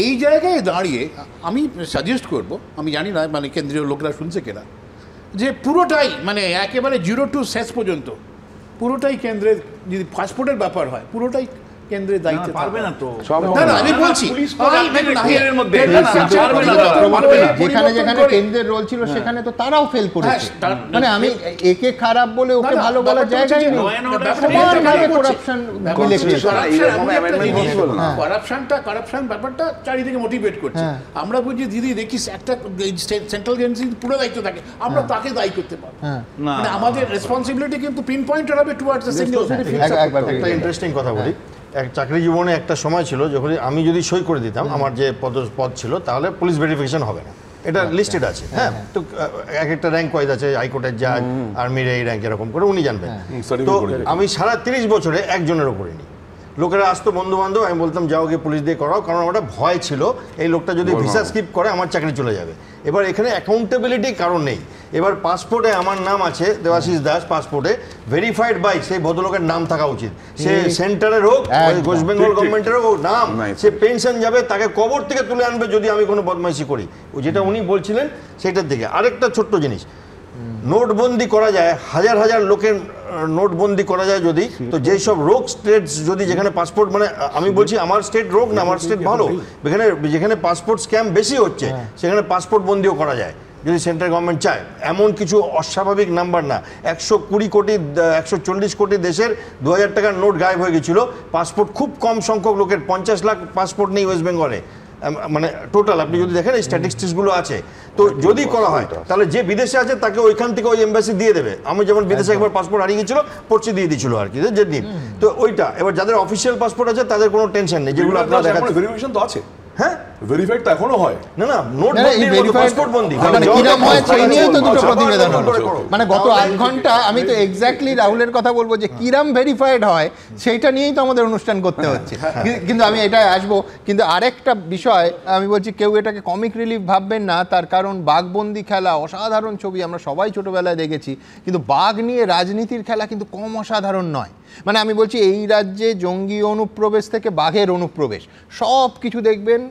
এই জায়গায় দাঁড়িয়ে আমি সাজেস্ট করব, আমি জানি না মানে কেন্দ্রীয় লোকরা শুনছে কিনা, যে পুরোটাই মানে একেবারে 0 to শেষ পর্যন্ত পুরোটাই কেন্দ্রের, যদি পাসপোর্টের ব্যাপার হয় পুরোটাই কেন্দ্রের দায়িত্ব পারবে না। তো আমি বলছি যেখানে যেখানে কেন্দ্রের রোল ছিল সেখানে তো তারাও ফেল করেছে, মানে আমি একে খারাপ বলে ওকে ভালো বলার জায়গায় নেই, সমানভাবে করাপশন মিলে কারাপশন ব্যাপারটা চারিদিকে মোটিভেট করছে। আমরা বুঝি দিদি দেখি একটা সেন্ট্রাল এজেন্সি পুরো দায়িত্ব থাকে, আমরা তাকে দায়ী করতে পারবো, মানে আমাদের রেসপন্সিবিলিটি কিন্তু পিন পয়েন্টেড হবে টুয়ার্ডস দ্য সিঙ্গেল। একটা ইন্টারেস্টিং কথা বলি, এক চাকরি জীবনে একটা সময় ছিল যখন আমি যদি সই করে দিতাম আমার যে পদ ছিল তাহলে পুলিশ ভেরিফিকেশন হবে না, এটা লিস্টেড আছে। হ্যাঁ, তো এক একটা র্যাঙ্ক ওয়াইজ আছে, হাইকোর্টের জাজ, আর্মির এই র্যাঙ্ক, এরকম করে উনি জানবেন। তো আমি সারা 30 বছরে একজনেরও করিনি। লোকেরা আসতো বন্ধু বান্ধব, আমি বলতাম যাও গিয়ে পুলিশ দিয়ে করাও, কারণ ওটা ভয় ছিল এই লোকটা যদি ভিসা স্কিপ করে আমার চাকরি চলে যাবে। এবার এখানে অ্যাকাউন্টেবিলিটি কারণ নেই। এবার পাসপোর্টে আমার নাম আছে দেবাশিস দাস, পাসপোর্টে ভেরিফাইড বাই সেই ভদ্রলোকের নাম থাকা উচিত, সে সেন্টারের হোক ওয়েস্ট বেঙ্গল গভর্নমেন্টের হোক নাম, সে পেনশন যাবে, তাকে কবর থেকে তুলে আনবে যদি আমি কোনো বদমাইশি করি, যেটা উনি বলছিলেন সেটার দিকে। আরেকটা ছোট্ট জিনিস, নোটবন্দি করা যায়, হাজার হাজার লোকের নোটবন্দি করা যায় যদি, তো যেই সব রোগ স্টেট যদি যেখানে পাসপোর্ট, মানে আমি বলছি আমার স্টেট রোগ না, আমার স্টেট ভালো, যেখানে পাসপোর্ট স্ক্যাম বেশি হচ্ছে সেখানে পাসপোর্ট বন্দিও করা যায় যদি সেন্ট্রাল গভর্নমেন্ট চায়। এমন কিছু অস্বাভাবিক নাম্বার না, 120 কোটি 140 কোটি দেশের 2000 টাকার নোট গায়েব হয়ে গেছিল, পাসপোর্ট খুব কম সংখ্যক লোকের, 50 লাখ পাসপোর্ট নেই ওয়েস্ট বেঙ্গলে, মানে টোটাল আপনি যদি দেখেন এই স্ট্যাটিস্টিক্সগুলো আছে। তো যদি করা হয় তাহলে যে বিদেশে আছে তাকে ওইখান থেকে ওই এম্বাসি দিয়ে দেবে। আমি যেমন বিদেশে একবার পাসপোর্ট হারিয়ে গেছিল, পড়ছি দিয়ে দিয়েছিল আর কি, যে দিন। তো ওইটা এবার যাদের অফিসিয়াল পাসপোর্ট আছে তাদের কোনো টেনশন নেই, যেগুলো আপনারা দেখাচ্ছেন ভেরিফিকেশন তো আছে। হ্যাঁ, ভেরিফাইড তো এখনো হয় না, না নোট বন্দি, পাসপোর্ট বন্দি, মানে কিরকম হয় সেই নিয়েই তো দুটো প্রতিবেদন হলো। মানে গত 8 ঘন্টা আমি তো এক্স্যাক্টলি রাহুলের কথা বলবো যে কিরম ভেরিফাইড হয় সেইটা নিয়েই তো আমাদের অনুষ্ঠান করতে হচ্ছে। কিন্তু আমি এটাই আসবো, কিন্তু আরেকটা বিষয় আমি বলছি, কেউ এটাকে কমিক রিলিফ ভাববেন না, তার কারণ বাঘবন্দি খেলা অসাধারণ ছবি আমরা সবাই ছোটবেলায় দেখেছি, কিন্তু বাঘ নিয়ে রাজনীতির খেলা কিন্তু কম অসাধারণ নয়। মানে আমি বলছি এই রাজ্যে জঙ্গি অনুপ্রবেশ থেকে বাঘের অনুপ্রবেশ সব কিছু দেখবেন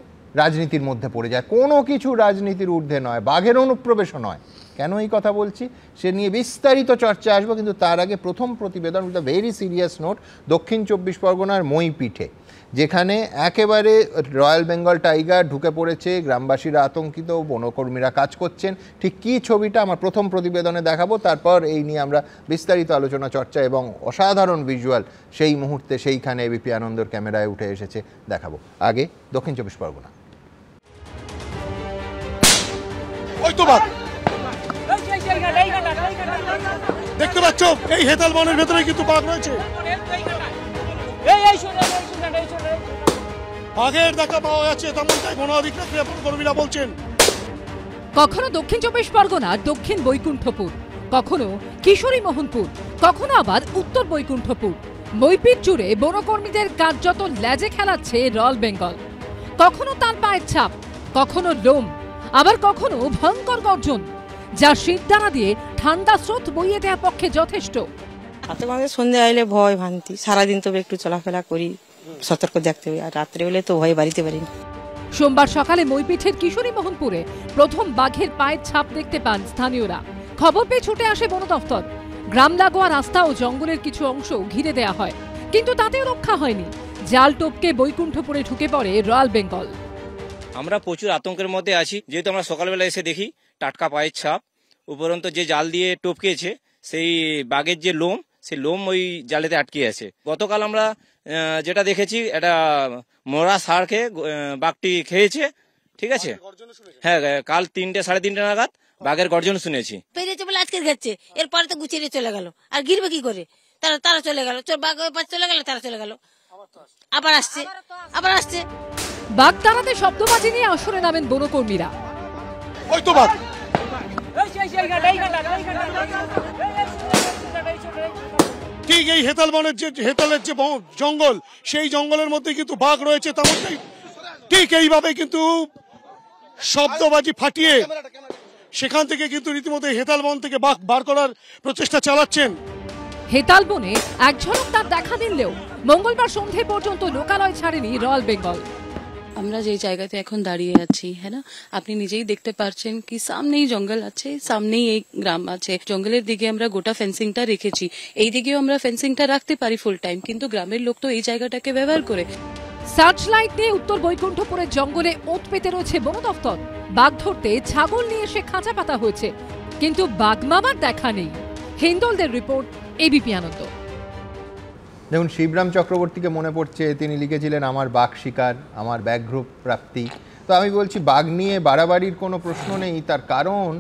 রাজনীতির মধ্যে পড়ে যায়, কোনো কিছু রাজনীতির ঊর্ধ্বে নয়, বাঘের অনুপ্রবেশও নয়। কেন এই কথা বলছি সে নিয়ে বিস্তারিত চর্চা আসবো, কিন্তু তার আগে প্রথম প্রতিবেদন with a very serious note, দক্ষিণ 24 পরগনার মইপিঠে, যেখানে একেবারে রয়্যাল বেঙ্গল টাইগার ঢুকে পড়েছে, গ্রামবাসীরা আতঙ্কিত, বনকর্মীরা কাজ করছেন। ঠিক কী ছবিটা আমার প্রথম প্রতিবেদনে দেখাবো, তারপর এই নিয়ে আমরা বিস্তারিত আলোচনা চর্চা এবং অসাধারণ ভিজুয়াল সেই মুহূর্তে সেইখানে এবিপি আনন্দর ক্যামেরায় উঠে এসেছে দেখাবো। আগে দক্ষিণ 24 পরগনা। দেখতে পাচ্ছ এই হেতাল বনের ভেতরে কিন্তু বাঘ রয়েছে, বাঘের দেখা পাওয়া যাচ্ছে, তেমনটাই বন অধিকার কর্মীরা বলছেন। কখনো দক্ষিণ 24 পরগনা দক্ষিণ বৈকুণ্ঠপুর, কখনো কিশোরী মোহনপুর, কখনো আবার উত্তর বৈকুণ্ঠপুর, মইপিঠ জুড়ে বনকর্মীদের কার্যত ল্যাজে খেলাচ্ছে রয়্যাল বেঙ্গল। কখনো তার পায়ের ছাপ, কখনো লোম, আবার কখনো ভয়ঙ্কর গর্জন, যা শীতদানা দিয়ে ঠান্ডা স্রোত বইয়ে দেওয়ার পক্ষে যথেষ্ট। আমাদের সন্ধ্যা হলে ভয় ভ্রান্তি, সারাদিন তবে একটু চলাফেরা করি, সতর্ক দেখতে হবে, আর রাত্রে হলে তো ভয় বাড়িতে পারি না। সোমবার সকালে মইপিঠের কিশোরী মোহনপুরে প্রথম বাঘের পায়ের ছাপ দেখতে পান স্থানীয়রা। খবর পেয়ে ছুটে আসে বন দফতর। গ্রাম লাগোয়া রাস্তা ও জঙ্গলের কিছু অংশ ঘিরে দেয়া হয়, কিন্তু তাতেও রক্ষা হয়নি, জাল টপকে বৈকুণ্ঠপুরে ঢুকে পড়ে রয়্যাল বেঙ্গল। আমরা প্রচুর আতঙ্কের মধ্যে আছি, যেহেতু আমরা সকালবেলা এসে দেখি টাটকা পায়ের ছাপ, উপরন্ত যে জাল দিয়ে টপকেছে সেই বাঘের যে লোম, সেই লোম ওই জালেতে আটকে আছে। গতকাল আমরা যেটা দেখেছি, এটা মরা ষাঁড় খেয়ে বাঘটি খেয়েছে, ঠিক আছে। হ্যাঁ, কাল 3টে সাড়ে 3টে নাগাদ বাঘের গর্জন শুনেছি। পেরিয়েছে বলে আজকে গেছে, এরপরে তো গুছিয়ে চলে গেল, আর গিরবে কি করে? তারা চলে গেল, বাঘ চলে গেল, তারা চলে গেল, আবার আসছে। বাঘ তাড়াতে শব্দবাজি নিয়ে আসরে নামেন বনকর্মীরা। ওই তো বাঘ, ঠিক এই হেতালের যে জঙ্গল, সেই জঙ্গলের মধ্যে কিন্তু বাঘ রয়েছে। তেমনটাই ঠিক এইভাবে কিন্তু শব্দবাজি ফাটিয়ে সেখান থেকে কিন্তু রীতিমতো হেতাল বন থেকে বাঘ বার করার প্রচেষ্টা চালাচ্ছেন। হেতাল বনে এক ঝলক তার দেখা দিলেও মঙ্গলবার সন্ধে পর্যন্ত লোকালয় ছাড়েনি রয়্যাল বেঙ্গল। আমরা যে জায়গাতে এখন দাঁড়িয়ে আছি, হ্যাঁ না, আপনি নিজেই দেখতে পাচ্ছেন কি সামনেই জঙ্গল আছে, সামনেই এই গ্রাম আছে। জঙ্গলের দিকে আমরা গোটা ফেন্সিংটা রেখেছি, এই দিকেও আমরা ফেন্সিংটা রাখতে পারি ফুল টাইম, কিন্তু গ্রামের লোক তো এই জায়গাটাকে ব্যবহার করে। সার্চ লাইট নিয়ে উত্তর বৈকুণ্ঠপুরের জঙ্গলে ওত পেতে রয়েছে বন দফতর। বাঘ ধরতে ছাগল নিয়ে এসে খাঁচা পাতা হয়েছে, কিন্তু বাঘ মামার দেখা নেই। হিন্দলদের রিপোর্ট, এবিপি আনন্দ। দেখুন, শিবরাম চক্রবর্তীকে মনে পড়ছে, তিনি লিখেছিলেন আমার বাঘ শিকার, আমার ব্যাঘ্র প্রাপ্তি। তো আমি বলছি, বাঘ নিয়ে বাড়াবাড়ির কোনো প্রশ্ন নেই, তার কারণ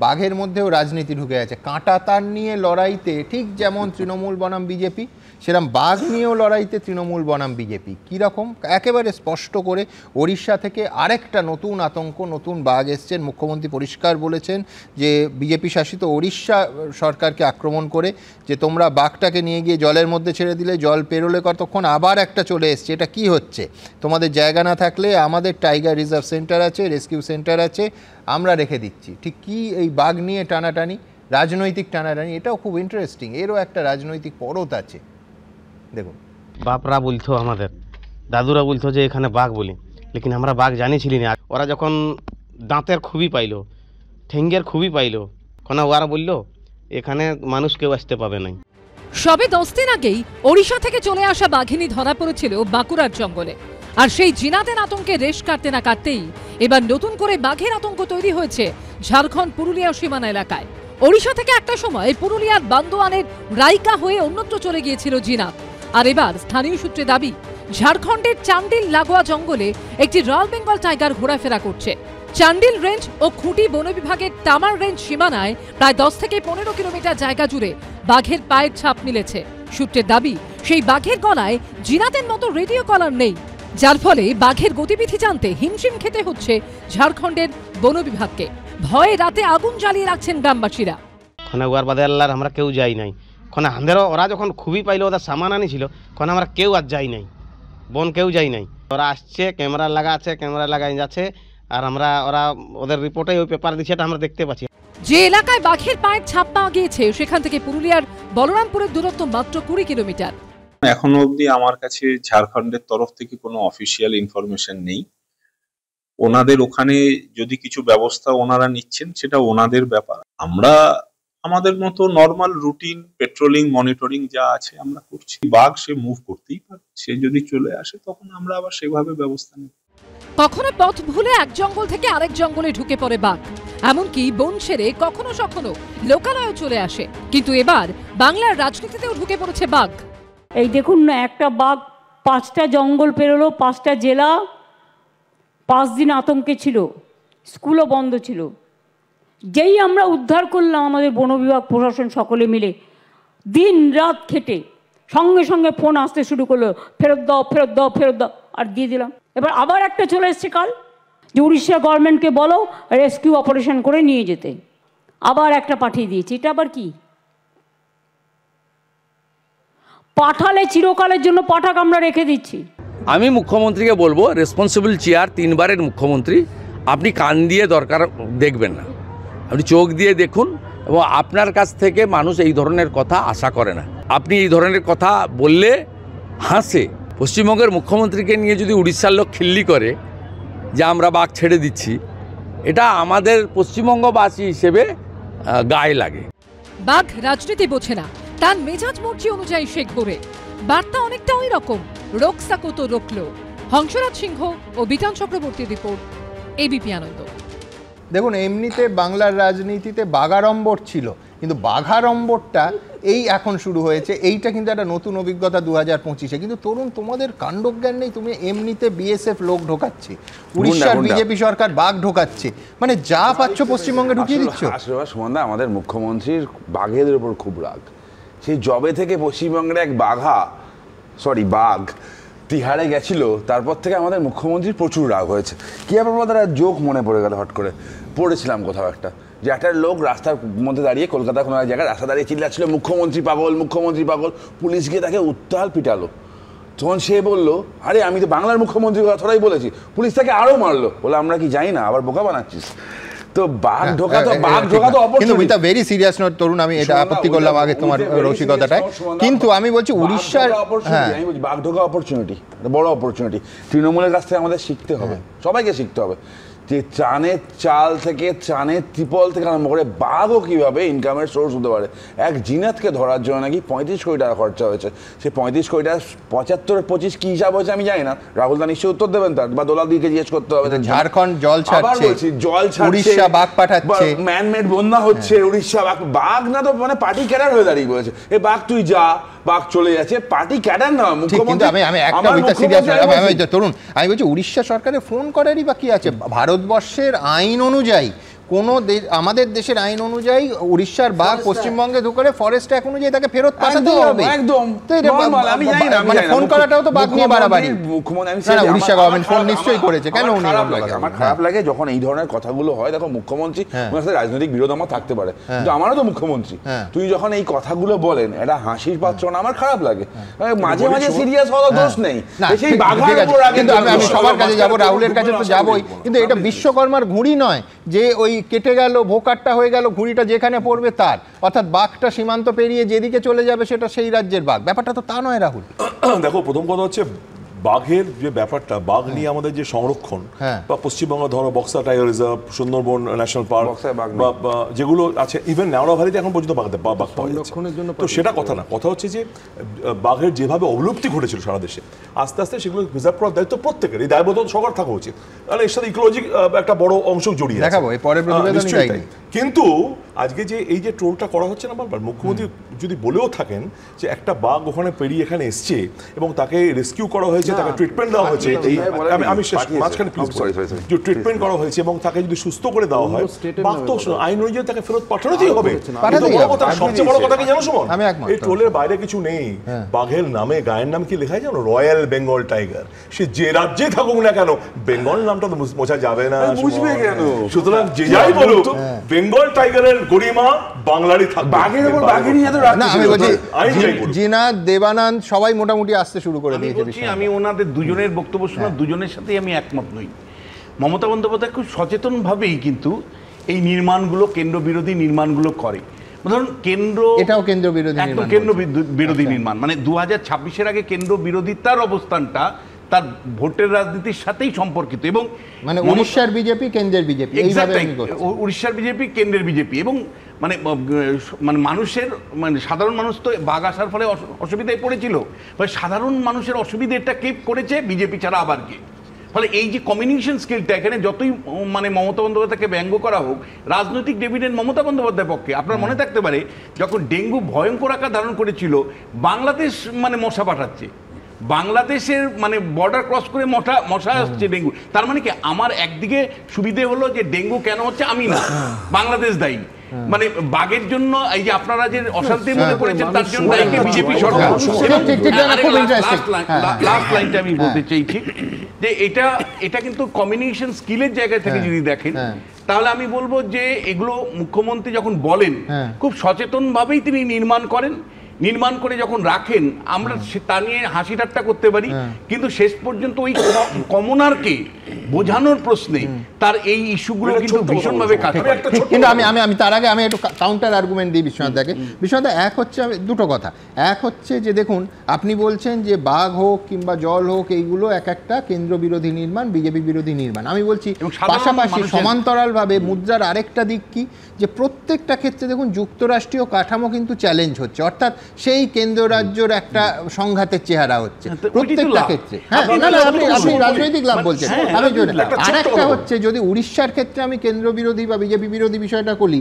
বাঘের মধ্যেও রাজনীতি ঢুকে আছে। কাঁটা তার নিয়ে লড়াইতে ঠিক যেমন তৃণমূল বনাম বিজেপি, সেরকম বাঘ নিয়েও লড়াইতে তৃণমূল বনাম বিজেপি। কীরকম? একেবারে স্পষ্ট করে ওড়িশা থেকে আরেকটা নতুন আতঙ্ক, নতুন বাঘ এসছেন। মুখ্যমন্ত্রী পরিষ্কার বলেছেন যে বিজেপি শাসিত ওড়িশা সরকারকে আক্রমণ করে যে তোমরা বাঘটাকে নিয়ে গিয়ে জলের মধ্যে ছেড়ে দিলে, জল পেরোলে কতক্ষণ আবার একটা চলে এসছে। এটা কি হচ্ছে? তোমাদের জায়গা না থাকলে আমাদের টাইগার রিজার্ভ সেন্টার আছে, রেস্কিউ সেন্টার আছে, আমরা রেখে দিচ্ছি। ঠিক কি এই বাঘ নিয়ে টানাটানি, রাজনৈতিক টানাটানি, এটাও খুব ইন্টারেস্টিং। এরও একটা রাজনৈতিক পরত আছে। দেখুন, বাপরা বলতো, আমাদের দাদুরা বলতো যে এখানে বাঘ বলি, লেকিন আমরা বাঘ জানিছিলি না। ওরা যখন দাঁতের খুবই পাইলো, ঠেঙ্গের খুবই পাইলো, ওরা বললো এখানে মানুষ কেউ আসতে পাবে না। সবে 10 দিন আগেই ওড়িশা থেকে চলে আসা বাঘিনী ধরা পড়েছিল বাঁকুড়ার জঙ্গলে। আর সেই জিনাতের আতঙ্কে রেশ কাটতে না কাটতেই এবার নতুন করে বাঘের আতঙ্ক তৈরি হয়েছে ঝাড়খণ্ড পুরুলিয়া সীমানা এলাকায়। ওড়িশা থেকে একটা সময় পুরুলিয়ার বান্দোয়ানের রাইকা হয়ে অন্যত্র চলে গিয়েছিল জিনাত। আর এবার স্থানীয় সূত্রে দাবি, ঝাড়খণ্ডের চান্ডিল লাগোয়া জঙ্গলে একটি রয়্যাল বেঙ্গল টাইগার ঘোরাফেরা করছে। চান্ডিল রেঞ্জ ও খুঁটি বন বিভাগের তামার রেঞ্জ সীমানায় প্রায় 10 থেকে 15 কিলোমিটার জায়গা জুড়ে বাঘের পায়ের ছাপ মিলেছে। সূত্রের দাবি, সেই বাঘের গলায় জিনাতের মতো রেডিও কলার নেই, যার ফলে বাঘের গতিবিধি জানতে হিমশিম খেতে হচ্ছে ঝাড়খণ্ডের বন বিভাগকে। ভয়ে রাতে আগুন জ্বালিয়ে রাখছেন গ্রামবাসীরা। ওয়ার বাদে আল্লাহর আমরা কেউ যাই নাই। ওরা যখন খুবই পাইলো, ওদের সামান আনিছিল, আমরা কেউ আর যাই নাই, বন কেউ যাই নাই। ওরা আসছে, ক্যামেরা লাগা আছে, ক্যামেরা লাগাই যাচ্ছে, আর ওরা ওদের রিপোর্টে ওই পেপার দিচ্ছে, এটা আমরা দেখতে পাচ্ছি। যে এলাকায় বাঘের পায়ের ছাপ পাওয়া গিয়েছে সেখান থেকে পুরুলিয়ার বলরামপুরের দূরত্ব মাত্র 20 কিলোমিটার। এখনো অবধি আমার কাছে ঝাড়খণ্ডের তরফ থেকে কোনো অফিসিয়াল ইনফরমেশন নেই। ওনাদের ওখানে যদি কিছু ব্যবস্থা ওনারা নিচ্ছেন, সেটা ওনাদের ব্যাপার। আমরা আমাদের মতো নর্মাল রুটিন পেট্রোলিং, মনিটরিং যা আছে আমরা করছি। বাঘ সে মুভ করতেই পারে, সে যদি চলে আসে তখন আমরা আবার সেভাবে ব্যবস্থা নিই। কখনো পথ ভুলে এক জঙ্গল থেকে আরেক জঙ্গলে ঢুকে পড়ে বাঘ, এমনকি বন ছেড়ে কখনো সখনো লোকালয়ে চলে আসে। কিন্তু এবার বাংলার রাজনীতিতেও ঢুকে পড়েছে বাঘ। এই দেখুন না, একটা বাঘ 5টা জঙ্গল পেরোলো, 5টা জেলা, 5 দিন আতঙ্কে ছিল, স্কুলও বন্ধ ছিল। যেই আমরা উদ্ধার করলাম, আমাদের বন বিভাগ প্রশাসন সকলে মিলে দিন রাত খেটে সঙ্গে সঙ্গে ফোন আসতে শুরু করলো, ফেরত দাও, ফেরত দাও, ফেরত দাও, আর দিয়ে দিলাম। এবার আবার একটা চলে এসছে কাল, যে উড়িষ্যা গভর্নমেন্টকে বলো রেস্কিউ অপারেশন করে নিয়ে যেতে, আবার একটা পাঠিয়ে দিয়েছি। এটা আবার কি? পাঠালে চিরকালের জন্য পাঠাক, আমরা রেখে দিচ্ছি। আমি মুখ্যমন্ত্রীকে বলবো, রেসপন্সিবল চেয়ার, 3 বারের মুখ্যমন্ত্রী, আপনি কান দিয়ে দরকার দেখবেন না, আপনি চোখ দিয়ে দেখুন। এবং আপনার কাছ থেকে মানুষ এই ধরনের কথা আশা করে না। আপনি এই ধরনের কথা বললে হাসে। পশ্চিমবঙ্গের মুখ্যমন্ত্রীকে নিয়ে যদি উড়িষ্যার লোক খিল্লি করে যে আমরা বাঘ ছেড়ে দিচ্ছি, এটা আমাদের পশ্চিমবঙ্গবাসী হিসেবে গায়ে লাগে। বাঘ রাজনীতি বোঝে না, তার মেজাজ মর্জি অনুযায়ী সে ঘোরে। বার্তা অনেকটা ওই রকম, রোকসাকো তো রোকলো। হংসরাজ সিংহ ও বিটান চক্রবর্তীর রিপোর্ট, এবিপি আনন্দ। দেখুন, এমনিতে বাংলার রাজনীতিতে বাঘাড়ম্বর ছিল, কিন্তু বাঘাড়ম্বরটা এই এখন শুরু হয়েছে। এইটা কিন্তু একটা নতুন অভিজ্ঞতা 2025-এ। কিন্তু তরুণ, তোমাদের কাণ্ডজ্ঞান নেই, তুমি এমনিতে বিএসএফ লোক ঢোকাচ্ছে, উড়িষ্যার বিজেপি সরকার বাঘ ঢোকাচ্ছে, মানে যা পাচ্ছ পশ্চিমবঙ্গে ঢুকিয়ে দিচ্ছ। সুমনদা, আমাদের মুখ্যমন্ত্রীর বাঘেদের উপর খুব রাগ। সেই জবে থেকে পশ্চিমবঙ্গের এক বাঘ তিহারে গেছিল, তারপর থেকে আমাদের মুখ্যমন্ত্রীর প্রচুর রাগ হয়েছে। কি ব্যাপার, তারা জোক মনে পড়ে গেল, হট করে পড়েছিলাম কোথাও একটা, যে একটা লোক রাস্তার মধ্যে দাঁড়িয়ে কলকাতার কোনো জায়গায় রাস্তা দাঁড়িয়ে চিল্লাচ্ছিল মুখ্যমন্ত্রী পাগল, মুখ্যমন্ত্রী পাগল। পুলিশ গিয়ে তাকে উত্তাল পিটালো। তখন সে বললো, আরে আমি তো বাংলার মুখ্যমন্ত্রীর কথাটাই বলেছি। পুলিশ তাকে আরো মারলো, বলে আমরা কি যাই না, আবার বোকা বানাচ্ছিস। তো বাঘ ঢোকা তো কিন্তু with a very serious note Tarun, আমি এটা আপত্তি করলাম আগে তোমার রসিকতাটায়, কিন্তু আমি বলছি উড়িষ্যার আমি বলছি বাঘ ঢোকা অপরচুনিটি, বড় অপরচুনিটি। তৃণমূলের কাছ থেকে আমাদের শিখতে হবে, সবাইকে শিখতে হবে যে চানের চাল থেকে, চানের ত্রিপল থেকে আরম্ভ করে বাঘও কীভাবে ইনকামের সোর্স হতে পারে। এক জিনাতকে ধরার জন্য নাকি 35 কোটি টাকা খরচা হয়েছে। সে 35 কোটি টাকা 75-25 কি হিসাব হয়েছে আমি জানি না, রাহুল দা নিশ্চয়ই উত্তর দেবেন তার, বা দোলাদিকে জিজ্ঞেস করতে হবে। ঝাড়খণ্ড জল ছাড়ছে, জল ছাড়ছে, উড়িষ্যা বাঘ পাঠাচ্ছে, ম্যানমেড বন্যা হচ্ছে, উড়িষ্যা বাঘ না তো মানে পার্টি ক্যাডার হয়ে দাঁড়িয়ে পড়েছে। এ বাঘ তুই যা, বাঘ চলে যাচ্ছে, পার্টি ক্যাডার না মুখ্যমন্ত্রী। আমি একটা তরুণ, আমি বলছি উড়িষ্যা সরকারের ফোন করারই বা কি আছে? ভারতবর্ষের আইন অনুযায়ী, কোনো আমাদের দেশের আইন অনুযায়ী উড়িষ্যার বাঘ পশ্চিমবঙ্গে ঢুকলে ফরেস্ট অ্যাক্ট অনুযায়ী তাকে ফেরত পাঠাতে হবে। একদম আমি জানি না, মানে ফোন করাটাও তো বাঘ নিয়ে বাড়াবাড়ি। উড়িষ্যা গভর্নমেন্ট ফোন নিশ্চয়ই করেছে, কেন উনি? আমার খারাপ লাগে যখন এই ধরনের কথাগুলো হয়। দেখো মুখ্যমন্ত্রী, রাজনৈতিক বিরোধ আমার থাকতে পারে, কিন্তু আমারও তো মুখ্যমন্ত্রী। তুই যখন এই কথাগুলো বলেন, এটা হাসির পাত্র না, আমার খারাপ লাগে। মাঝে মাঝে সিরিয়াস হওয়া দোষ নেই। সেই বাঘার উপর কিন্তু আমি সবার কাছে যাবো, রাহুলের কাছে তো যাবোই, কিন্তু এটা বিশ্বকর্মার ঘুড়ি নয় যে ওই কেটে গেল, ভোকারটা হয়ে গেল, ঘুড়িটা যেখানে পড়বে তার, অর্থাৎ বাঘটা সীমান্ত পেরিয়ে যেদিকে চলে যাবে সেটা সেই রাজ্যের বাঘ। ব্যাপারটা তো তা নয় রাহুল। দেখো, প্রথম কথা হচ্ছে বাঘের যে ব্যাপারটা, বাঘ নিয়ে আমাদের যে সংরক্ষণ, বা পশ্চিমবঙ্গ ধরো Buxa tiger reserve, Sundarban national park, বা যেগুলো আছে, ইভেন ন্যাওড়া ভ্যালিতে এখন পর্যন্ত বাঘ পাওয়া যাচ্ছে। তো সেটা কথা না, কথা হচ্ছে যে বাঘের যেভাবে অবলুপ্তি ঘটেছিল সারা দেশে, আস্তে আস্তে সেগুলো প্রিজার্ভ করার দায়িত্ব প্রত্যেকের, এই দায়বদ্ধতা সবার থাকা উচিত। কারণ এর সাথে ইকোলজি একটা বড় অংশ জড়িয়ে আছে। দেখাবো পরের প্রতিবেদনে। কিন্তু আজকে যে এই যে ট্রোলটা করা হচ্ছে না, বারবার মুখ্যমন্ত্রী যদি বলেও থাকেন যে একটা বাঘ ওখানে পেরিয়ে এখানে এসছে এবং তাকে রেস্কিউ করা হয়েছে, তাকে ট্রিটমেন্ট দেওয়া হয়েছে, আমি শেষ মাঝখানে প্লিজ যে ট্রিটমেন্ট করা হয়েছে এবং তাকে যদি সুস্থ করে দেওয়া হয়, বাঘ তো আইন অনুযায়ী তাকে ফেরত পাঠানোই হবে। সবচেয়ে বড় কথা কি জানো সুমন, এই ট্রোলের বাইরে কিছু নেই। বাঘের নামে, গায়ের নাম কি লেখা জানো? Royal Bengal tiger. সে যে রাজ্যে থাকুক না কেন, বেঙ্গল নামটা তো মোছা যাবে না, বুঝবে কেন? সুতরাং যে যাই বলুক, বেঙ্গল টাইগারের গরিমা বাংলারই থাকবে। বাঘের উপর বাঘেরই এত রাগ। আমি বলছি জিনাত, দেবানন্দ সবাই মোটামুটি আসতে শুরু করে দিয়েছে। আমি ওনাদের দুজনের বক্তব্য শোনা, দুজনের সাথেই আমি একমত নই। মমতা বন্দ্যোপাধ্যায় খুব সচেতনভাবেই কিন্তু এই নির্মাণগুলো, কেন্দ্র বিরোধী নির্মাণগুলো করে। ধরুন কেন্দ্র, এটাও কেন্দ্র বিরোধী, একদম কেন্দ্র বিরোধী নির্মাণ। মানে 2026-এর আগে কেন্দ্র বিরোধিতার অবস্থানটা তার ভোটের রাজনীতির সাথেই সম্পর্কিত। এবং মানে উড়িষ্যার বিজেপি, কেন্দ্রের বিজেপি, উড়িষ্যার বিজেপি, কেন্দ্রের বিজেপি। এবং মানে মানুষের, মানে সাধারণ মানুষ তো বাঘ আসার ফলে অসুবিধায় পড়েছিল, সাধারণ মানুষের অসুবিধাটা কে করেছে? বিজেপি ছাড়া আবার কে? ফলে এই যে কমিউনিকেশন স্কিলটা, এখানে যতই মানে মমতা বন্দ্যোপাধ্যায়কে ব্যঙ্গ করা হোক, রাজনৈতিক ডিভিডেন্ড মমতা বন্দ্যোপাধ্যায়ের পক্ষে। আপনার মনে থাকতে পারে যখন ডেঙ্গু ভয়ঙ্কর আকার ধারণ করেছিল, বাংলাদেশ মানে মশা পাঠাচ্ছে, বাংলাদেশের মানে বর্ডার ক্রস করে মশা আসছে ডেঙ্গু। তার মানে কি আমার একদিকে সুবিধে হলো যে ডেঙ্গু কেন হচ্ছে আমি না, বাংলাদেশ দায়ী। মানে বাঘের জন্য এই যে আপনারা যে অশান্তির মধ্যে পড়েছেন, তার জন্য দায়ী বিজেপি সরকার। লাস্ট লাইনটা আমি বলতে চাইছি যে এটা কিন্তু কমিউনিকেশন স্কিলের জায়গা থেকে যদি দেখেন, তাহলে আমি বলবো যে এগুলো মুখ্যমন্ত্রী যখন বলেন, খুব সচেতন ভাবেই তিনি নির্মাণ করেন। নির্মাণ করে যখন রাখেন, আমরা তা নিয়ে হাসি ঠাট্টা করতে পারি, কিন্তু শেষ পর্যন্ত ওই কমনারকে বোঝানোর প্রশ্নে তার এই ইস্যুগুলো কিন্তু ভীষণভাবে কাজ করে। কিন্তু আমি তার আগে আমি একটু কাউন্টার আর্গুমেন্ট দিই বিশ্বনাথদাকে। বিশ্বনাথ, এক হচ্ছে দুটো কথা। এক হচ্ছে যে দেখুন, আপনি বলছেন যে বাঘ হোক কিংবা জল হোক, এইগুলো এক একটা কেন্দ্র বিরোধী নির্মাণ, বিজেপি বিরোধী নির্মাণ। আমি বলছি পাশাপাশি সমান্তরালভাবে মুদ্রার আরেকটা দিক কি, যে প্রত্যেকটা ক্ষেত্রে দেখুন যুক্তরাষ্ট্রীয় কাঠামো কিন্তু চ্যালেঞ্জ হচ্ছে, অর্থাৎ সেই কেন্দ্র রাজ্যের একটা সংঘাতের চেহারা হচ্ছে প্রত্যেকটা ক্ষেত্রে। আপনি রাজনৈতিক লাভ বলছেন। আমি আরেকটা হচ্ছে, যদি উড়িষ্যার ক্ষেত্রে আমি কেন্দ্র বিরোধী বা বিজেপি বিরোধী বিষয়টা করি,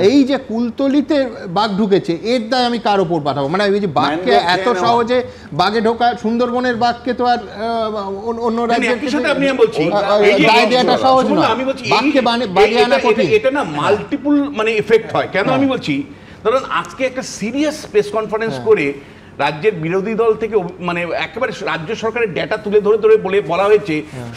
এই যে কুলতলিতে বাঘ ঢুকেছে, এর দায় আমি কার ওপর পাঠাবো? মানে ওই যে বাঘকে এত সহজে বাঘে ঢোকা, সুন্দরবনের বাঘকে তো আর অন্য রাজ্যের দায় দেওয়াটা সহজ নয়, বাঘকে বাগে আনা কঠিন। এটা না মাল্টিপল মানে এফেক্ট হয়। কেন আমি বলছি, ধরুন আজকে একটা সিরিয়াস প্রেস কনফারেন্স করে রাজ্যের বিরোধী দল থেকে মানে একেবারে রাজ্য সরকারের ডেটা তুলে ধরে বলা হয়েছে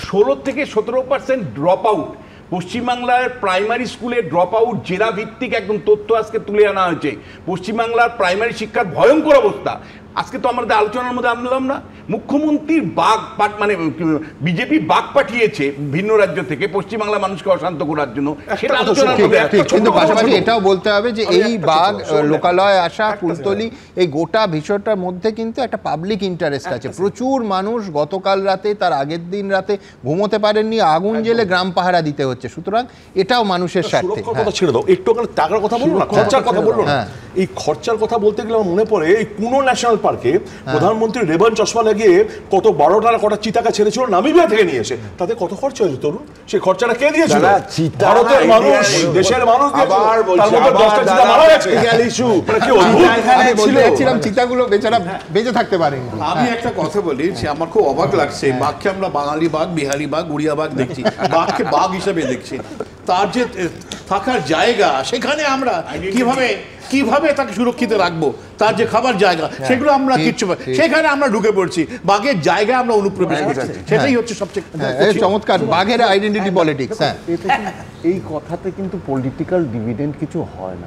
16 থেকে 17% ড্রপ আউট পশ্চিমবাংলার প্রাইমারি স্কুলে ড্রপ আউট জেলা ভিত্তিক একদম তথ্য আজকে তুলে আনা হয়েছে। পশ্চিমবাংলার প্রাইমারি শিক্ষার ভয়ঙ্কর অবস্থা আজকে তো আমাদের আলোচনার মধ্যে আনলাম না। মুখ্যমন্ত্রীর মানে বিজেপি বাঘ পাঠিয়েছে ভিন্ন রাজ্য থেকে পশ্চিমবাংলা মানুষকে অশান্ত করার জন্য, সেটা আলোচনার মধ্যে। কিন্তু পাশাপাশি এটাও বলতে হবে যে এই বাঘ লোকালয়ে আসা, ফুলতলি, এই গোটা বিষয়টার মধ্যে কিন্তু একটা পাবলিক ইন্টারেস্ট আছে। প্রচুর মানুষ গতকাল রাতে, তার আগের দিন রাতে ঘুমোতে পারেননি, আগুন জ্বেলে গ্রাম পাহারা দিতে হচ্ছে। সুতরাং এটাও মানুষের স্বার্থে। কথা ছেড়ে দাও, একটু টাকার কথা বললো না, খরচার কথা বললো না। এই খরচার কথা বলতে গেলে আমার মনে পড়ে এই কুনো ন্যাশনাল পার্কে প্রধানমন্ত্রী রেবান চশমা লাগিয়ে কত 12টার কটা চিতাকা ছেড়েছিল নামিবিয়া থেকে নিয়ে এসে, তাতে কত খরচা হয়েছে তরুণ? সেই খরচাটা কে দিয়েছিল? ভারতের মানুষ, দেশের মানুষ। চিতাগুলো বেচারা বেঁচে থাকতে পারে। আমি একটা কথা বলি, আমার খুব অবাক লাগছে, বাঘকে আমরা বাঙালি বাঘ, বিহারি বাঘ, উড়িয়া বাঘ দেখছি, বাঘকে বাঘ হিসেবে দেখছি। তার যে থাকার জায়গা, সেখানে আমরা কিভাবে তাকে সুরক্ষিত রাখবো, তার যে খাবার জায়গা, সেগুলো আমরা কিচ্ছু, সেখানে আমরা ঢুকে পড়ছি, বাঘের জায়গায় আমরা অনুপ্রবেশ করছি। সেটাই হচ্ছে সবচেয়ে চমৎকার, বাঘের আইডেন্টিটি পলিটিক্স। এই কথাতে কিন্তু পলিটিক্যাল ডিভিডেন্ড কিছু হয় না,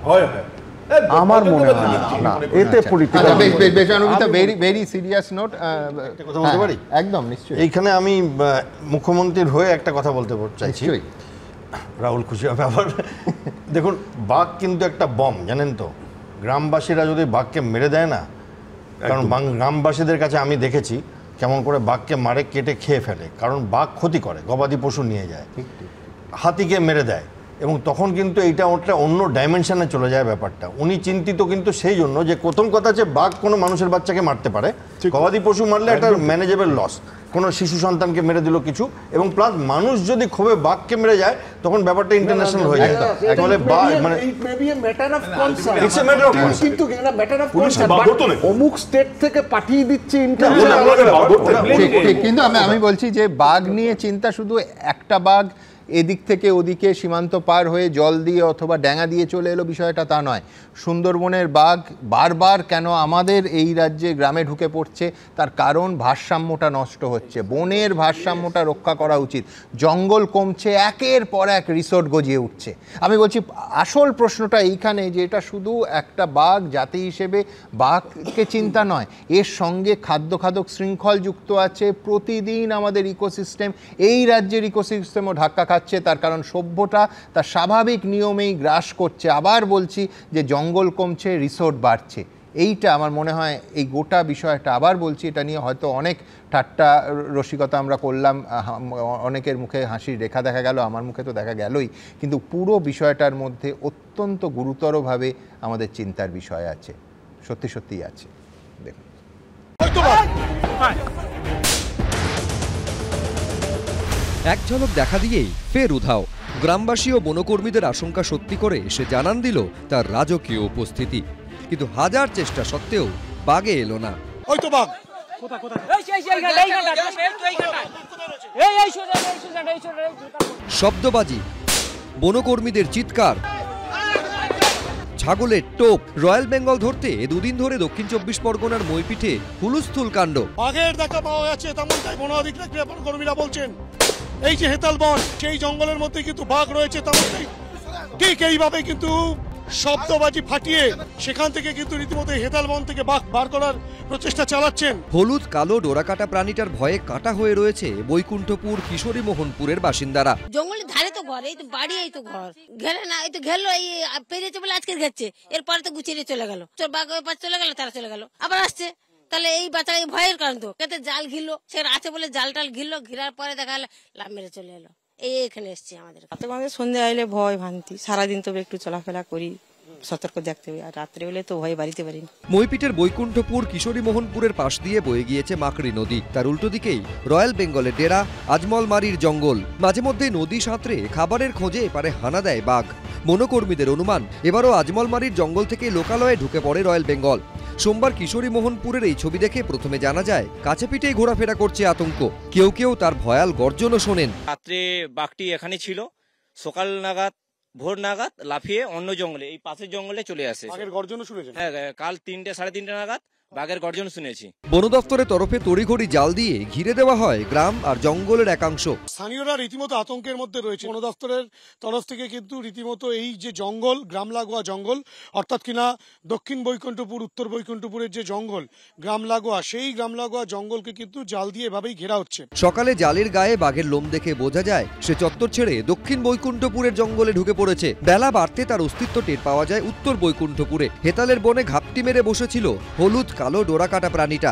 আমার মনে হয় না এতে পলিটিক্যাল। ভেরি সিরিয়াস নোট, কথা বলতে পারি? একদম নিশ্চয়ই। এইখানে আমি মুখ্যমন্ত্রীর হয়ে একটা কথা বলতে চাইছি, রাহুল খুশি হবে আবার। দেখুন, বাঘ কিন্তু একটা বম, জানেন তো। গ্রামবাসীরা যদি বাঘকে মেরে দেয় না, কারণ গ্রামবাসীদের কাছে আমি দেখেছি কেমন করে বাঘকে মারে, কেটে খেয়ে ফেলে, কারণ বাঘ ক্ষতি করে, গবাদি পশু নিয়ে যায়, হাতিকে মেরে দেয়, এবং তখন কিন্তু এইটা ওটা অন্য ডাইমেনশনে চলে যায় ব্যাপারটা। উনি চিন্তিত কিন্তু সেই জন্য যে প্রথম কথা হচ্ছে বাঘ কোনো মানুষের বাচ্চাকে মারতে পারে, গবাদি পশু মারলে একটা ম্যানেজেবল লস, কোনো শিশু সন্তানকে মেরে দিল কিছু, এবং প্লাস মানুষ যদি ক্ষোভে বাঘকে মেরে যায় তখন ব্যাপারটা ইন্টারন্যাশনাল হয়ে যায়। তাহলে মানে অমুক স্টেট থেকে পাঠিয়ে দিচ্ছে। কিন্তু আমি বলছি যে বাঘ নিয়ে চিন্তা শুধু একটা বাঘ এদিক থেকে ওদিকে সীমান্ত পার হয়ে জল দিয়ে অথবা ড্যাঙা দিয়ে চলে এলো, বিষয়টা তা নয়। সুন্দরবনের বাঘ বারবার কেন আমাদের এই রাজ্যে গ্রামে ঢুকে পড়ছে, তার কারণ ভারসাম্যটা নষ্ট হচ্ছে, বনের ভারসাম্যটা রক্ষা করা উচিত। জঙ্গল কমছে, একের পর এক রিসোর্ট গজিয়ে উঠছে। আমি বলছি আসল প্রশ্নটা এইখানে যে এটা শুধু একটা বাঘ জাতি হিসেবে বাঘকে চিন্তা নয়, এর সঙ্গে খাদ্য শৃঙ্খল যুক্ত আছে। প্রতিদিন আমাদের ইকোসিস্টেম, এই রাজ্যের ইকোসিস্টেমও ধাক্কা খাচ্ছে, তার কারণ সভ্যতা তার স্বাভাবিক নিয়মেই গ্রাস করছে। আবার বলছি যে জঙ্গল কমছে, রিসোর্ট বাড়ছে। এইটা আমার মনে হয় এই গোটা বিষয়টা, আবার বলছি, এটা নিয়ে হয়তো অনেক ঠাট্টা রসিকতা আমরা করলাম, অনেকের মুখে হাসির রেখা দেখা গেল, আমার মুখে তো দেখা গেলই, কিন্তু পুরো বিষয়টার মধ্যে অত্যন্ত গুরুতরভাবে আমাদের চিন্তার বিষয় আছে, সত্যিই আছে। দেখুন, এক ঝলক দেখা দিয়েই ফের উধাও। গ্রামবাসী ও বনকর্মীদের আশঙ্কা সত্যি করে সে জানান দিল তার রাজকীয় উপস্থিতি, কিন্তু হাজার চেষ্টা সত্ত্বেও বাঘে এলো না। শব্দবাজি, বনকর্মীদের চিৎকার, ছাগলের টোপ। রয়্যাল বেঙ্গল ধরতে দুদিন ধরে দক্ষিণ 24 পরগনার মইপিঠে হুলস্থুল কাণ্ড। বাঘের দেখা পাওয়া যাচ্ছে, তেমনটাই বন অধিকারী কর্মীরা বলছেন। এই যে হেতাল বন, সেই জঙ্গলের মধ্যে কিন্তু বাঘ রয়েছে, তেমনটাই ঠিক এইভাবে কিন্তু শব্দবাজি ফাটিয়ে সেখান থেকে কিন্তু রীতিমতো হেতাল বন থেকে বাঘ বার করার প্রচেষ্টা চালাচ্ছেন। হলুদ কালো ডোরাকাটা প্রাণীটার ভয়ে কাটা হয়ে রয়েছে বৈকুণ্ঠপুর কিশোরী মোহনপুরের বাসিন্দারা। জঙ্গলের ধারে তো ঘর, এই তো বাড়ি, এই তো ঘর, ঘেরে না, এই তো ঘেরলো, এই পেরিয়েছে বলে আজকে ঘেরছে, এরপরে তো গুছিয়ে চলে গেল, বাঘ পাশ চলে গেল, তারা চলে গেল, আবার আসছে। তাহলে এই বাচ্চারা ভয়ের কারণ তো, কেতে জাল ঘিরলো, সে আছে বলে জাল টাল ঘিরলো, ঘিরার পরে দেখা গেল লাভ মেরে চলে এলো। এখানে এসছি আমাদের সন্ধ্যে আইলে ভয় ভ্রান্তি, সারাদিন তবে একটু চলাফেরা করি, সতর্ক দেখতে হবে, আর রাত্রে হলে তো ভয় বাড়িতে পারি। মইপিঠের বৈকুণ্ঠপুর কিশোরী মোহনপুরের পাশ দিয়ে বয়ে গিয়েছে মাকড়ি নদী, তার উল্টো দিকেই রয়্যাল বেঙ্গলের ডেরা আজমলমারির জঙ্গল। মাঝে মধ্যে নদী সাঁতরে খাবারের খোঁজে এপারে হানা দেয় বাঘ। বনকর্মীদের অনুমান এবারও আজমলমারির জঙ্গল থেকে লোকালয়ে ঢুকে পড়ে রয়্যাল বেঙ্গল। সোমবার কিশোরী মোহনপুরের এই ছবি দেখে প্রথমে জানা যায় কাছে পিঠেই ঘোরাফেরা করছে আতঙ্ক। কেউ তার ভয়াল গর্জনও শোনেন। রাত্রে বাঘটি এখানে ছিল, সকাল নাগাদ ভোর নাগাদ লাফিয়ে অন্য জঙ্গলে, এই পাশের জঙ্গলে চলে আসে। গর্জন শুনেছেন? হ্যাঁ, কাল 3টে সাড়ে 3টে নাগাদ বাঘের গর্জন শুনেছি। বন দপ্তরের তরফে তড়িঘড়ি জাল দিয়ে ঘিরে দেওয়া হয় গ্রাম আর জঙ্গলের একাংশ। স্থানীয়রা রীতিমতো আতঙ্কের মধ্যে রয়েছে। বন দপ্তরের তরফ থেকে কিন্তু রীতিমতো এই যে জঙ্গল, গ্রাম লাগোয়া জঙ্গল, অর্থাৎ কিনা দক্ষিণ বৈকুণ্ঠপুর উত্তর বৈকুণ্ঠপুরের যে জঙ্গল গ্রাম লাগোয়া, সেই গ্রাম লাগোয়া জঙ্গলকে কিন্তু জাল দিয়ে এভাবেই ঘেরা হচ্ছে। সকালে জালের গায়ে বাঘের লোম দেখে বোঝা যায় সে চত্বর ছেড়ে দক্ষিণ বৈকুণ্ঠপুরের জঙ্গলে ঢুকে পড়েছে। বেলা বাড়তে তার অস্তিত্ব টের পাওয়া যায় উত্তর বৈকুণ্ঠপুরে। হেতালের বনে ঘাপটি মেরে বসেছিল হলুদ কালো ডোরাকাটা প্রাণীটা।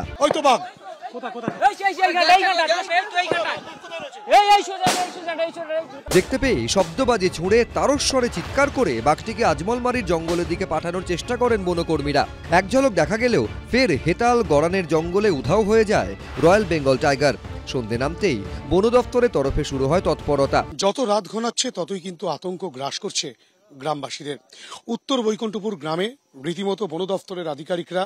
দেখতে পেয়ে শব্দবাজি ছুঁড়ে তারস্বরে চিৎকার করে বাঘটিকে আজমলমারির জঙ্গলের দিকে পাঠানোর চেষ্টা করেন বনকর্মীরা। এক ঝলক দেখা গেলেও ফের হেতাল গড়ানের জঙ্গলে উধাও হয়ে যায় রয়্যাল বেঙ্গল টাইগার। সন্ধে নামতেই বন দপ্তরের তরফে শুরু হয় তৎপরতা। যত রাত ঘনাচ্ছে ততই কিন্তু আতঙ্ক গ্রাস করছে গ্রামবাসীদের। উত্তর বৈকুণ্ঠপুর গ্রামে রীতিমতো বন দপ্তরের আধিকারিকরা,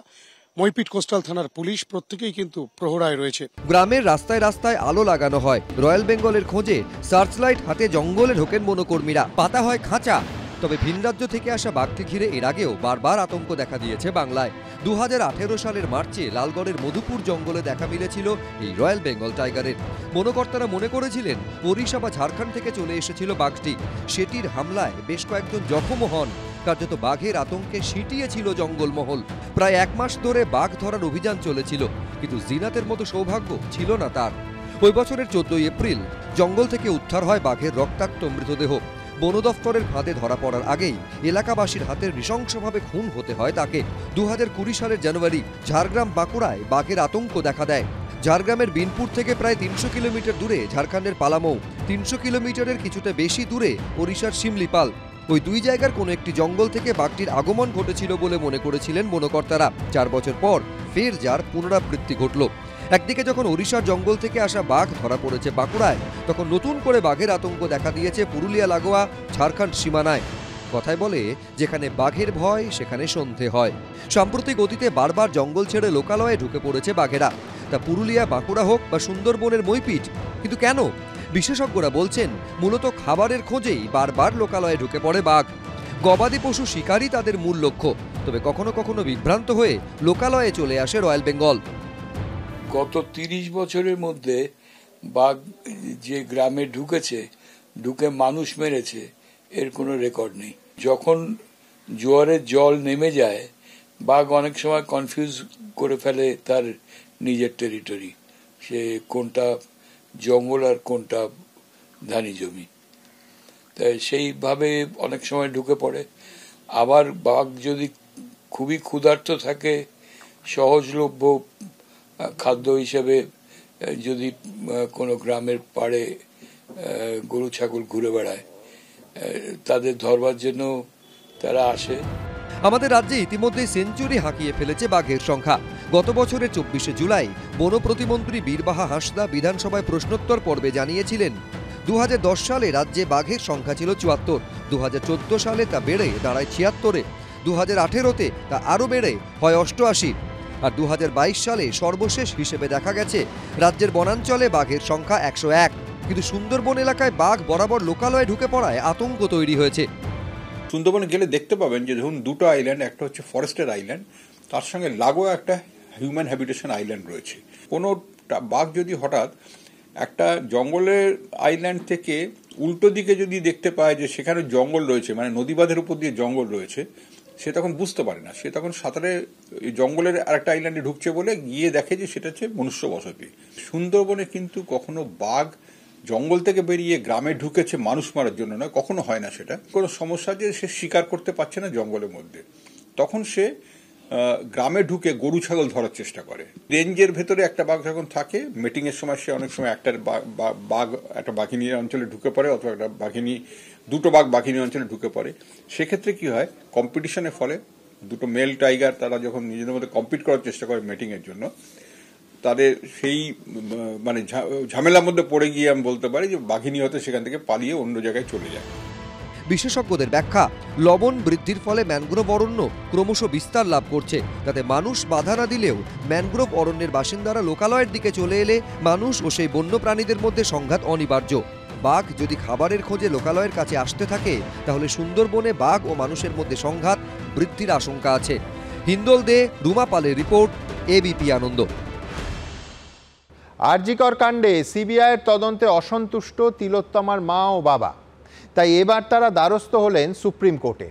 মইপিট কোস্টাল থানার পুলিশ প্রত্যেকেই কিন্তু প্রহরায় রয়েছে। গ্রামের রাস্তায় রাস্তায় আলো লাগানো হয়। রয়্যাল বেঙ্গলের খোঁজে সার্চলাইট হাতে জঙ্গলে ঢোকেন বনকর্মীরা। পাতা হয় খাঁচা। তবে ভিন রাজ্য থেকে আসা বাঘটি ঘিরে এর আগেও বারবার আতঙ্ক দেখা দিয়েছে বাংলায়। 2018 সালের মার্চে লালগড়ের মধুপুর জঙ্গলে দেখা মিলেছিল এই রয়্যাল বেঙ্গল টাইগারের। বনকর্তারা মনে করেছিলেন ওড়িশা বা ঝাড়খণ্ড থেকে চলে এসেছিল বাঘটি। সেটির হামলায় বেশ কয়েকজন জখমও হন। কার্যত বাঘের আতঙ্কে সিটিয়েছিল জঙ্গলমহল। প্রায় 1 মাস ধরে বাঘ ধরার অভিযান চলেছিল, কিন্তু জিনাতের মতো সৌভাগ্য ছিল না তার। ওই বছরের 14 এপ্রিল জঙ্গল থেকে উদ্ধার হয় বাঘের রক্তাক্ত মৃতদেহ। বন দফতরের ফাঁদে ধরা পড়ার আগেই এলাকাবাসীর হাতে নৃশংসভাবে খুন হতে হয় তাকে। 2020 সালের জানুয়ারি ঝাড়গ্রাম বাঁকুড়ায় বাঘের আতঙ্ক দেখা দেয়। ঝাড়গ্রামের বিনপুর থেকে প্রায় 300 কিলোমিটার দূরে ঝাড়খণ্ডের পালামৌ, 300 কিলোমিটারের কিছুটা বেশি দূরে ওড়িশার শিমলিপাল। ওই দুই জায়গার কোনো একটি জঙ্গল থেকে বাঘটির আগমন ঘটেছিল বলে মনে করেছিলেন বনকর্তারা। 4 বছর পর ফের যার পুনরাবৃত্তি ঘটল। একদিকে যখন ওড়িশার জঙ্গল থেকে আসা বাঘ ধরা পড়েছে বাঁকুড়ায়, তখন নতুন করে বাঘের আতঙ্ক দেখা দিয়েছে পুরুলিয়া লাগোয়া ঝাড়খণ্ড সীমানায়। কথায় বলে, যেখানে বাঘের ভয় সেখানে সন্ধে হয়। সাম্প্রতিক অতীতে বারবার জঙ্গল ছেড়ে লোকালয়ে ঢুকে পড়েছে বাঘেরা। তা পুরুলিয়া, বাঁকুড়া হোক বা সুন্দরবনের মইপিট। কিন্তু কেন? বিশেষজ্ঞরা বলছেন মূলত খাবারের খোঁজেই বারবার লোকালয়ে ঢুকে পড়ে বাঘ। গবাদি পশু শিকারই তাদের মূল লক্ষ্য। তবে কখনো কখনো বিভ্রান্ত হয়ে লোকালয়ে চলে আসে রয়্যাল বেঙ্গল। গত 30 বছরের মধ্যে বাঘ যে গ্রামে ঢুকে মানুষ মেরেছে এর কোনো রেকর্ড নেই। যখন জোয়ারের জল নেমে যায়, বাঘ অনেক সময় কনফিউজ করে ফেলে তার নিজের টেরিটরি, সে কোনটা জঙ্গল আর কোনটা ধানি জমি। তাই সেইভাবে অনেক সময় ঢুকে পড়ে। আবার বাঘ যদি খুবই ক্ষুধার্ত থাকে, সহজলভ্য খাদ্য হিসেবে যদি কোনো গ্রামের পাড়ে গরু ছাগল ঘুরে বেড়ায়, তাদের ধরবার জন্য তারা আসে। আমাদের রাজ্যে ইতিমধ্যে সেঞ্চুরি হাঁকিয়ে ফেলেছে বাঘের সংখ্যা। গত বছরের 24শে জুলাই বন প্রতিমন্ত্রী বীরবাহা হাঁসদা বিধানসভায় প্রশ্নোত্তর পর্বে জানিয়েছিলেন 2010 সালে রাজ্যে বাঘের সংখ্যা ছিল 74, 2014 সালে তা বেড়ে দাঁড়ায় 76, 2018-তে তা আরও বেড়ে হয় 88, আর 2022 সালে সর্বশেষ হিসেবে দেখা গেছে রাজ্যের বনাঞ্চলে বাঘের সংখ্যা 101। কিন্তু সুন্দরবন এলাকায় বাঘ বরাবর লোকালয়ে ঢুকে পড়ায় আতঙ্ক তৈরি হয়েছে। সুন্দরবনে গেলে দেখতে পাবেন যে ধরুন দুটো আইল্যান্ড, একটা হচ্ছে ফরেস্টের আইল্যান্ড, তার সঙ্গে লাগোয়া একটা হিউম্যান হ্যাবিটেশন আইল্যান্ড রয়েছে। কোনো বাঘ যদি হঠাৎ একটা জঙ্গলের আইল্যান্ড থেকে উল্টো দিকে যদি দেখতে পায় যে সেখানে জঙ্গল রয়েছে, মানে নদীবাঁধের উপর দিয়ে জঙ্গল রয়েছে, সে তখন বুঝতে পারে না। সে তখন সাঁতারে জঙ্গলের আরেকটা আইল্যান্ডে ঢুকছে বলে গিয়ে দেখে যে সেটা হচ্ছে মনুষ্য বসতি। সুন্দরবনে কিন্তু কখনো বাঘ জঙ্গল থেকে বেরিয়ে গ্রামে ঢুকেছে মানুষ মারার জন্য নয়, কখনো হয় না। সেটা কোনো সমস্যা যে সে শিকার করতে পারছে না জঙ্গলের মধ্যে, তখন সে গ্রামে ঢুকে গরু ছাগল ধরার চেষ্টা করে। রেঞ্জের ভেতরে একটা বাঘ যখন থাকে, মিটিং এর সময় সে অনেক সময় একটা বাঘ একটা বাঘিনী অঞ্চলে ঢুকে পড়ে, অথবা একটা দুটো বাঘ বাঘিনী অঞ্চলে ঢুকে পড়ে। সেক্ষেত্রে কি হয়, কম্পিটিশনের ফলে দুটো মেল টাইগার তারা যখন নিজেদের মধ্যে কম্পিট করার চেষ্টা করে মিটিং এর জন্য, তাদের সেই মানে ঝামেলার মধ্যে পড়ে গিয়ে আমি বলতে পারি যে বাঘিনী হতে সেখান থেকে পালিয়ে অন্য জায়গায় চলে যায়। বিশেষজ্ঞদের ব্যাখ্যা, লবণ বৃদ্ধির ফলে ম্যানগ্রোভ অরণ্য ক্রমশ বিস্তার লাভ করছে। তাতে মানুষ বাধা না দিলেও ম্যানগ্রোভ অরণ্যের বাসিন্দারা লোকালয়ের দিকে চলে এলে মানুষ ও সেই বন্য প্রাণীদের মধ্যে সংঘাত অনিবার্য। বাঘ যদি খাবারের খোঁজে লোকালয়ের কাছে আসতে থাকে, তাহলে সুন্দরবনে বাঘ ও মানুষের মধ্যে সংঘাত বৃদ্ধির আশঙ্কা আছে। হিন্দোল দে, রুমা পালের রিপোর্ট, এবিপি আনন্দ। আরজিকর কাণ্ডে সিবিআইয়ের তদন্তে অসন্তুষ্ট তিলোত্তমার মা ও বাবা, তাই এবার তারা দ্বারস্থ হলেন সুপ্রিম কোর্টে।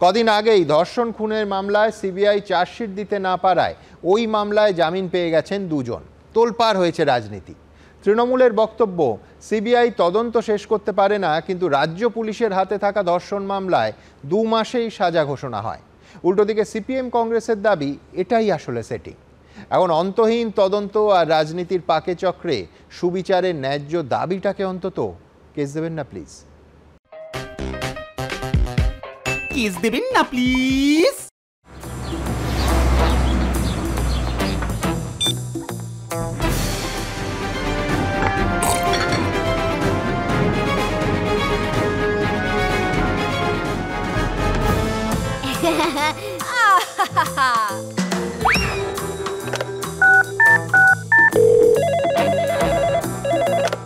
কদিন আগেই ধর্ষণ খুনের মামলায় সিবিআই চার্জশিট দিতে না পারায় ওই মামলায় জামিন পেয়ে গেছেন দুজন। তোলপাড় হয়েছে রাজনীতি। তৃণমূলের বক্তব্য, সিবিআই তদন্ত শেষ করতে পারে না, কিন্তু রাজ্য পুলিশের হাতে থাকা ধর্ষণ মামলায় 2 মাসেই সাজা ঘোষণা হয়। উল্টো দিকে সিপিএম কংগ্রেসের দাবি এটাই আসলে সেটিং। এখন অন্তহীন তদন্ত আর রাজনীতির পাকে চক্রে সুবিচারের ন্যায্য দাবিটাকে অন্তত কেস দেবেন না প্লিজ। কেস দেবেন না প্লিজ।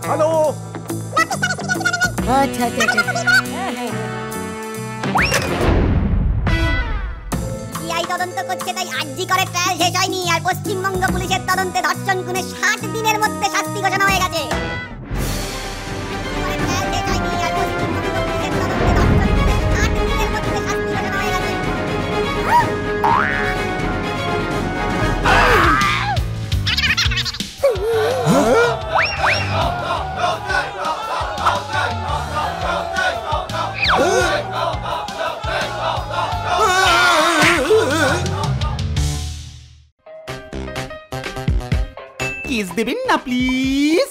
হ্যালো। আচ্ছা আচ্ছা আচ্ছা। সিআই তদন্ত করছে, তাই আরজি করে ট্রায়াল শেষ হয়নি, আর পশ্চিমবঙ্গ পুলিশের তদন্তে ধর্ষণ খুনে 60 দিনের মধ্যে শাস্তি ঘোষণা হয়ে গেছে। কেস দেবেন না প্লিজ।